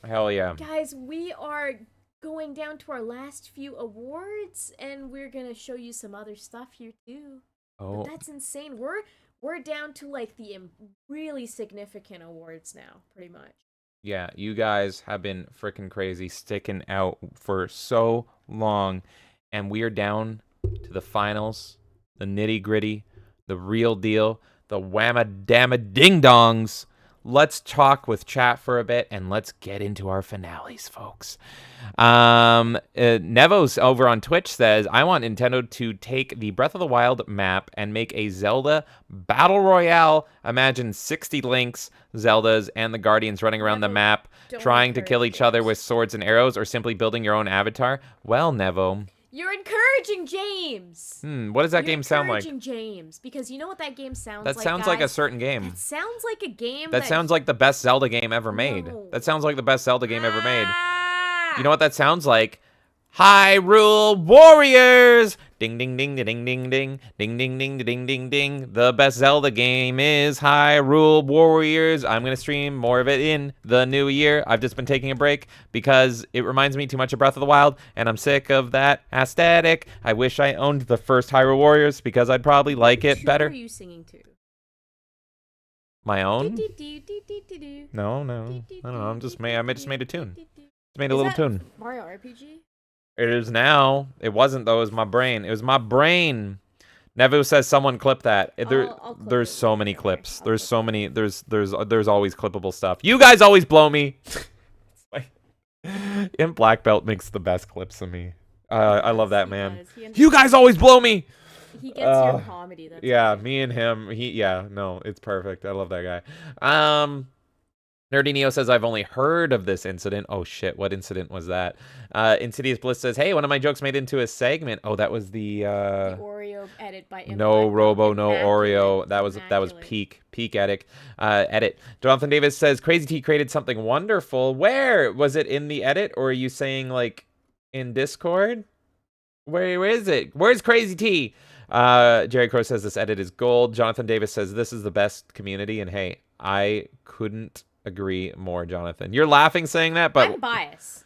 Hell yeah. Guys, we are going down to our last few awards, and we're gonna show you some other stuff here too. Oh, But that's insane. We're down to like the really significant awards now, pretty much. yeah. You guys have been freaking crazy, sticking out for so long, and we are down to the finals, the nitty gritty, the real deal, the whamma damma ding dongs. Let's talk with chat for a bit and let's get into our finales, folks. Nevos over on Twitch says, I want Nintendo to take the Breath of the Wild map and make a Zelda Battle Royale. Imagine 60 Links, Zeldas, and the Guardians running around the Nevo, map, don't trying to kill encourage each other this. with swords and arrows, or simply building your own avatar. Well, Nevo, You're encouraging James. what does that You're game sound like? encouraging James, because you know what that game sounds That like. sounds like a guys? certain game. It sounds like a game That sounds like the best Zelda game ever made. No. That sounds like the best Zelda game ever made. Ah! You know what that sounds like? Hyrule Warriors! Ding ding ding ding ding ding ding ding ding ding ding ding. The best Zelda game is Hyrule Warriors. I'm gonna stream more of it in the new year. I've just been taking a break because it reminds me too much of Breath of the Wild, and I'm sick of that aesthetic. I wish I owned the first Hyrule Warriors because I'd probably like it Who better. are you singing to? My own? Do-do-do-do-do-do. No, no. I don't know. I just made a tune. Just made a Is little that tune. Mario RPG? It is now. It wasn't though. It was my brain. It was my brain. Nevu says someone clip that. I'll clip There's it. so many Okay, clips. I'll There's clip so it. many. There's always clippable stuff. You guys always blow me. It's like- In Black Belt makes the best clips of me. I love that He man. does. He You guys always blow me. He gets your comedy. That's Yeah, why. me and him. It's perfect. I love that guy. Nerdy Neo says, I've only heard of this incident. Oh shit, what incident was that? Insidious Bliss says, hey, one of my jokes made into a segment. Oh, that was the The Oreo edit by no Robo, no Oreo. That was Immaculate. peak edit. Jonathan Davis says, Crazy T created something wonderful. Where? Was it in the edit, or are you saying like in Discord? Where is it? Where's Crazy T? Jerry Crow says this edit is gold. Jonathan Davis says this is the best community, and hey, I couldn't agree more, Jonathan. You're laughing saying that, but I'm biased.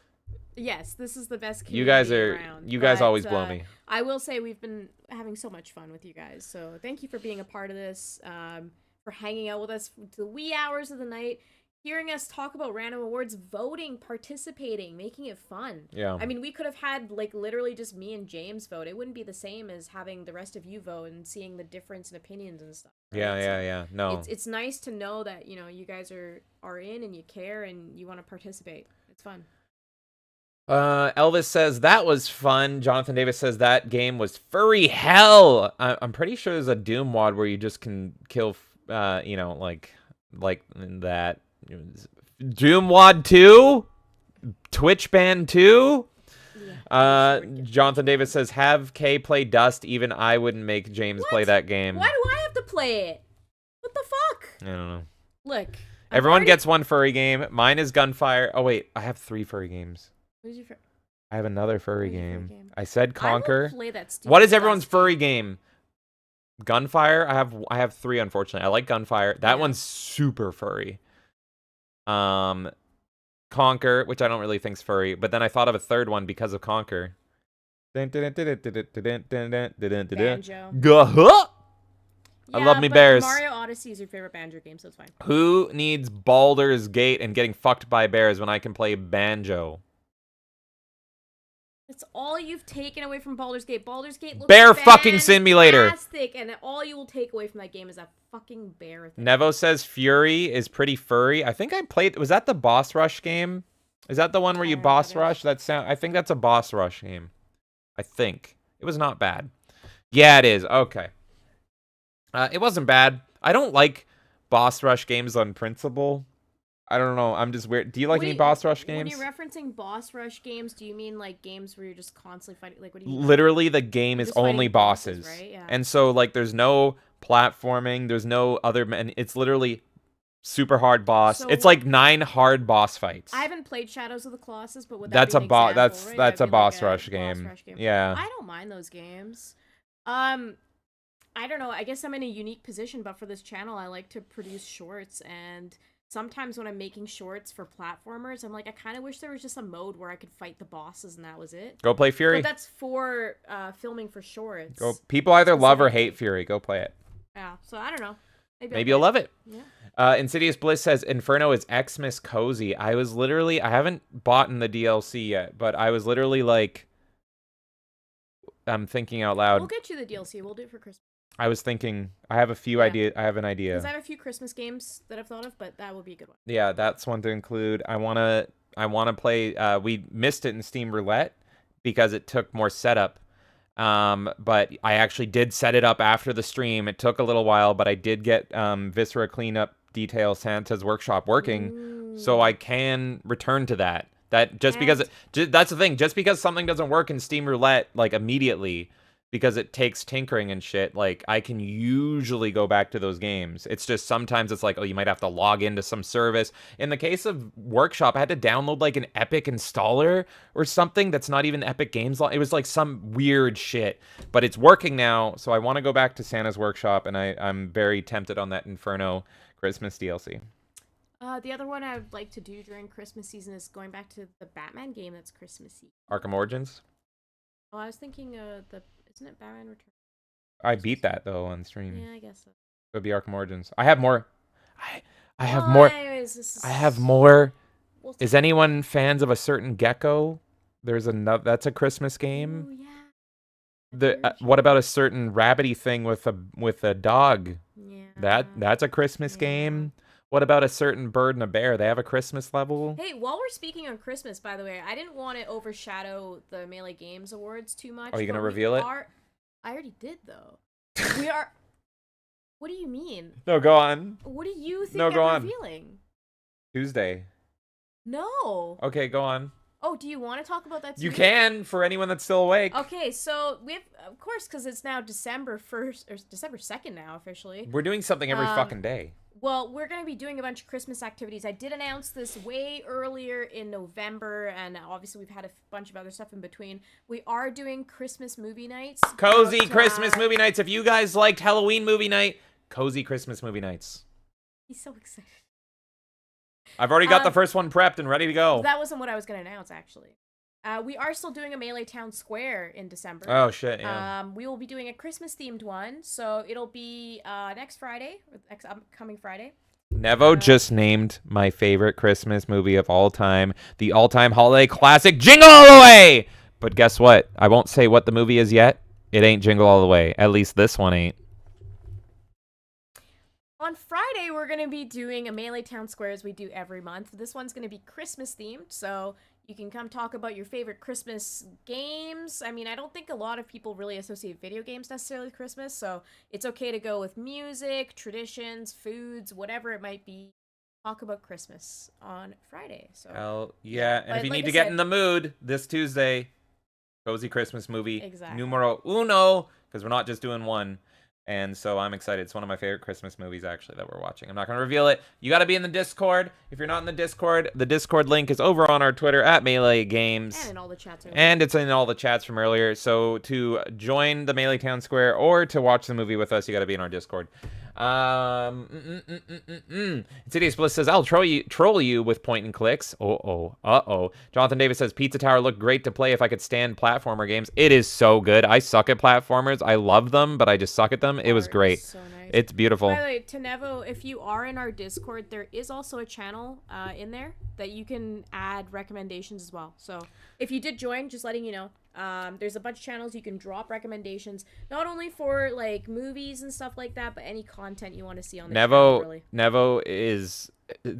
Yes, this is the best community you guys around, guys but, always blow me. I will say we've been having so much fun with you guys, so thank you for being a part of this, for hanging out with us to the wee hours of the night, hearing us talk about random awards, voting, participating, making it fun. Yeah. I mean, we could have had like literally just me and James vote. It wouldn't be the same as having the rest of you vote and seeing the difference in opinions and stuff. right? Yeah. So No. It's nice to know that, you know, you guys are in and you care and you want to participate. It's fun. Elvis says that was fun. Jonathan Davis says that game was furry hell. I'm pretty sure there's a Doom mod where you just can kill, like that. Doom mod 2, Twitch ban 2. Jonathan Davis says have K play Dust. Even I wouldn't make James play that game. Why do I have to play it? What the fuck? I don't know. Look. Everyone gets one furry game. Mine is Gunfire. Oh wait, I have 3 furry games. Who's your I have another furry What's your furry game. game? I said Conquer. I will play that stupid What is everyone's Dust furry game. game? Gunfire. I have 3, unfortunately. I like Gunfire. That Yeah. one's super furry. Conquer, which I don't really think's furry, but then I thought of a third one because of Conquer. Banjo. Gah-huh! I love me but bears. Mario Odyssey is your favorite Banjo game, so it's fine. Who needs Baldur's Gate and getting fucked by bears when I can play Banjo? That's all you've taken away from Baldur's Gate. Baldur's Gate looks Bear fucking simulator. fantastic, and all you will take away from that game is that fucking bear thing. Nevo says Fury is pretty furry. I think I played. Was that the boss rush game? Is that the one where you boss rush? I think that's a boss rush game. I think it was not bad. Yeah, it is. Okay. It wasn't bad. I don't like boss rush games on principle. I don't know. I'm just weird. Do you like any boss rush games? When you're referencing boss rush games, do you mean like games where you're just constantly fighting? Like, what do you mean? Literally, the game is Just only fighting bosses, right? Yeah. and so like, there's no platforming. There's no other. And it's literally super hard boss. So- It's like 9 hard boss fights. I haven't played Shadows of the Colossus, but would that That's be a an boss. example, That's right? that's a That'd be like boss rush game. Yeah. I don't mind those games. I don't know. I guess I'm in a unique position, but for this channel, I like to produce shorts, and sometimes when I'm making shorts for platformers, I'm like, I kind of wish there was just a mode where I could fight the bosses and that was it. Go play Fury. But that's for filming for shorts. Go. People either love or hate Fury. Go play it. Yeah. So I don't know. Maybe you'll love it. Yeah. Insidious Bliss says Inferno is Xmas cozy. I haven't bought in the DLC yet, but I was literally like, I'm thinking out loud. We'll get you the DLC. We'll do it for Christmas. I was thinking, I have a few ideas. I have an idea. Because I have a few Christmas games that I've thought of, but that will be a good one. Yeah, that's one to include. I wanna play. We missed it in Steam Roulette because it took more setup. But I actually did set it up after the stream. It took a little while, but I did get Viscera Cleanup Detail Santa's Workshop working, so I can return to that. That just because that's the thing. Just because something doesn't work in Steam Roulette like immediately, because it takes tinkering and shit, like, I can usually go back to those games. It's just sometimes it's like, oh, you might have to log into some service. In the case of Workshop, I had to download like an Epic installer or something that's not even Epic Games. It was like some weird shit, but it's working now. So I want to go back to Santa's Workshop, and I'm very tempted on that Inferno Christmas DLC. The other one I would like to do during Christmas season is going back to the Batman game that's Christmassy. Arkham Origins? Oh, I was thinking isn't it Batman Returns? I beat that though on stream. Yeah, I guess so. It would be Arkham Origins. I have more. I have more. Anyways, I have more. Is anyone fans of a certain gecko? There's another. That's a Christmas game. Oh yeah. What about a certain rabbity thing with a dog? Yeah. That's a Christmas game. What about a certain bird and a bear? They have a Christmas level. Hey, while we're speaking on Christmas, by the way, I didn't want to overshadow the Melee Games Awards too much. Are you gonna but reveal it? I already did though. We are. What do you mean? No, go on. What do you think No, go I'm on. revealing? Tuesday. No. Okay, go on. Oh, do you want to talk about that too? You can, for anyone that's still awake. Okay, so we have, of course, because it's now December 1st, or December 2nd now, officially. We're doing something every fucking day. Well, we're going to be doing a bunch of Christmas activities. I did announce this way earlier in November, and obviously we've had a bunch of other stuff in between. We are doing Christmas movie nights. Cozy But, Christmas movie nights. If you guys liked Halloween movie night, cozy Christmas movie nights. He's so excited. I've already got the first one prepped and ready to go. That wasn't what I was going to announce, actually. We are still doing a Melee Town Square in December. Oh, shit, yeah. We will be doing a Christmas-themed one, so it'll be next Friday, or next upcoming Friday. Nevo just named my favorite Christmas movie of all time, the all-time holiday classic, Jingle All the Way! But guess what? I won't say what the movie is yet. It ain't Jingle All the Way. At least this one ain't. On Friday, we're going to be doing a Melee Town Square as we do every month. This one's going to be Christmas-themed, so you can come talk about your favorite Christmas games. I mean, I don't think a lot of people really associate video games necessarily with Christmas, so it's okay to go with music, traditions, foods, whatever it might be. Talk about Christmas on Friday. So Hell yeah. And but if you like need I to get said- in the mood, this Tuesday, cozy Christmas movie. Exactly. Numero uno, because we're not just doing one. And so I'm excited. It's one of my favorite Christmas movies, actually, that we're watching. I'm not going to reveal it. You got to be in the Discord. If you're not in the Discord link is over on our Twitter at Melee Games. And in all the chats. And it's in all the chats from earlier. So to join the Melee Town Square or to watch the movie with us, you got to be in our Discord. Insidious Bliss says, I'll troll you with point and clicks. Uh-oh. Jonathan Davis says, Pizza Tower looked great to play if I could stand platformer games. It is so good. I suck at platformers. I love them, but I just suck at them. It was great. So nice. nice. It's beautiful. By the way, Tenevo, if you are in our Discord, there is also a channel in there that you can add recommendations as well. So if you did join, just letting you know, there's a bunch of channels you can drop recommendations, not only for like movies and stuff like that, but any content you want to see on the channel, really. Nevo is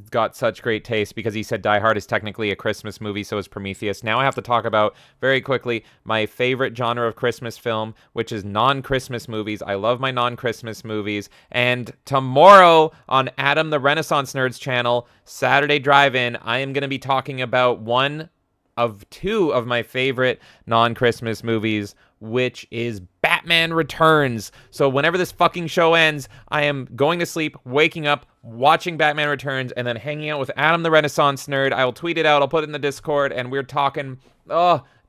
got such great taste because he said Die Hard is technically a Christmas movie, so is Prometheus. Now I have to talk about, very quickly, my favorite genre of Christmas film, which is non-Christmas movies. I love my non-Christmas movies. And tomorrow on Adam the Renaissance Nerds channel, Saturday Drive-In, I am going to be talking about one of two of my favorite non-Christmas movies, which is Batman Returns. So whenever this fucking show ends, I am going to sleep, waking up, watching Batman Returns, and then hanging out with Adam the Renaissance Nerd. I will tweet it out, I'll put it in the Discord, and we're talking,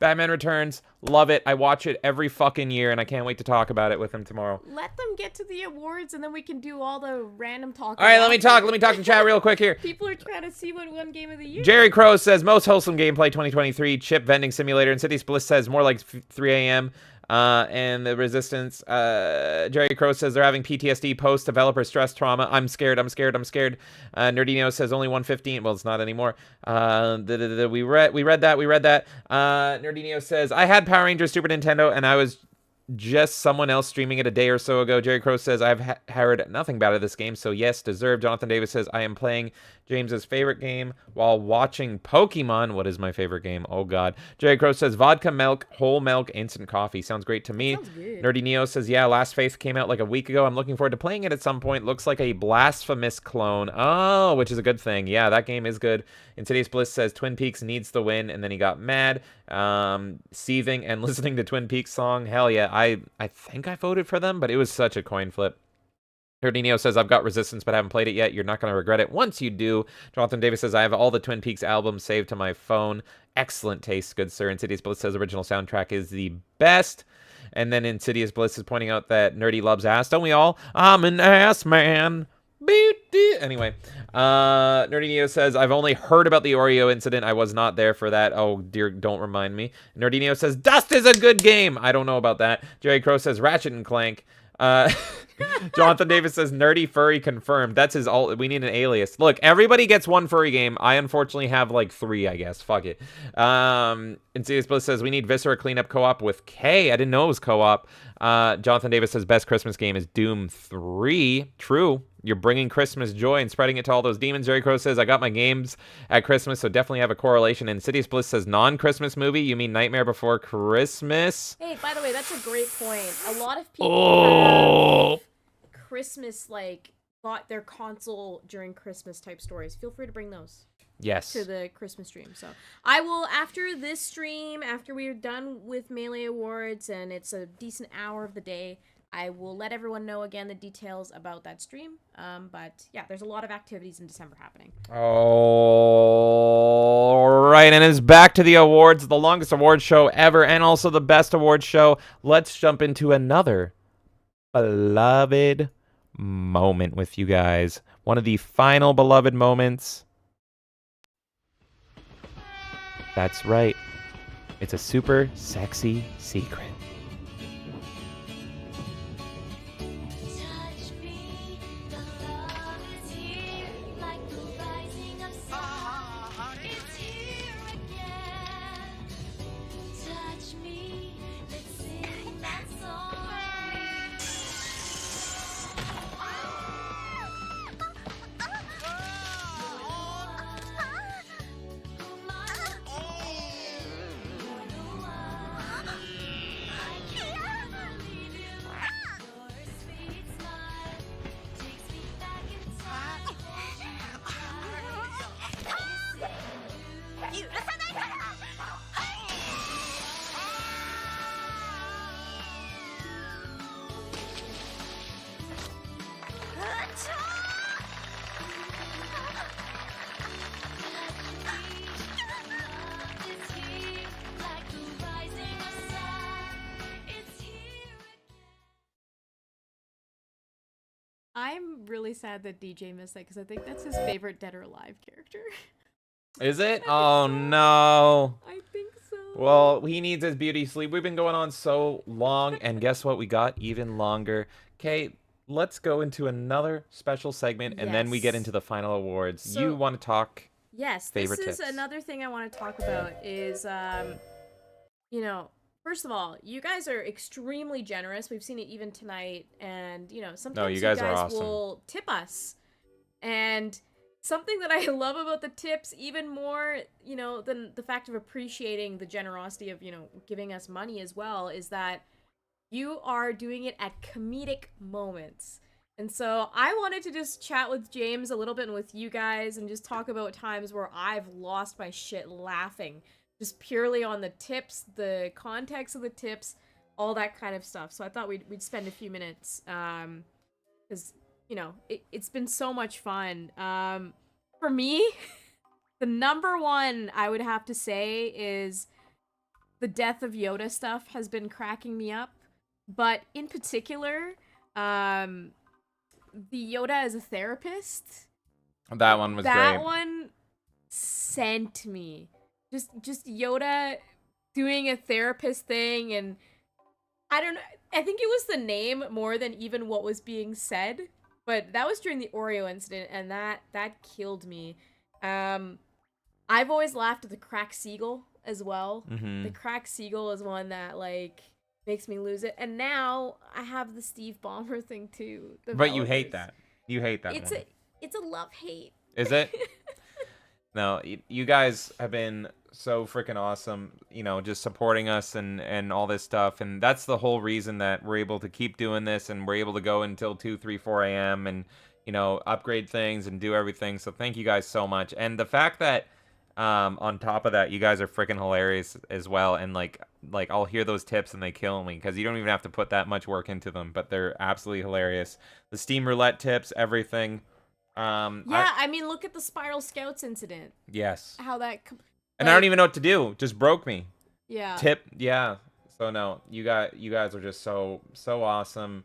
Batman Returns, love it. I watch it every fucking year, and I can't wait to talk about it with him tomorrow. Let them get to the awards, and then we can do all the random talk. All right, let me talk in chat real quick here. People are trying to see what one game of the year. Jerry Crow says, most wholesome gameplay 2023, chip vending simulator, and Cities Bliss says, more like 3 a.m., and the Resistance, Jerry Crow says they're having PTSD post-developer stress trauma. I'm scared. Nerdino says only 115. Well, it's not anymore. We read that. Nerdino says, I had Power Rangers Super Nintendo, and I was just someone else streaming it a day or so ago. Jerry Crow says, I've heard nothing bad of this game, so yes, deserved. Jonathan Davis says, I am playing James's favorite game while watching Pokemon. What is my favorite game? Oh, God. Jerry Crow says, vodka, milk, whole milk, instant coffee. Sounds great to me. Sounds good. Nerdy Neo says, yeah, Last Faith came out like a week ago. I'm looking forward to playing it at some point. Looks like a Blasphemous clone. Oh, which is a good thing. Yeah, that game is good. Insidious Bliss says, Twin Peaks needs the win, and then he got mad. Seething and listening to Twin Peaks song. Hell yeah, I think I voted for them, but it was such a coin flip. Nerdinio says, I've got Resistance, but I haven't played it yet. You're not going to regret it once you do. Jonathan Davis says, I have all the Twin Peaks albums saved to my phone. Excellent taste, good sir. Insidious Bliss says, original soundtrack is the best. And then Insidious Bliss is pointing out that Nerdy loves ass. Don't we all? I'm an ass man. Anyway, Nerdy Neo says, I've only heard about the Oreo incident. I was not there for that. Oh, dear, don't remind me. Nerdy Neo says, Dust is a good game. I don't know about that. Jerry Crow says, Ratchet and Clank. Jonathan Davis says, Nerdy Furry confirmed. That's his alt. We need an alias. Look, everybody gets one furry game. I unfortunately have like 3, I guess. Fuck it. Insidious Bliss says, we need Viscera cleanup co-op with K. I didn't know it was co-op. Jonathan Davis says, best Christmas game is Doom 3. True. You're bringing Christmas joy and spreading it to all those demons. Jerry Crow says, I got my games at Christmas, so definitely have a correlation. Insidious Bliss says, non-Christmas movie? You mean Nightmare Before Christmas? Hey, by the way, that's a great point. A lot of people have Christmas, like, got their console during Christmas type stories. Feel free to bring those. Yes. To the Christmas stream. So I will, after this stream, after we're done with Melee Awards, and it's a decent hour of the day, I will let everyone know again the details about that stream. But yeah, there's a lot of activities in December happening. All right, and it's back to the awards, the longest award show ever, and also the best award show. Let's jump into another beloved moment with you guys. One of the final beloved moments. That's right. It's a super sexy secret. I'm really sad that DJ missed that because I think that's his favorite Dead or Alive character. Is it? Oh, no. I think so. Well, he needs his beauty sleep. We've been going on so long, and guess what? We got even longer. Okay, let's go into another special segment, and then we get Yes. into the final awards. So- You want to talk? Yes, Favorite this is tips. another thing I want to talk about is, you know, first of all, you guys are extremely generous. We've seen it even tonight, and, you know, sometimes you guys are guys awesome. will tip us. And something that I love about the tips, even more, you know, than the fact of appreciating the generosity of, you know, giving us money as well, is that you are doing it at comedic moments. And so I wanted to just chat with James a little bit and with you guys and just talk about times where I've lost my shit laughing. Just purely on the tips, the context of the tips, all that kind of stuff. So I thought we'd spend a few minutes. Because, you know, it's been so much fun. For me, the number one I would have to say is the death of Yoda stuff has been cracking me up. But in particular, the Yoda as a therapist. That one was That great. one sent me. Just Yoda doing a therapist thing, and I don't know. I think it was the name more than even what was being said. But that was during the Oreo incident, and that killed me. I've always laughed at the crack seagull as well. Mm-hmm. The crack seagull is one that like makes me lose it. And now I have the Steve Ballmer thing too. But you hate Developers. that. You hate that It's one. it's a love hate. Is it? No, you guys have been so freaking awesome, you know, just supporting us and all this stuff. And that's the whole reason that we're able to keep doing this, and we're able to go until 2, 3, 4 a.m. and, you know, upgrade things and do everything. So thank you guys so much. And the fact that on top of that, you guys are freaking hilarious as well. And like I'll hear those tips and they kill me because you don't even have to put that much work into them, but they're absolutely hilarious. The Steam Roulette tips, everything. Yeah, I mean, look at the Spiral Scouts incident. Yes. How that. And I don't even know what to do. Just broke me. Yeah. Tip, yeah. So no, you guys are just so awesome,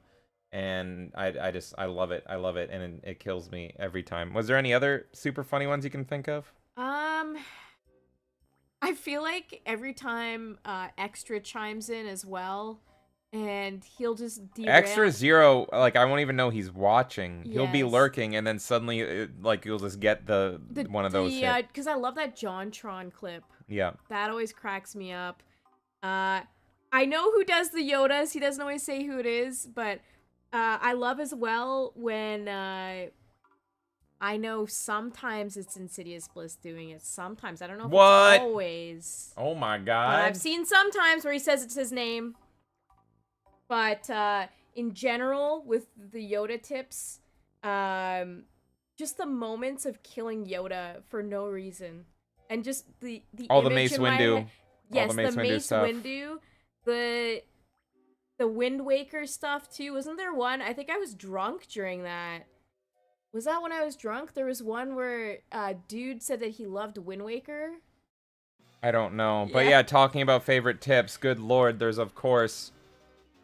and I love it. I love it, and it kills me every time. Was there any other super funny ones you can think of? I feel like every time Extra chimes in as well, and he'll just derail. Extra Zero, like I won't even know he's watching. He'll be Yes. lurking, and then suddenly, like you'll just get the one of those. Hit. Because I love that JonTron clip. Yeah. That always cracks me up. I know who does the Yodas. He doesn't always say who it is, but I love as well when I know sometimes it's Insidious Bliss doing it. Sometimes I don't know if What? it's always. Oh my But god. I've seen sometimes where he says it's his name. But in general, with the Yoda tips, just the moments of killing Yoda for no reason, and just the All the image Mace in my Windu. head- Yes, the Mace Windu stuff. Windu, the Wind Waker stuff too. Wasn't there one? I think I was drunk during that. Was that when I was drunk? There was one where dude said that he loved Wind Waker. I don't know. But Yeah. yeah, talking about favorite tips, good lord, there's of course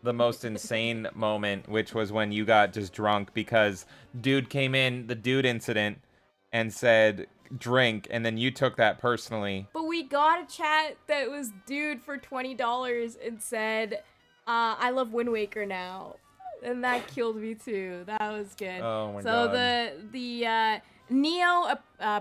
the most insane moment, which was when you got just drunk because dude came in, the dude incident, and said drink, and then you took that personally. But we got a chat that was dude for $20 and said, I love Wind Waker now. And that killed me too. That was good. Oh my so god. the Neo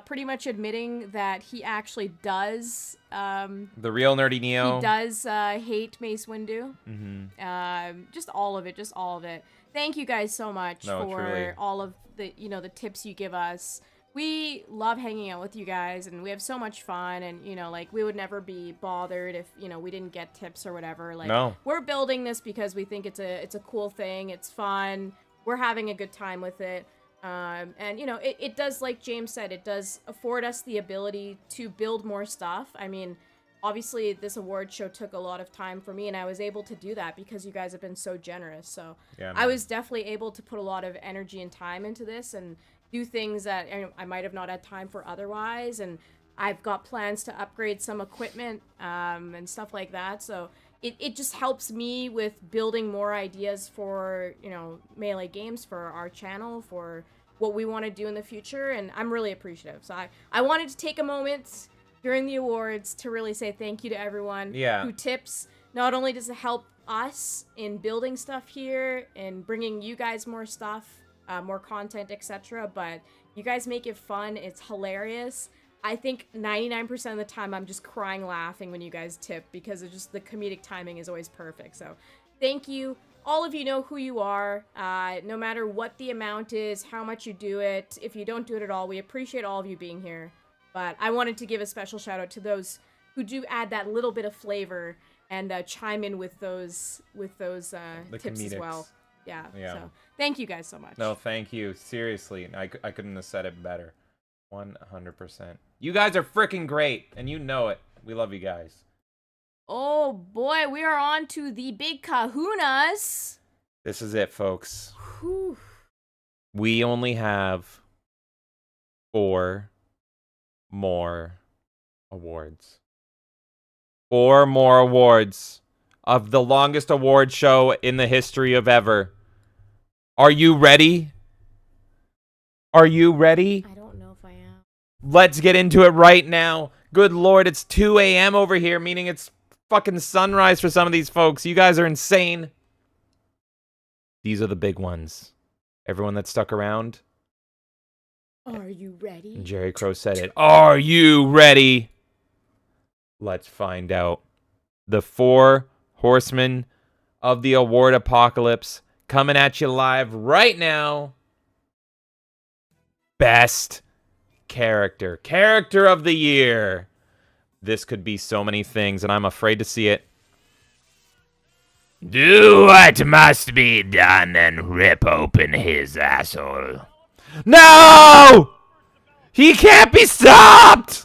pretty much admitting that he actually does The real nerdy Neo. he does hate Mace Windu. Mm-hmm. Just all of it. Thank you guys so much No, for truly. all of the the tips you give us. We love hanging out with you guys, and we have so much fun. And like we would never be bothered if we didn't get tips or whatever. Like No. we're building this because we think it's a cool thing. It's fun. We're having a good time with it. And it does, like James said, it does afford us the ability to build more stuff. I mean, obviously this award show took a lot of time for me, and I was able to do that because you guys have been so generous. So Yeah, I man. was definitely able to put a lot of energy and time into this and do things that I might have not had time for otherwise. And I've got plans to upgrade some equipment and stuff like that. So it just helps me with building more ideas for, Melee Games, for our channel, for what we want to do in the future. And I'm really appreciative. So I wanted to take a moment during the awards to really say thank you to everyone Yeah. who tips. Not only does it help us in building stuff here and bringing you guys more stuff, more content, etc. But you guys make it fun. It's hilarious. I think 99% of the time I'm just crying laughing when you guys tip because it's just the comedic timing is always perfect. So thank you. All of you know who you are. No matter what the amount is, how much you do it, if you don't do it at all, we appreciate all of you being here. But I wanted to give a special shout out to those who do add that little bit of flavor and chime in with those tips comedics. as well. Yeah. Yeah. So thank you guys so much. No, thank you. Seriously, I couldn't have said it better. 100%. You guys are freaking great, and you know it. We love you guys. Oh boy, we are on to the big kahunas. This is it, folks. Whew. We only have 4 more awards. 4 more awards of the longest award show in the history of ever. Are you ready? Are you ready? I don't know if I am. Let's get into it right now. Good Lord, it's 2 a.m. over here, meaning it's fucking sunrise for some of these folks. You guys are insane. These are the big ones. Everyone that stuck around. Are you ready? Jerry Crow said it. Are you ready? Let's find out. The 4 horsemen of the award apocalypse coming at you live right now. Best character. Character of the year. This could be so many things, and I'm afraid to see it. Do what must be done and rip open his asshole. No! He can't be stopped!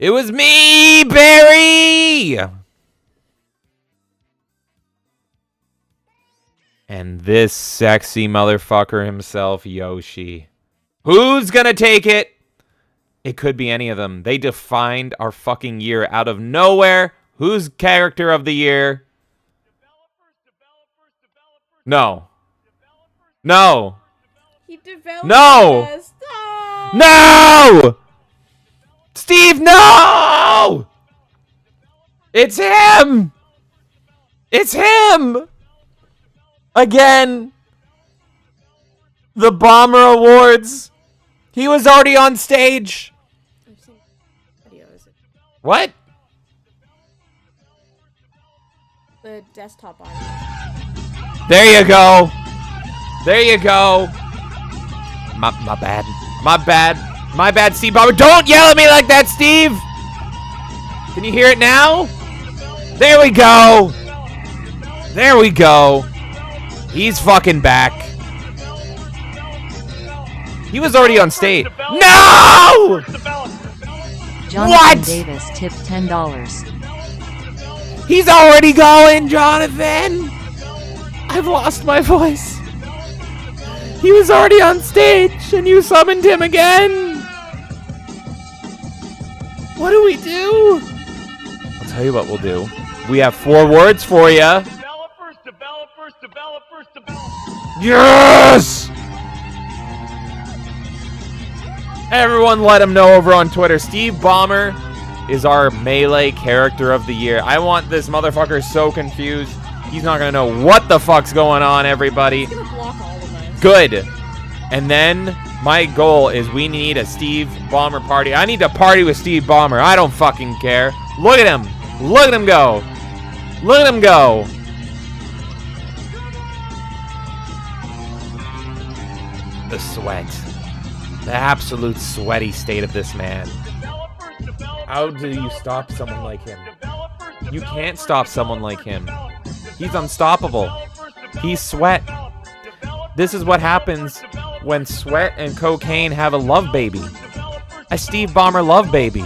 It was me, Barry! And this sexy motherfucker himself, Yoshi. Who's gonna take it? It could be any of them. They defined our fucking year out of nowhere. Who's character of the year? No. No. He developed No! us. Oh! No! Steve, no! It's him! It's him! Again! The Bomber Awards! He was already on stage! I've seen videos. What? The desktop on. There you go! There you go! My bad. My bad. My bad, Steve Bomber. Don't yell at me like that, Steve! Can you hear it now? There we go! There we go! He's fucking back. He was already on stage. No! Jonathan What? Davis tipped $10. He's already going, Jonathan! I've lost my voice. He was already on stage, and you summoned him again! What do we do? I'll tell you what we'll do. We have 4 words for you. Developers. Yes! Everyone let him know over on Twitter. Steve Bomber is our melee character of the year. I want this motherfucker so confused. He's not going to know what the fuck's going on, everybody. He's gonna block all of us. Good. And then my goal is we need a Steve Bomber party. I need to party with Steve Bomber. I don't fucking care. Look at him. Look at him go. Look at him go. The sweat. The absolute sweaty state of this man. How do you stop someone like him? You can't stop someone like him. He's unstoppable. He's sweat. This is what happens when sweat and cocaine have a love baby. A Steve Bomber love baby.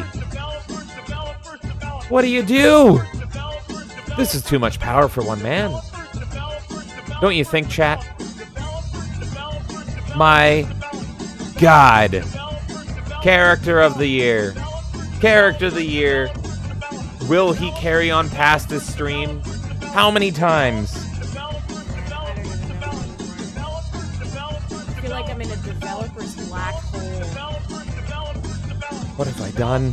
What do? This is too much power for one man. Don't you think, chat? My God. Character of the year. Character of the year. Will he carry on past this stream? How many times? I don't even know anymore. I feel like I'm in a developer's black hole. What have I done?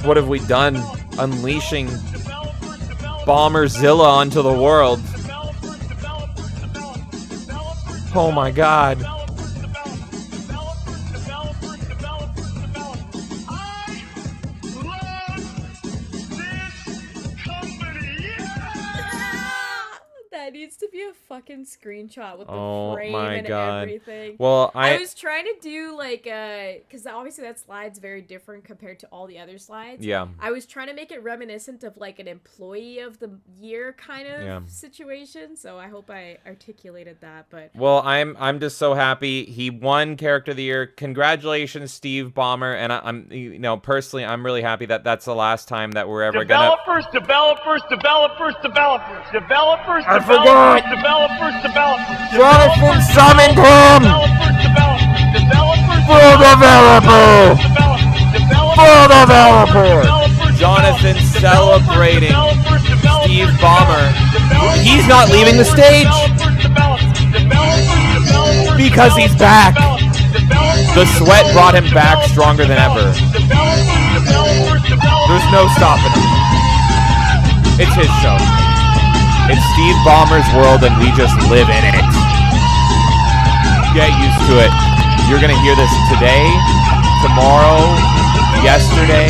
What have we done? unleashing Bomberzilla onto the world. Oh my god. That needs to be a fucking screenshot with the Oh frame my and god. everything. Well, I was trying to do like because obviously that slide's very different compared to all the other slides. Yeah. I was trying to make it reminiscent of like an employee of the year kind of situation. So I hope I articulated that. But well, I'm just so happy he won Character of the Year. Congratulations, Steve Ballmer. And I'm personally I'm really happy that that's the last time that we're ever gonna. Developers. I forgot. Jonathan summoned him. Full developer. Jonathan celebrating Steve Ballmer. He's not leaving the stage because he's back. The sweat brought him back stronger than ever. There's no stopping him. It's his show. It's Steve Ballmer's world, and we just live in it. Get used to it. You're gonna hear this today, tomorrow, yesterday.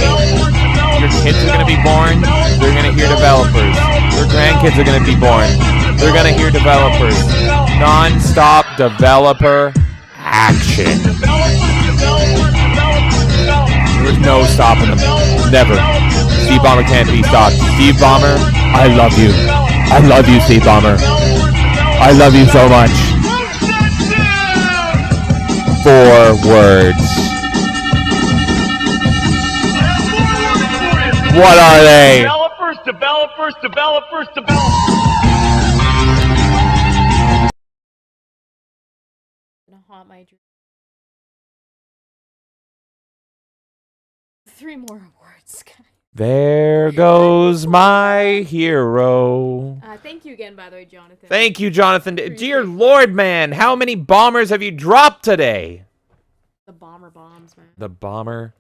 Your kids are gonna be born. They're gonna hear developers. Your grandkids are gonna be born. They're gonna hear developers. Non-stop developer action. There's no stopping them. Never. Steve Ballmer can't be stopped. Steve Ballmer, I love you. I love you, Steve Ballmer. I love you so much. 4 words. What are they? Developers. gonna haunt my dream. 3 more awards, guys. There goes my hero. Thank you again, by the way, Jonathan. Thank you, Jonathan. Dear Lord, man, how many bombers have you dropped today? The bomber bombs, man. The bomber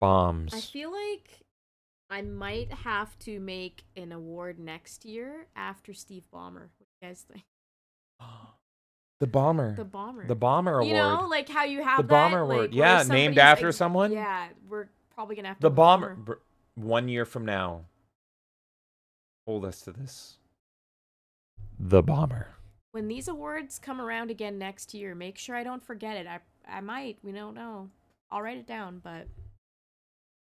bombs. I feel like I might have to make an award next year after Steve Ballmer. What do you guys think? The bomber. The bomber. The bomber award. You know, like how you have the that, bomber like, award. where Yeah, named somebody's, after like, someone. Yeah, we're probably gonna have to. The bomber. 1 year from now. Hold us to this. The bomber. When these awards come around again next year, make sure I don't forget it. I might. We don't know. I'll write it down, but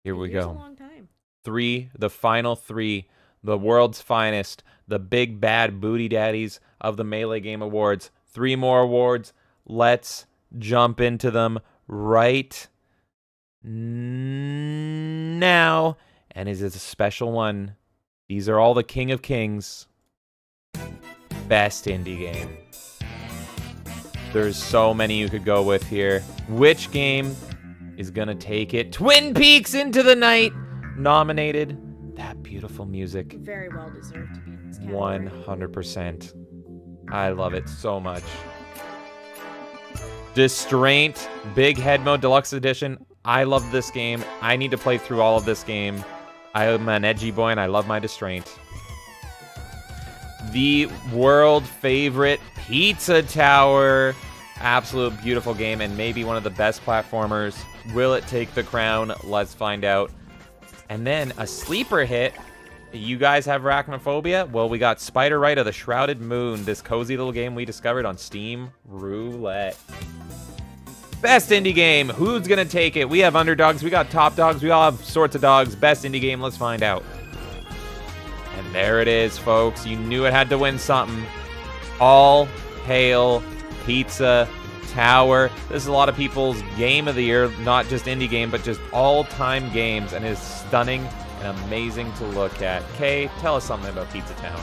Here we here's go. a long time. 3, the final 3, the world's finest, the big bad booty daddies of the Melee Game Awards. 3 more awards. Let's jump into them right now. And it is a special one. These are all the King of Kings. Best indie game. There's so many you could go with here. Which game is gonna take it? Twin Peaks Into the Night nominated. That beautiful music. Very well deserved to be in this category. 100%. I love it so much. Distraint, Big Head Mode Deluxe Edition. I love this game. I need to play through all of this game. I am an edgy boy and I love my Distraint. The world favorite Pizza Tower. Absolute beautiful game and maybe one of the best platformers. Will it take the crown? Let's find out. And then a sleeper hit. You guys have arachnophobia? Well, we got Spider Right of the Shrouded Moon, this cozy little game we discovered on Steam Roulette. Best indie game. Who's gonna take it? We have underdogs. We got top dogs. We all have sorts of dogs. Best indie game. Let's find out. And there it is, folks. You knew it had to win something. All hail Pizza Tower. This is a lot of people's game of the year, not just indie game, but just all-time games, and is stunning and amazing to look at. Kay, tell us something about Pizza Tower.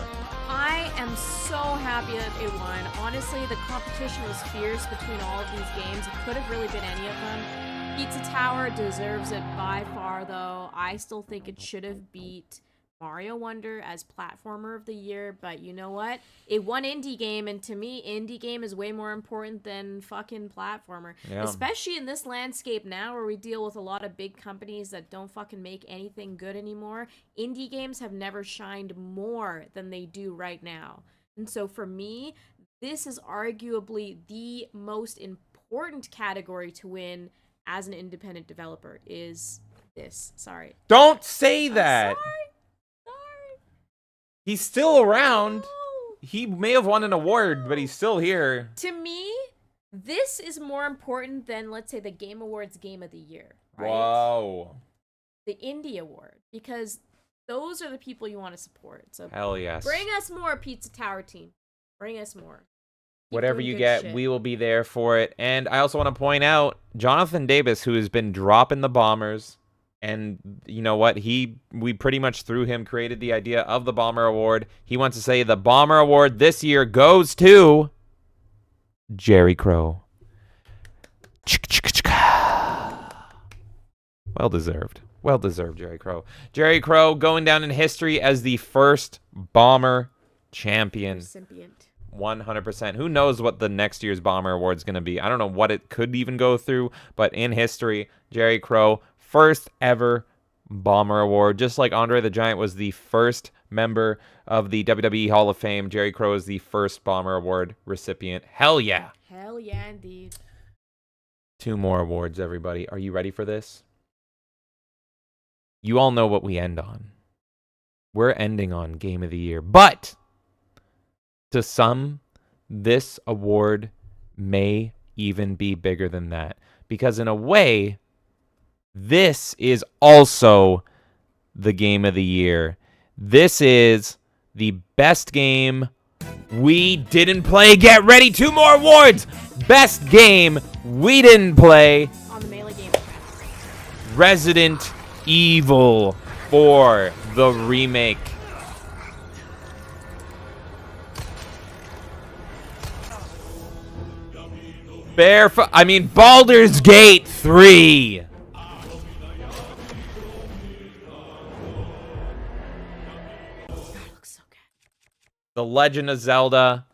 I am so happy that it won. Honestly, the competition was fierce between all of these games. It could have really been any of them. Pizza Tower deserves it by far, though. I still think it should have beat Mario Wonder as platformer of the year, but you know what? It won indie game, and to me, indie game is way more important than fucking platformer. Yeah. Especially in this landscape now where we deal with a lot of big companies that don't fucking make anything good anymore. Indie games have never shined more than they do right now. And so for me, this is arguably the most important category to win as an independent developer is this. Sorry. Don't say I'm that. sorry. He's still around. No. He may have won an award, but he's still here. To me, this is more important than, let's say, the Game Awards Game of the Year, right? Whoa. The Indie Award, because those are the people you want to support. So Hell yes. bring us more, Pizza Tower team. Bring us more. Keep Whatever doing you good get, shit. we will be there for it. And I also want to point out Jonathan Davis, who has been dropping the bombers. And you know what? We pretty much through him created the idea of the Bomber Award. He wants to say the Bomber Award this year goes to Jerry Crow. Well deserved. Well deserved, Jerry Crow. Jerry Crow going down in history as the first Bomber champion. Recipient. 100%. Who knows what the next year's Bomber Award is going to be? I don't know what it could even go through, but in history, Jerry Crow, first ever Bomber Award. Just like Andre the Giant was the first member of the WWE Hall of Fame, Jerry Crow is the first Bomber Award recipient. Hell yeah. Hell yeah, indeed. 2 more awards, everybody. Are you ready for this? You all know what we end on. We're ending on Game of the Year. But to some, this award may even be bigger than that. Because in a way, this is also the Game of the Year. This is the best game we didn't play. Get ready, 2 more awards. Best game we didn't play. On the Melee game. Resident Evil 4, the remake. Baldur's Gate 3. Looks so good. The Legend of Zelda,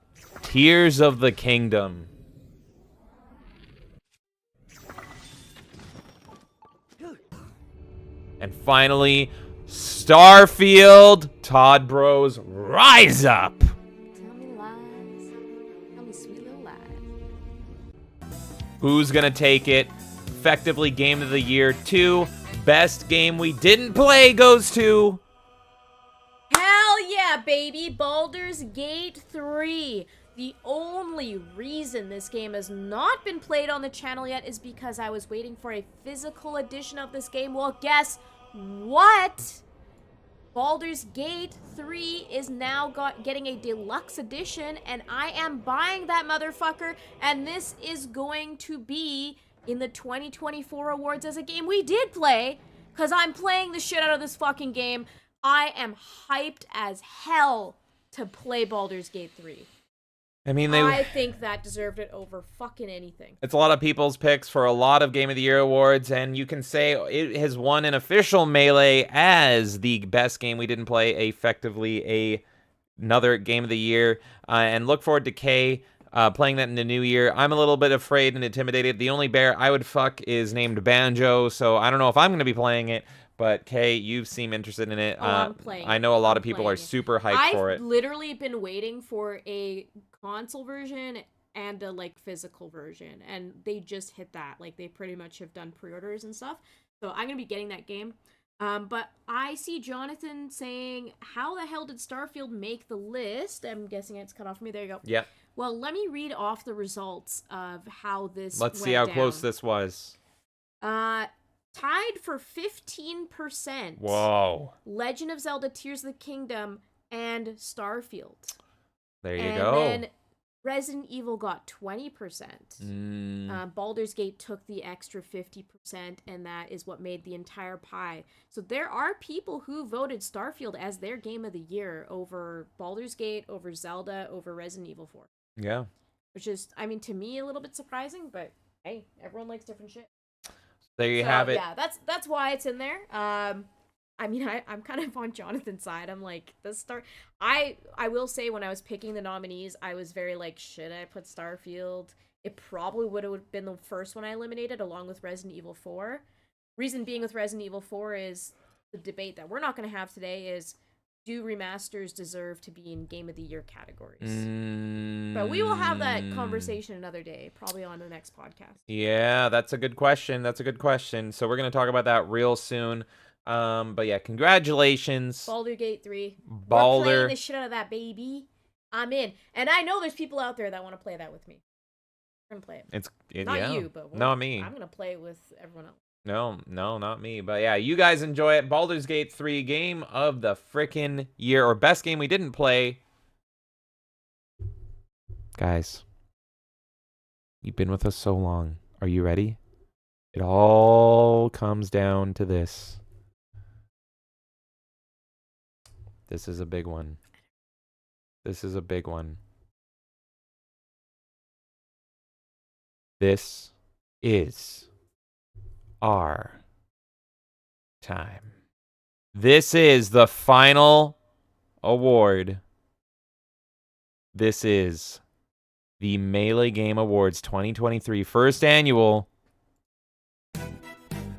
Tears of the Kingdom. And finally, Starfield, Todd Bros, Rise Up. Tell me lies. Tell me sweet little lies. Who's gonna take it? Effectively Game of the Year 2. Best game we didn't play goes to... Hell yeah, baby! Baldur's Gate 3. The only reason this game has not been played on the channel yet is because I was waiting for a physical edition of this game. Well, guess what? Baldur's Gate 3 is now getting a deluxe edition, and I am buying that motherfucker, and this is going to be in the 2024 awards as a game we did play, because I'm playing the shit out of this fucking game. I am hyped as hell to play Baldur's Gate 3. I think that deserved it over fucking anything. It's a lot of people's picks for a lot of Game of the Year awards, and you can say it has won an official Melee as the best game we didn't play, effectively another Game of the Year. And look forward to Kay playing that in the new year. I'm a little bit afraid and intimidated. The only bear I would fuck is named Banjo, so I don't know if I'm going to be playing it. But Kay, you seem interested in it. I'm playing I know a lot of I'm people are playing it. super hyped for it. I've literally been waiting for a console version and a physical version, and they just hit that. They pretty much have done pre-orders and stuff. So I'm gonna be getting that game. But I see Jonathan saying, "How the hell did Starfield make the list?" I'm guessing it's cut off for me. There you go. Yeah. Well, let me read off the results of how this. Let's see went how close down. this was. Tied for 15%. Whoa. Legend of Zelda Tears of the Kingdom and Starfield. There you and go. then Resident Evil got 20%. Baldur's Gate took the extra 50%, and that is what made the entire pie. So there are people who voted Starfield as their game of the year over Baldur's Gate, over Zelda, over Resident Evil 4. Yeah. Which is, to me, a little bit surprising, but hey, everyone likes different shit. There you have it. Yeah, that's why it's in there. I mean, I'm kind of on Jonathan's side. I'm like, I will say when I was picking the nominees, I was very like, should I put Starfield? It probably would have been the first one I eliminated, along with Resident Evil 4. Reason being with Resident Evil 4 is the debate that we're not going to have today is, do remasters deserve to be in Game of the Year categories? But we will have that conversation another day, probably on the next podcast. Yeah, that's a good question. That's a good question. So we're gonna talk about that real soon. But yeah, congratulations, Baldur's Gate 3. We're Baldur. playing the shit out of that, baby. I'm in. And I know there's people out there that want to play that with me. We're gonna play it. Not yeah. you, but Not me. I'm gonna play it with everyone else. No, not me. But yeah, you guys enjoy it. Baldur's Gate 3, game of the frickin' year, or best game we didn't play. Guys, you've been with us so long. Are you ready? It all comes down to this. This is a big one. This is a big one. This is our time. This is the final award. This is the Melee Game Awards 2023 first annual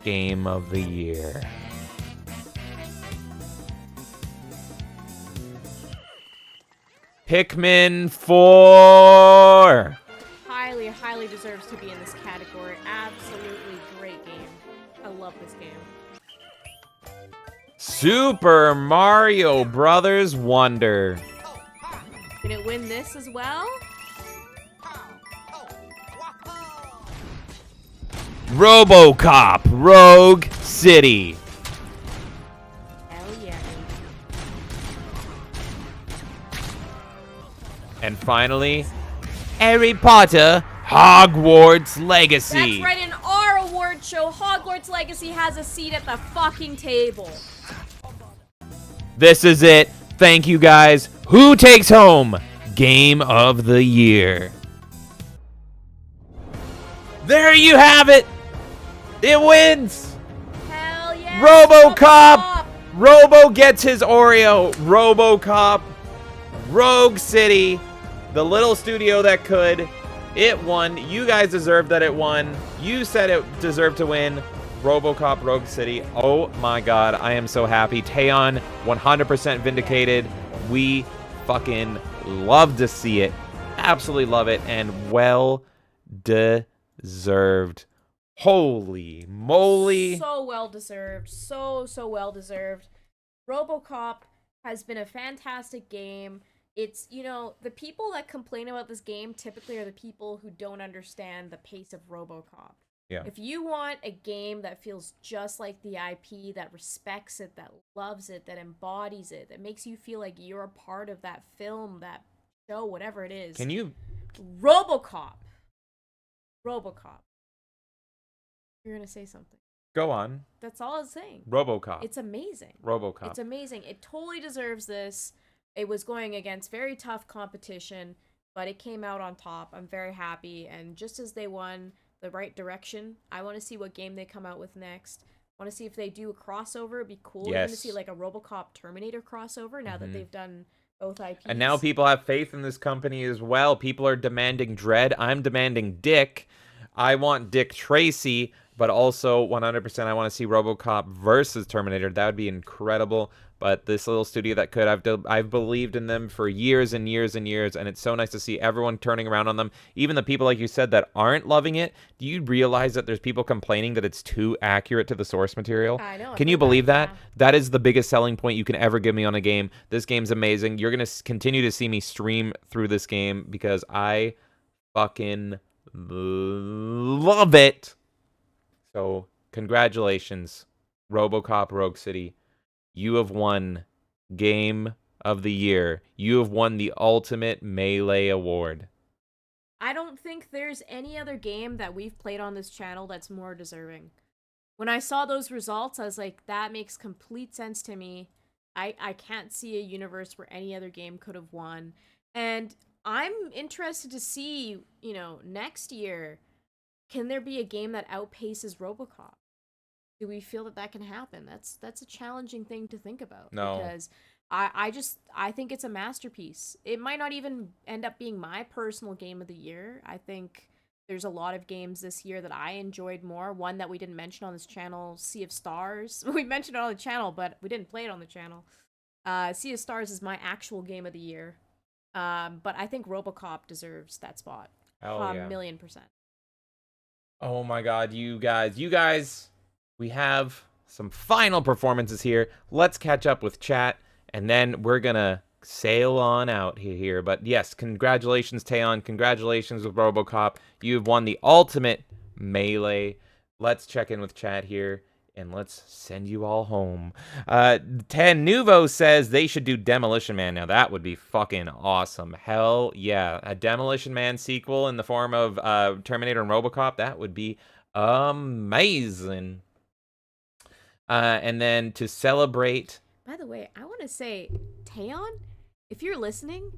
Game of the Year. Pikmin 4. Highly deserves to be in this category. Absolutely great game. I love this game. Super Mario Brothers Wonder. Can it win this as well? RoboCop Rogue City. Hell yeah. And finally, Harry Potter Hogwarts Legacy. That's right, in our award show, Hogwarts Legacy has a seat at the fucking table. This is it. Thank you guys. Who takes home Game of the Year? There you have it. It wins. Hell yeah. RoboCop. Robo gets his Oreo. RoboCop Rogue City. The little studio that could. It won. You guys deserved that it won. You said it deserved to win. RoboCop Rogue City. Oh my god, I am so happy. Taeyon 100% vindicated. We fucking love to see it. Absolutely love it, and well deserved. Holy moly. So well deserved. So well deserved. RoboCop has been a fantastic game. It's, you know, the people that complain about this game typically are the people who don't understand the pace of RoboCop. Yeah. If you want a game that feels just like the IP, that respects it, that loves it, that embodies it, that makes you feel like you're a part of that film, that show, whatever it is. Can you? RoboCop. You're gonna say something. Go on. That's all I was saying. RoboCop. It's amazing. RoboCop. It's amazing. It totally deserves this. It was going against very tough competition, but it came out on top. I'm very happy. And just as they won the right direction, I want to see what game they come out with next. I want to see if they do a crossover. It'd be cool even to see like a RoboCop Terminator crossover now that they've done both IPs. And now people have faith in this company as well. People are demanding Dread. I'm demanding Dick. I want Dick Tracy, but also 100% I want to see RoboCop versus Terminator. That would be incredible. But this little studio that could, I've believed in them for years and years and years, and it's so nice to see everyone turning around on them. Even the people, like you said, that aren't loving it. Do you realize that there's people complaining that it's too accurate to the source material? I know. Can you believe that? Yeah. That is the biggest selling point you can ever give me on a game. This game's amazing. You're going to continue to see me stream through this game because I fucking love it. So, congratulations, RoboCop Rogue City. You have won Game of the Year. You have won the ultimate Melee Award. I don't think there's any other game that we've played on this channel that's more deserving. When I saw those results, I was like, that makes complete sense to me. I can't see a universe where any other game could have won. And I'm interested to see, you know, next year, can there be a game that outpaces RoboCop? do we feel that can happen? That's a challenging thing to think about. No. Because I think it's a masterpiece. It might not even end up being my personal game of the year. I think there's a lot of games this year that I enjoyed more. One that we didn't mention on this channel, Sea of Stars. We mentioned it on the channel, but we didn't play it on the channel. Sea of Stars is my actual game of the year. But I think RoboCop deserves that spot. Hell yeah. 1,000,000%. Oh my god, you guys, we have some final performances here. Let's catch up with chat, and then we're gonna sail on out here. But yes, congratulations, Taeyeon. Congratulations with RoboCop. You've won the ultimate melee. Let's check in with chat here, and let's send you all home. Ten Nuvo says they should do Demolition Man. Now, that would be fucking awesome. Hell yeah. A Demolition Man sequel in the form of Terminator and RoboCop. That would be amazing. And then to celebrate... By the way, I want to say, Taeyeon, if you're listening,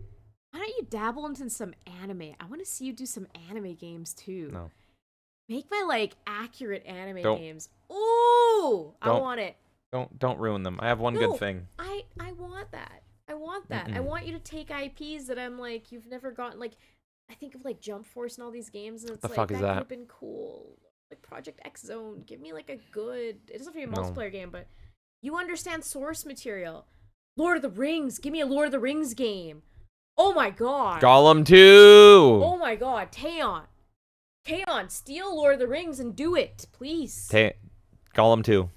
why don't you dabble into some anime? I want to see you do some anime games, too. No. Make my, like, accurate anime Don't. games. Ooh! I Don't. want it. Don't ruin them. I have one No, good thing. I want that. I want that. I want you to take IPs that I'm like, you've never gotten. Like, I think of like Jump Force and all these games, and it's The like fuck is that could that? have been cool. Like Project X Zone. Give me like a good. It doesn't have to be a No. multiplayer game, but you understand source material. Lord of the Rings. Give me a Lord of the Rings game. Oh my god. Gollum 2! Oh my god, Taeyeon. Taeyeon, steal Lord of the Rings and do it, please. Gollum 2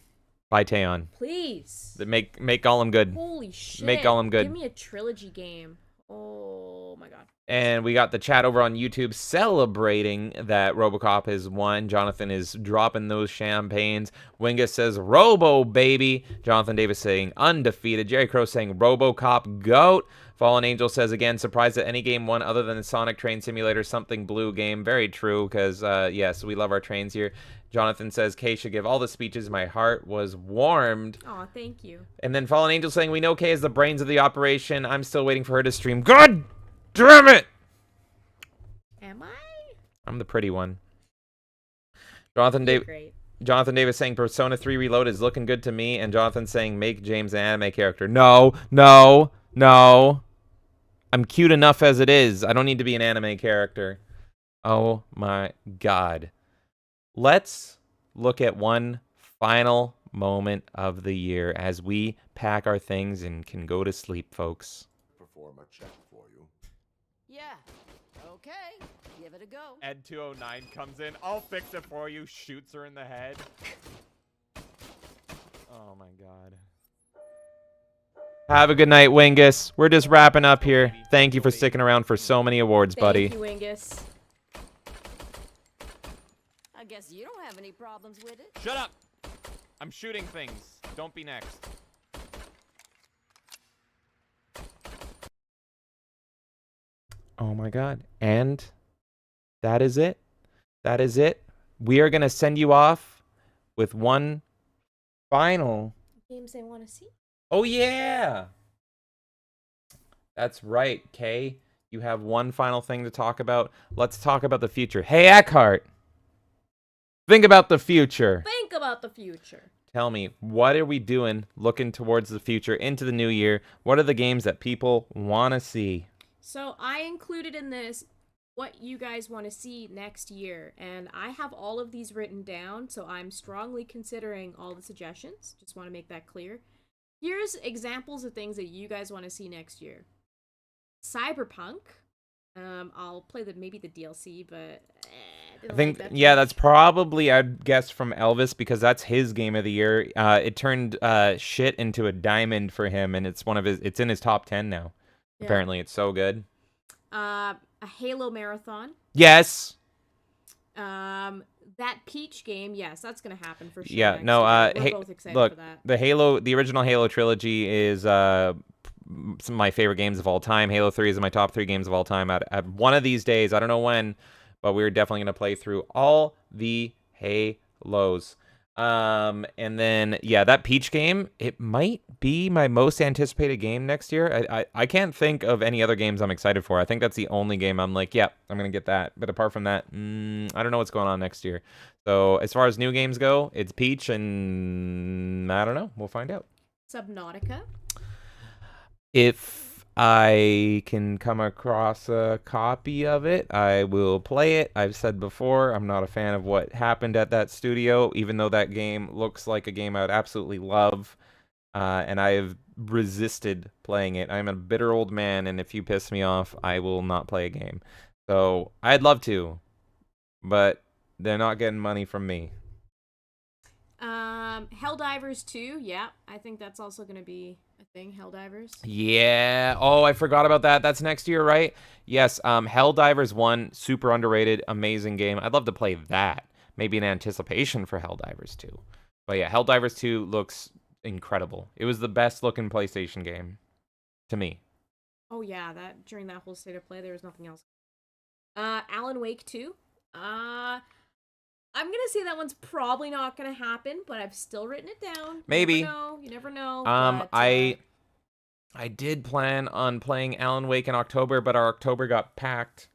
by Taeyeon. Please. Make Gollum good. Holy shit. Make Gollum good. Give me a trilogy game. Oh my god. And we got the chat over on YouTube celebrating that RoboCop has won. Jonathan is dropping those champagnes. Wingus says, Robo, baby. Jonathan Davis saying, undefeated. Jerry Crow saying, RoboCop, GOAT. Fallen Angel says, again, surprised that any game won other than the Sonic Train Simulator, something blue game. Very true, because, yes, we love our trains here. Jonathan says, Kay should give all the speeches. My heart was warmed. Aw, thank you. And then Fallen Angel saying, we know Kay is the brains of the operation. I'm still waiting for her to stream. God damn it! Am I? I'm the pretty one. Jonathan You're Davis. great. Jonathan Davis saying Persona 3 Reload is looking good to me, and Jonathan saying make James an anime character. No, no, no. I'm cute enough as it is. I don't need to be an anime character. Oh my god. Let's look at one final moment of the year as we pack our things and can go to sleep, folks. Perform a check for you. Yeah. Okay. Give it a go. Ed 209 comes in. I'll fix it for you. Shoots her in the head. Oh my god. Have a good night, Wingus. We're just wrapping up here. Thank you for sticking around for so many awards, buddy. Thank you, Wingus. I guess you don't have any problems with it. Shut up! I'm shooting things. Don't be next. Oh my god. And that is it. That is it. We are going to send you off with one final... Games they want to see? Oh, yeah! That's right, Kay. You have one final thing to talk about. Let's talk about the future. Hey, Eckhart! Think about the future. Think about the future. Tell me, what are we doing looking towards the future, into the new year? What are the games that people want to see? So I included in this what you guys want to see next year, and I have all of these written down, so I'm strongly considering all the suggestions. Just want to make that clear. Here's examples of things that you guys want to see next year. Cyberpunk. I'll play maybe the DLC, but I think, yeah, that's probably, I'd guess, from Elvis, because that's his game of the year. It turned shit into a diamond for him, and it's it's in his top 10 now. Yeah. Apparently, it's so good. A Halo marathon. Yes. That Peach game, yes, that's gonna happen for sure. Yeah. next No. year. We're both excited Look, for that. the original Halo trilogy is some of my favorite games of all time. Halo 3 is in my top 3 games of all time. At one of these days, I don't know when, but we're definitely gonna play through all the Halos. And then yeah, that Peach game, it might be my most anticipated game next year. I can't think of any other games I'm excited for. I think that's the only game I'm like, yeah, I'm gonna get that. But apart from that, I don't know what's going on next year. So as far as new games go, it's Peach, and I don't know. We'll find out. Subnautica. If I can come across a copy of it, I will play it. I've said before, I'm not a fan of what happened at that studio, even though that game looks like a game I would absolutely love. And I have resisted playing it. I'm a bitter old man, and if you piss me off, I will not play a game. So I'd love to, but they're not getting money from me. Helldivers 2. Yeah, I think that's also going to be a thing. Helldivers. Yeah. Oh, I forgot about that. That's next year, right? Yes. Helldivers 1, super underrated, amazing game. I'd love to play that. Maybe in anticipation for Helldivers 2. But yeah, Helldivers 2 looks incredible. It was the best looking PlayStation game to me. Oh yeah, that during that whole state of play, there was nothing else. Alan Wake 2. I'm gonna say that one's probably not gonna happen, but I've still written it down. Maybe. You never know. I did plan on playing Alan Wake in October, but our October got packed,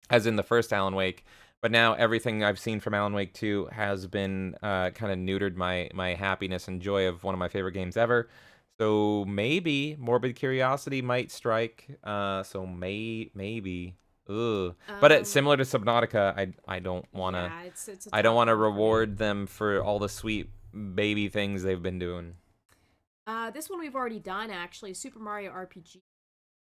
as in the first Alan Wake. But now everything I've seen from Alan Wake 2 has been kind of neutered my happiness and joy of one of my favorite games ever. So maybe Morbid Curiosity might strike. So maybe. Ugh. But it's similar to Subnautica. I don't want to. Yeah, it's a I don't want to tough one for me. reward them for all the sweet baby things they've been doing. This one we've already done actually, Super Mario RPG.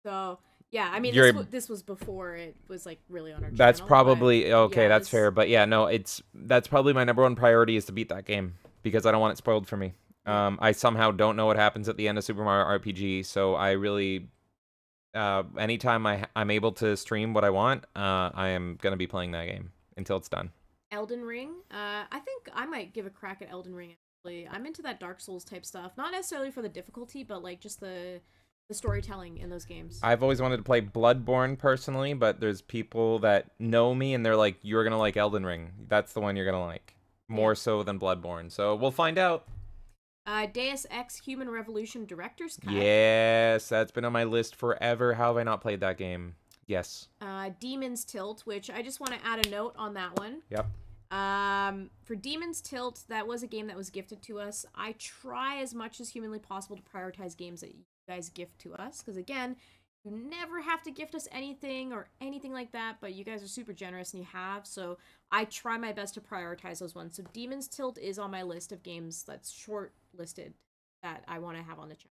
So yeah, I mean this was before it was like really on our channel. That's but, probably okay. yeah, That's fair. But yeah, no, that's probably my number one priority is to beat that game because I don't want it spoiled for me. I somehow don't know what happens at the end of Super Mario RPG, so I really, anytime I'm able to stream what I want, I am gonna be playing that game until it's done. Elden Ring. I think I might give a crack at Elden Ring. Actually, I'm into that Dark Souls type stuff. Not necessarily for the difficulty, but like just the storytelling in those games. I've always wanted to play Bloodborne personally, but there's people that know me and they're like, "You're gonna like Elden Ring. That's the one you're gonna like more so than Bloodborne." So we'll find out. Deus Ex Human Revolution Director's Cut. Yes, that's been on my list forever. How have I not played that game? Yes. Demon's Tilt, which I just want to add a note on that one. Yep. For Demon's Tilt, that was a game that was gifted to us. I try as much as humanly possible to prioritize games that you guys gift to us, because again, you never have to gift us anything or anything like that, but you guys are super generous and you have, so I try my best to prioritize those ones. So Demon's Tilt is on my list of games that's short-listed that I want to have on the channel.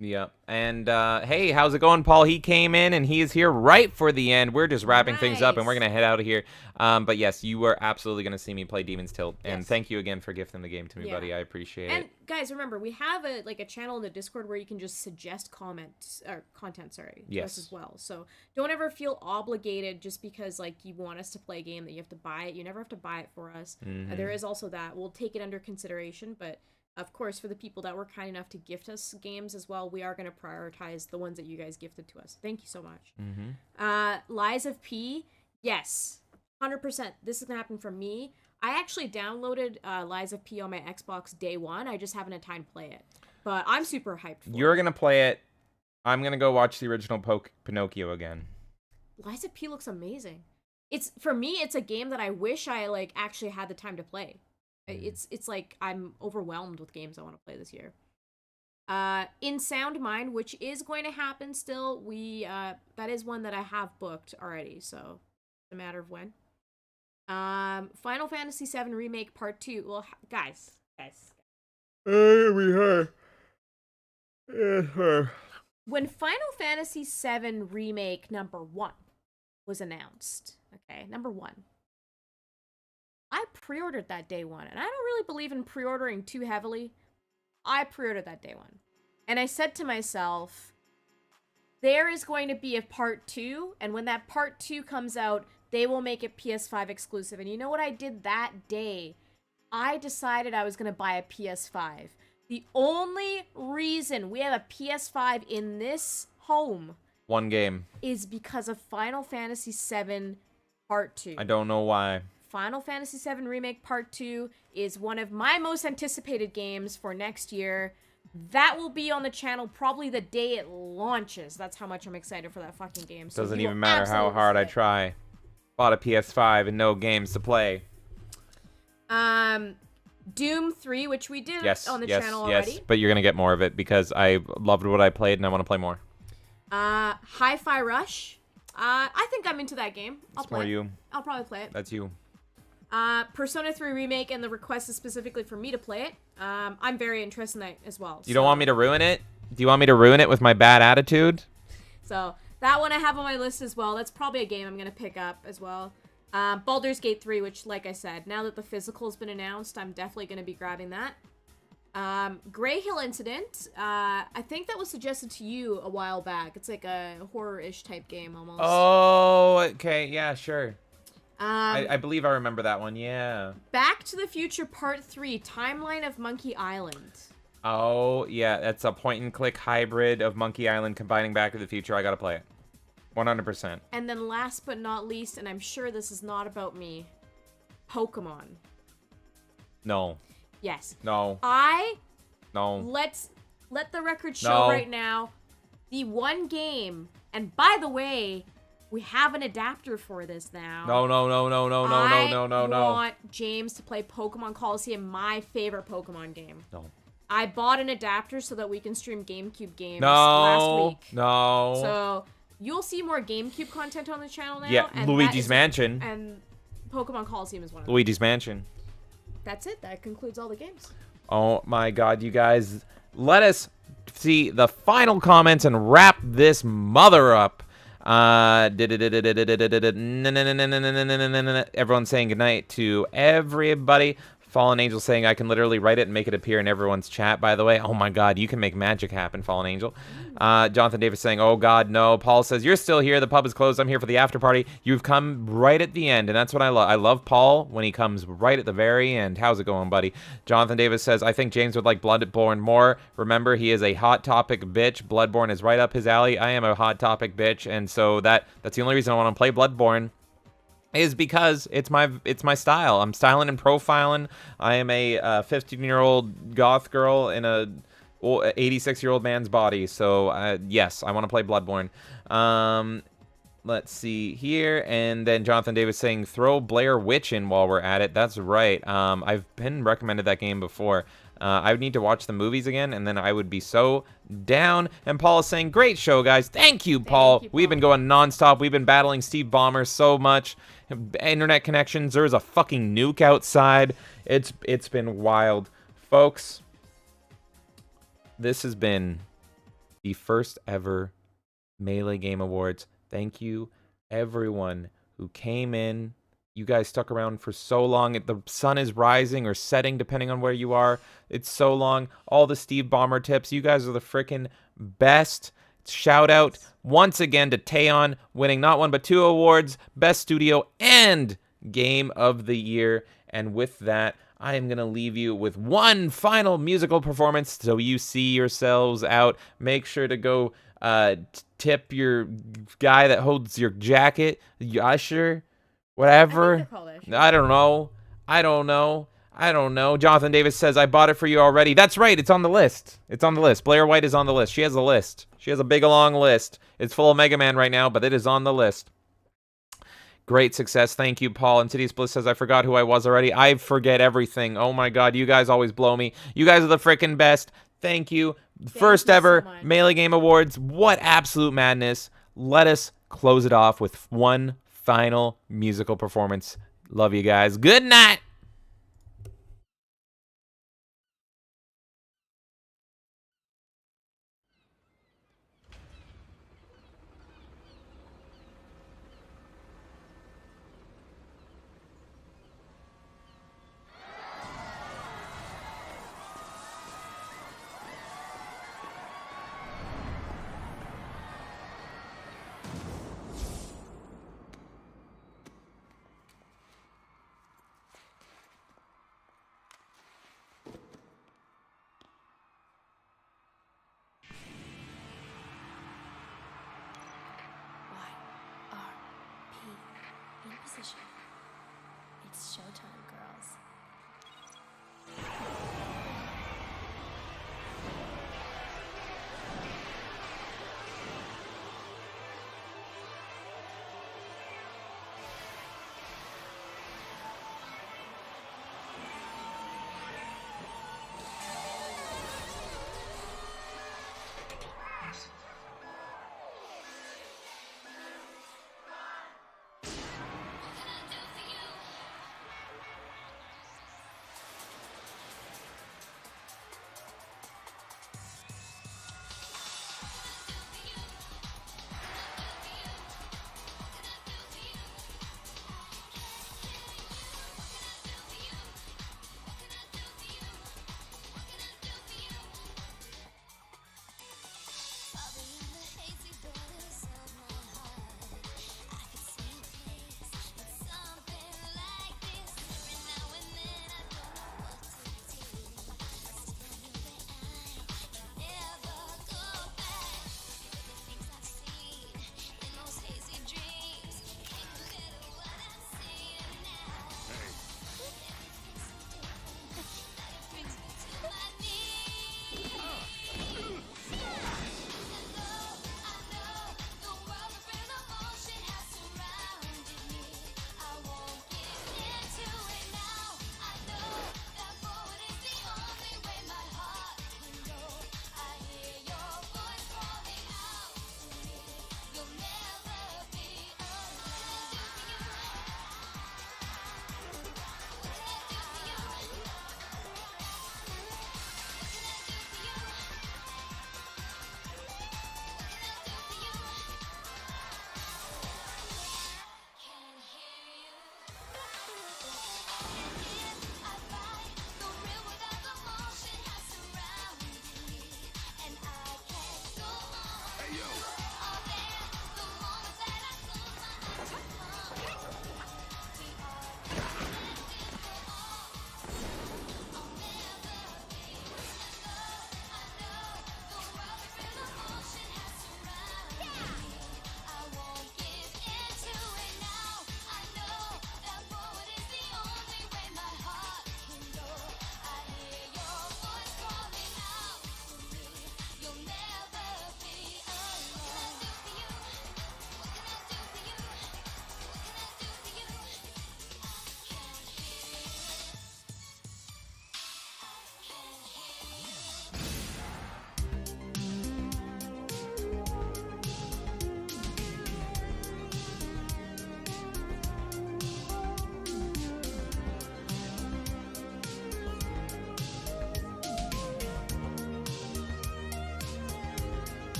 Yeah. And hey, how's it going, Paul? He came in and he is here right for the end. We're just wrapping things up and we're going to head out of here. But yes, you are absolutely going to see me play Demon's Tilt. And Yes. thank you again for gifting the game to me, buddy. I appreciate And it. guys, remember, we have a channel in the Discord where you can just suggest content to us as well. So don't ever feel obligated just because like you want us to play a game that you have to buy it. You never have to buy it for us. There is also that. We'll take it under consideration, but of course, for the people that were kind enough to gift us games as well, we are going to prioritize the ones that you guys gifted to us. Thank you so much. Lies of P, yes, 100%. This is going to happen for me. I actually downloaded Lies of P on my Xbox day one. I just haven't had time to play it. But I'm super hyped for You're it. going to play it. I'm going to go watch the original Pinocchio again. Lies of P looks amazing. For me, it's a game that I wish I like actually had the time to play. It's like I'm overwhelmed with games I want to play this year. In Sound Mind, which is going to happen still, that is one that I have booked already, so it's a matter of when. Final Fantasy VII Remake Part 2. Well, guys. We heard. When Final Fantasy VII Remake number 1 was announced, okay, number 1. I pre-ordered that day one, and I don't really believe in pre-ordering too heavily. I pre-ordered that day one. And I said to myself, there is going to be a part 2, and when that part 2 comes out, they will make it PS5 exclusive. And you know what I did that day? I decided I was going to buy a PS5. The only reason we have a PS5 in this home One game. is because of Final Fantasy VII Part 2. I don't know why. Final Fantasy VII Remake Part 2 is one of my most anticipated games for next year. That will be on the channel probably the day it launches. That's how much I'm excited for that fucking game. So Doesn't you even will matter how absolutely hard see I it. try. Bought a PS5 and no games to play. Doom 3, which we did Yes, on the yes, channel yes. already. But you're gonna get more of it because I loved what I played and I want to play more. Hi-Fi Rush. I think I'm into that game. I'll It's play more it. you. I'll probably play it. That's you. Persona 3 Remake, and the request is specifically for me to play it. I'm very interested in that as well. You don't want me to ruin it? Do you want me to ruin it with my bad attitude? So that one I have on my list as well. That's probably a game I'm going to pick up as well. Baldur's Gate 3, which, like I said, now that the physical has been announced, I'm definitely going to be grabbing that. Grey Hill Incident. I think that was suggested to you a while back. It's like a horror-ish type game almost. Oh, okay. Yeah, sure. I believe I remember that one. Yeah. Back to the Future Part 3, Timeline of Monkey Island. Oh, yeah. That's a point-and-click hybrid of Monkey Island combining Back to the Future. I gotta play it. 100%. And then last but not least, and I'm sure this is not about me, Pokemon. No. Yes. No. No. Let the record show No. right now, the one game, and by the way, we have an adapter for this now. No. I want James to play Pokemon Coliseum, my favorite Pokemon game. No. I bought an adapter so that we can stream GameCube games last week. No. So you'll see more GameCube content on the channel now. Yeah, and Luigi's Mansion. And Pokemon Coliseum is one of them. Luigi's Mansion. That's it. That concludes all the games. Oh my god, you guys. Let us see the final comments and wrap this mother up. Everyone's saying goodnight to everybody. Fallen Angel saying I can literally write it and make it appear in everyone's chat, by the way. Oh my god, you can make magic happen, Fallen Angel. Jonathan Davis saying, oh god, no. Paul says, you're still here. The pub is closed. I'm here for the after party. You've come right at the end, and that's what I love. I love Paul when he comes right at the very end. How's it going, buddy? Jonathan Davis says, I think James would like Bloodborne more. Remember, he is a hot topic bitch. Bloodborne is right up his alley. I am a hot topic bitch, and so that's the only reason I want to play Bloodborne. Is because it's my style. I'm styling and profiling. I am a 15-year-old goth girl in a 86-year-old man's body. So yes, I want to play Bloodborne. Let's see here, and then Jonathan Davis saying throw Blair Witch in while we're at it. That's right. I've been recommended that game before. I would need to watch the movies again, and then I would be so down. And Paul is saying, great show, guys. Thank you, Paul. We've been going nonstop. We've been battling Steve Ballmer so much. Internet connections. There's a fucking nuke outside. It's been wild. Folks, this has been the first ever Melee Game Awards. Thank you, everyone who came in. You guys stuck around for so long. The sun is rising or setting, depending on where you are. It's so long. All the Steve Ballmer tips. You guys are the freaking best. Shout out once again to Taeon, winning not one but 2 awards, Best Studio and Game of the Year. And with that, I am going to leave you with one final musical performance so you see yourselves out. Make sure to go tip your guy that holds your jacket, your usher. Whatever. I don't know. Jonathan Davis says, I bought it for you already. That's right. It's on the list. Blair White is on the list. She has a list. She has a big, long list. It's full of Mega Man right now, but it is on the list. Great success. Thank you, Paul. Insidious Bliss says, I forgot who I was already. I forget everything. Oh, my God. You guys always blow me. You guys are the freaking best. Thank you. First ever Melee Game Awards. What absolute madness. Let us close it off with one final musical performance. Love you guys. Good night. In position. It's showtime, girls.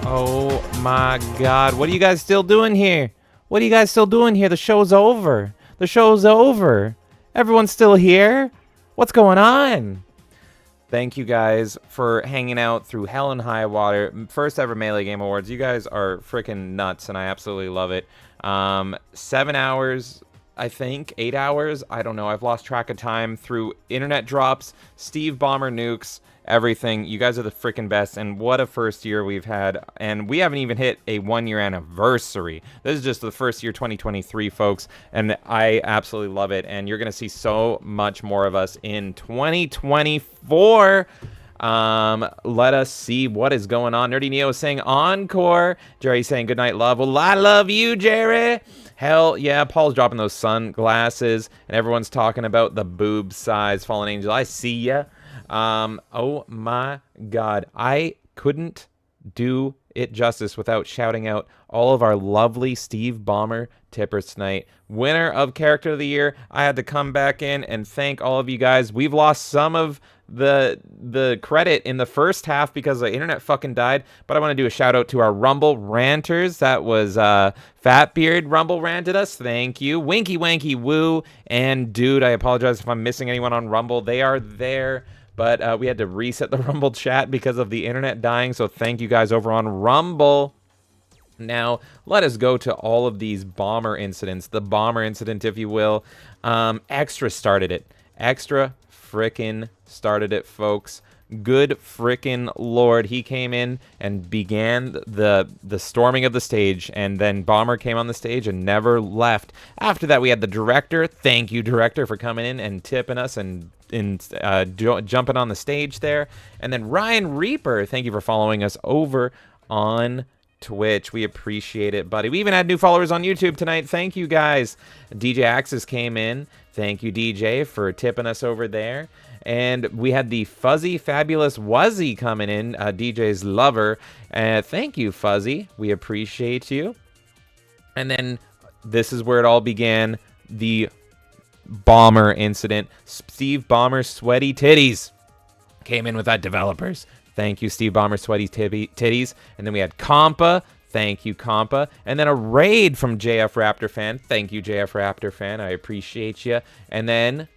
Oh my god. What are you guys still doing here? What are you guys still doing here? The show's over. The show's over. Everyone's still here? What's going on? Thank you guys for hanging out through hell and high water. First ever Melee Game Awards. You guys are freaking nuts, and I absolutely love it. 7 hours, I think. 8 hours? I don't know. I've lost track of time through internet drops, Steve Bomber nukes, everything. You guys are the freaking best, and what a first year we've had. And we haven't even hit a 1-year anniversary. This is just the first year, 2023, folks, and I absolutely love it. And you're going to see so much more of us in 2024. Let us see what is going on. Nerdy Neo is saying encore. Jerry saying good night, love. Well, I love you, Jerry. Hell yeah, Paul's dropping those sunglasses, and everyone's talking about the boob size. Fallen Angel, I see ya. Oh my god, I couldn't do it justice without shouting out all of our lovely Steve Bomber tippers tonight. Winner of Character of the Year. I had to come back in and thank all of you guys. We've lost some of the credit in the first half because the internet fucking died, but I want to do a shout out to our Rumble ranters. That was Fatbeard Rumble ranted us, thank you. Winky Wanky Woo and Dude, I apologize if I'm missing anyone on Rumble. They are there, but we had to reset the Rumble chat because of the internet dying, so thank you guys over on Rumble. Now, let us go to all of these bomber incidents. The bomber incident, if you will. Extra started it. Extra frickin' started it, folks. Good frickin' lord. He came in and began the storming of the stage, and then Bomber came on the stage and never left. After that, we had the director. Thank you, director, for coming in and tipping us and jumping on the stage there. And then Ryan Reaper, thank you for following us over on Twitch. We appreciate it, buddy. We even had new followers on YouTube tonight. Thank you, guys. DJ Axis came in. Thank you, DJ, for tipping us over there. And we had the Fuzzy Fabulous Wuzzy coming in, DJ's lover. Thank you, Fuzzy. We appreciate you. And then this is where it all began. The Bomber incident. Steve Bomber's Sweaty Titties came in with that developers. Thank you, Steve Bomber's Sweaty Titties. And then we had Compa. Thank you, Compa. And then a raid from JF Raptor Fan. Thank you, JF Raptor Fan. I appreciate you. And then,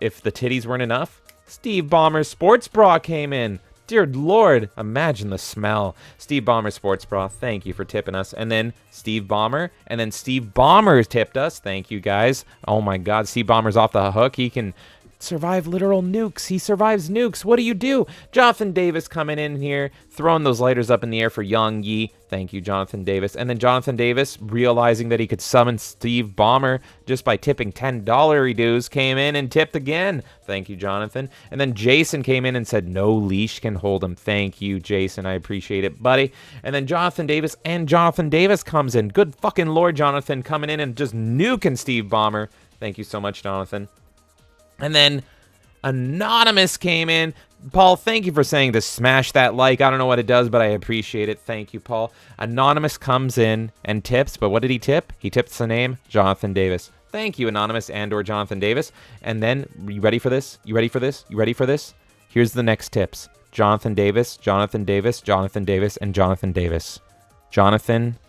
if the titties weren't enough, Steve Bomber's Sports Bra came in. Dear Lord, imagine the smell. Steve Bomber Sports Bra, thank you for tipping us. And then Steve Bomber, and then Steve Bomber tipped us. Thank you, guys. Oh my God, Steve Bomber's off the hook. He can survive literal nukes. He survives nukes. What do you do? Jonathan Davis coming in here, throwing those lighters up in the air for Young Yi. Thank you, Jonathan Davis. And then Jonathan Davis, realizing that he could summon Steve Bomber just by tipping $10 dues, came in and tipped again. Thank you, Jonathan. And then Jason came in and said, no leash can hold him. Thank you, Jason. I appreciate it, buddy. And then Jonathan Davis comes in. Good fucking Lord, Jonathan, coming in and just nuking Steve Bomber. Thank you so much, Jonathan. And then Anonymous came in. Paul, thank you for saying to smash that like. I don't know what it does, but I appreciate it. Thank you, Paul. Anonymous comes in and tips, but what did he tip? He tips the name Jonathan Davis. Thank you, Anonymous and/or Jonathan Davis. And then, you ready for this? You ready for this? You ready for this? Here's the next tips. Jonathan Davis, Jonathan Davis, Jonathan Davis, and Jonathan Davis. Jonathan,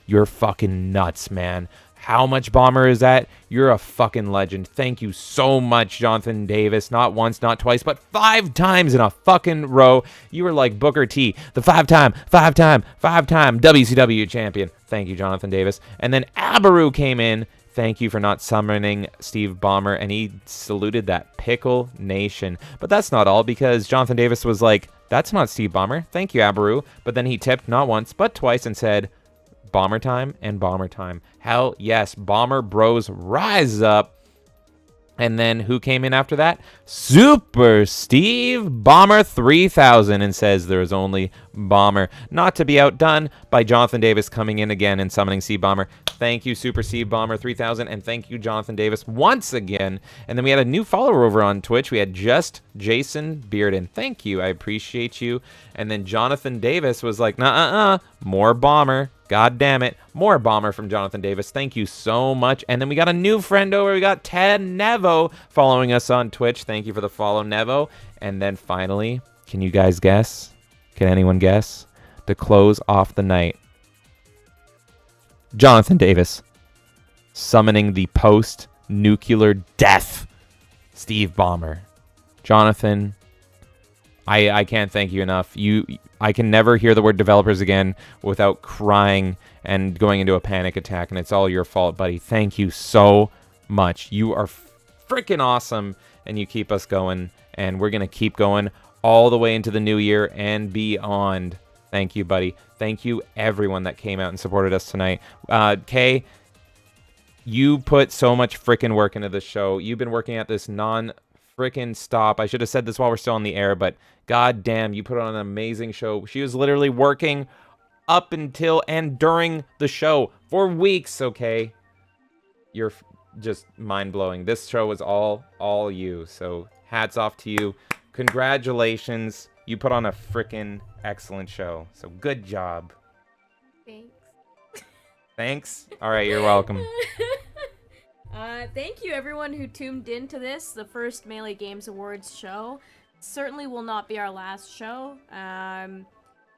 you're fucking nuts, man. How much Bomber is that? You're a fucking legend. Thank you so much, Jonathan Davis. Not once, not twice, but 5 times in a fucking row. You were like Booker T, the 5-time WCW champion. Thank you, Jonathan Davis. And then Abaru came in. Thank you for not summoning Steve Bomber, and he saluted that Pickle Nation. But that's not all, because Jonathan Davis was like, that's not Steve Bomber. Thank you, Abaru. But then he tipped not once, but twice and said, Bomber time and Bomber time. Hell yes, Bomber Bros rise up. And then who came in after that? Super Steve Bomber 3000 and says there is only Bomber. Not to be outdone by Jonathan Davis coming in again and summoning Steve Bomber. Thank you, Super Steve Bomber 3000, and thank you, Jonathan Davis, once again. And then we had a new follower over on Twitch. We had just Jason Bearden. Thank you. I appreciate you. And then Jonathan Davis was like, more Bomber. God damn it. More Bomber from Jonathan Davis. Thank you so much. And then we got a new friend over. We got Ted Nevo following us on Twitch. Thank you for the follow, Nevo. And then finally, can you guys guess? Can anyone guess? To close off the night, Jonathan Davis summoning the post-nuclear death Steve Bomber. Jonathan, I can't thank you enough. I can never hear the word developers again without crying and going into a panic attack, and it's all your fault, buddy. Thank you so much. You are freaking awesome, and you keep us going, and we're going to keep going all the way into the new year and beyond. Thank you, buddy. Thank you, everyone that came out and supported us tonight. Kay, you put so much freaking work into this show. You've been working at this non-freaking stop. I should have said this while we're still on the air, but god damn, you put on an amazing show. She was literally working up until and during the show for weeks, okay? You're just mind-blowing. This show was all you, so hats off to you. Congratulations. You put on a freaking excellent show, so good job. Thanks. Thanks? All right, you're welcome. Thank you everyone who tuned into this, the first Melee Games Awards show. Certainly will not be our last show,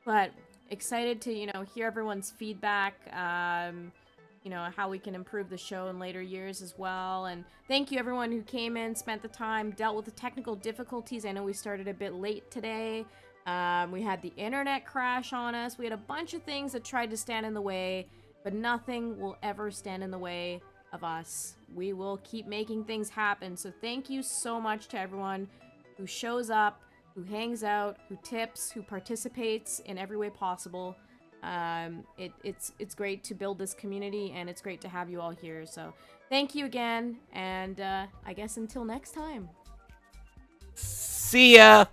but excited to, hear everyone's feedback, how we can improve the show in later years as well. And thank you everyone who came in, spent the time, dealt with the technical difficulties. I know we started a bit late today. We had the internet crash on us. We had a bunch of things that tried to stand in the way, but nothing will ever stand in the way of us. We will keep making things happen. So thank you so much to everyone who shows up, who hangs out, who tips, who participates in every way possible. It's great to build this community, and it's great to have you all here. So thank you again, and I guess until next time. See ya!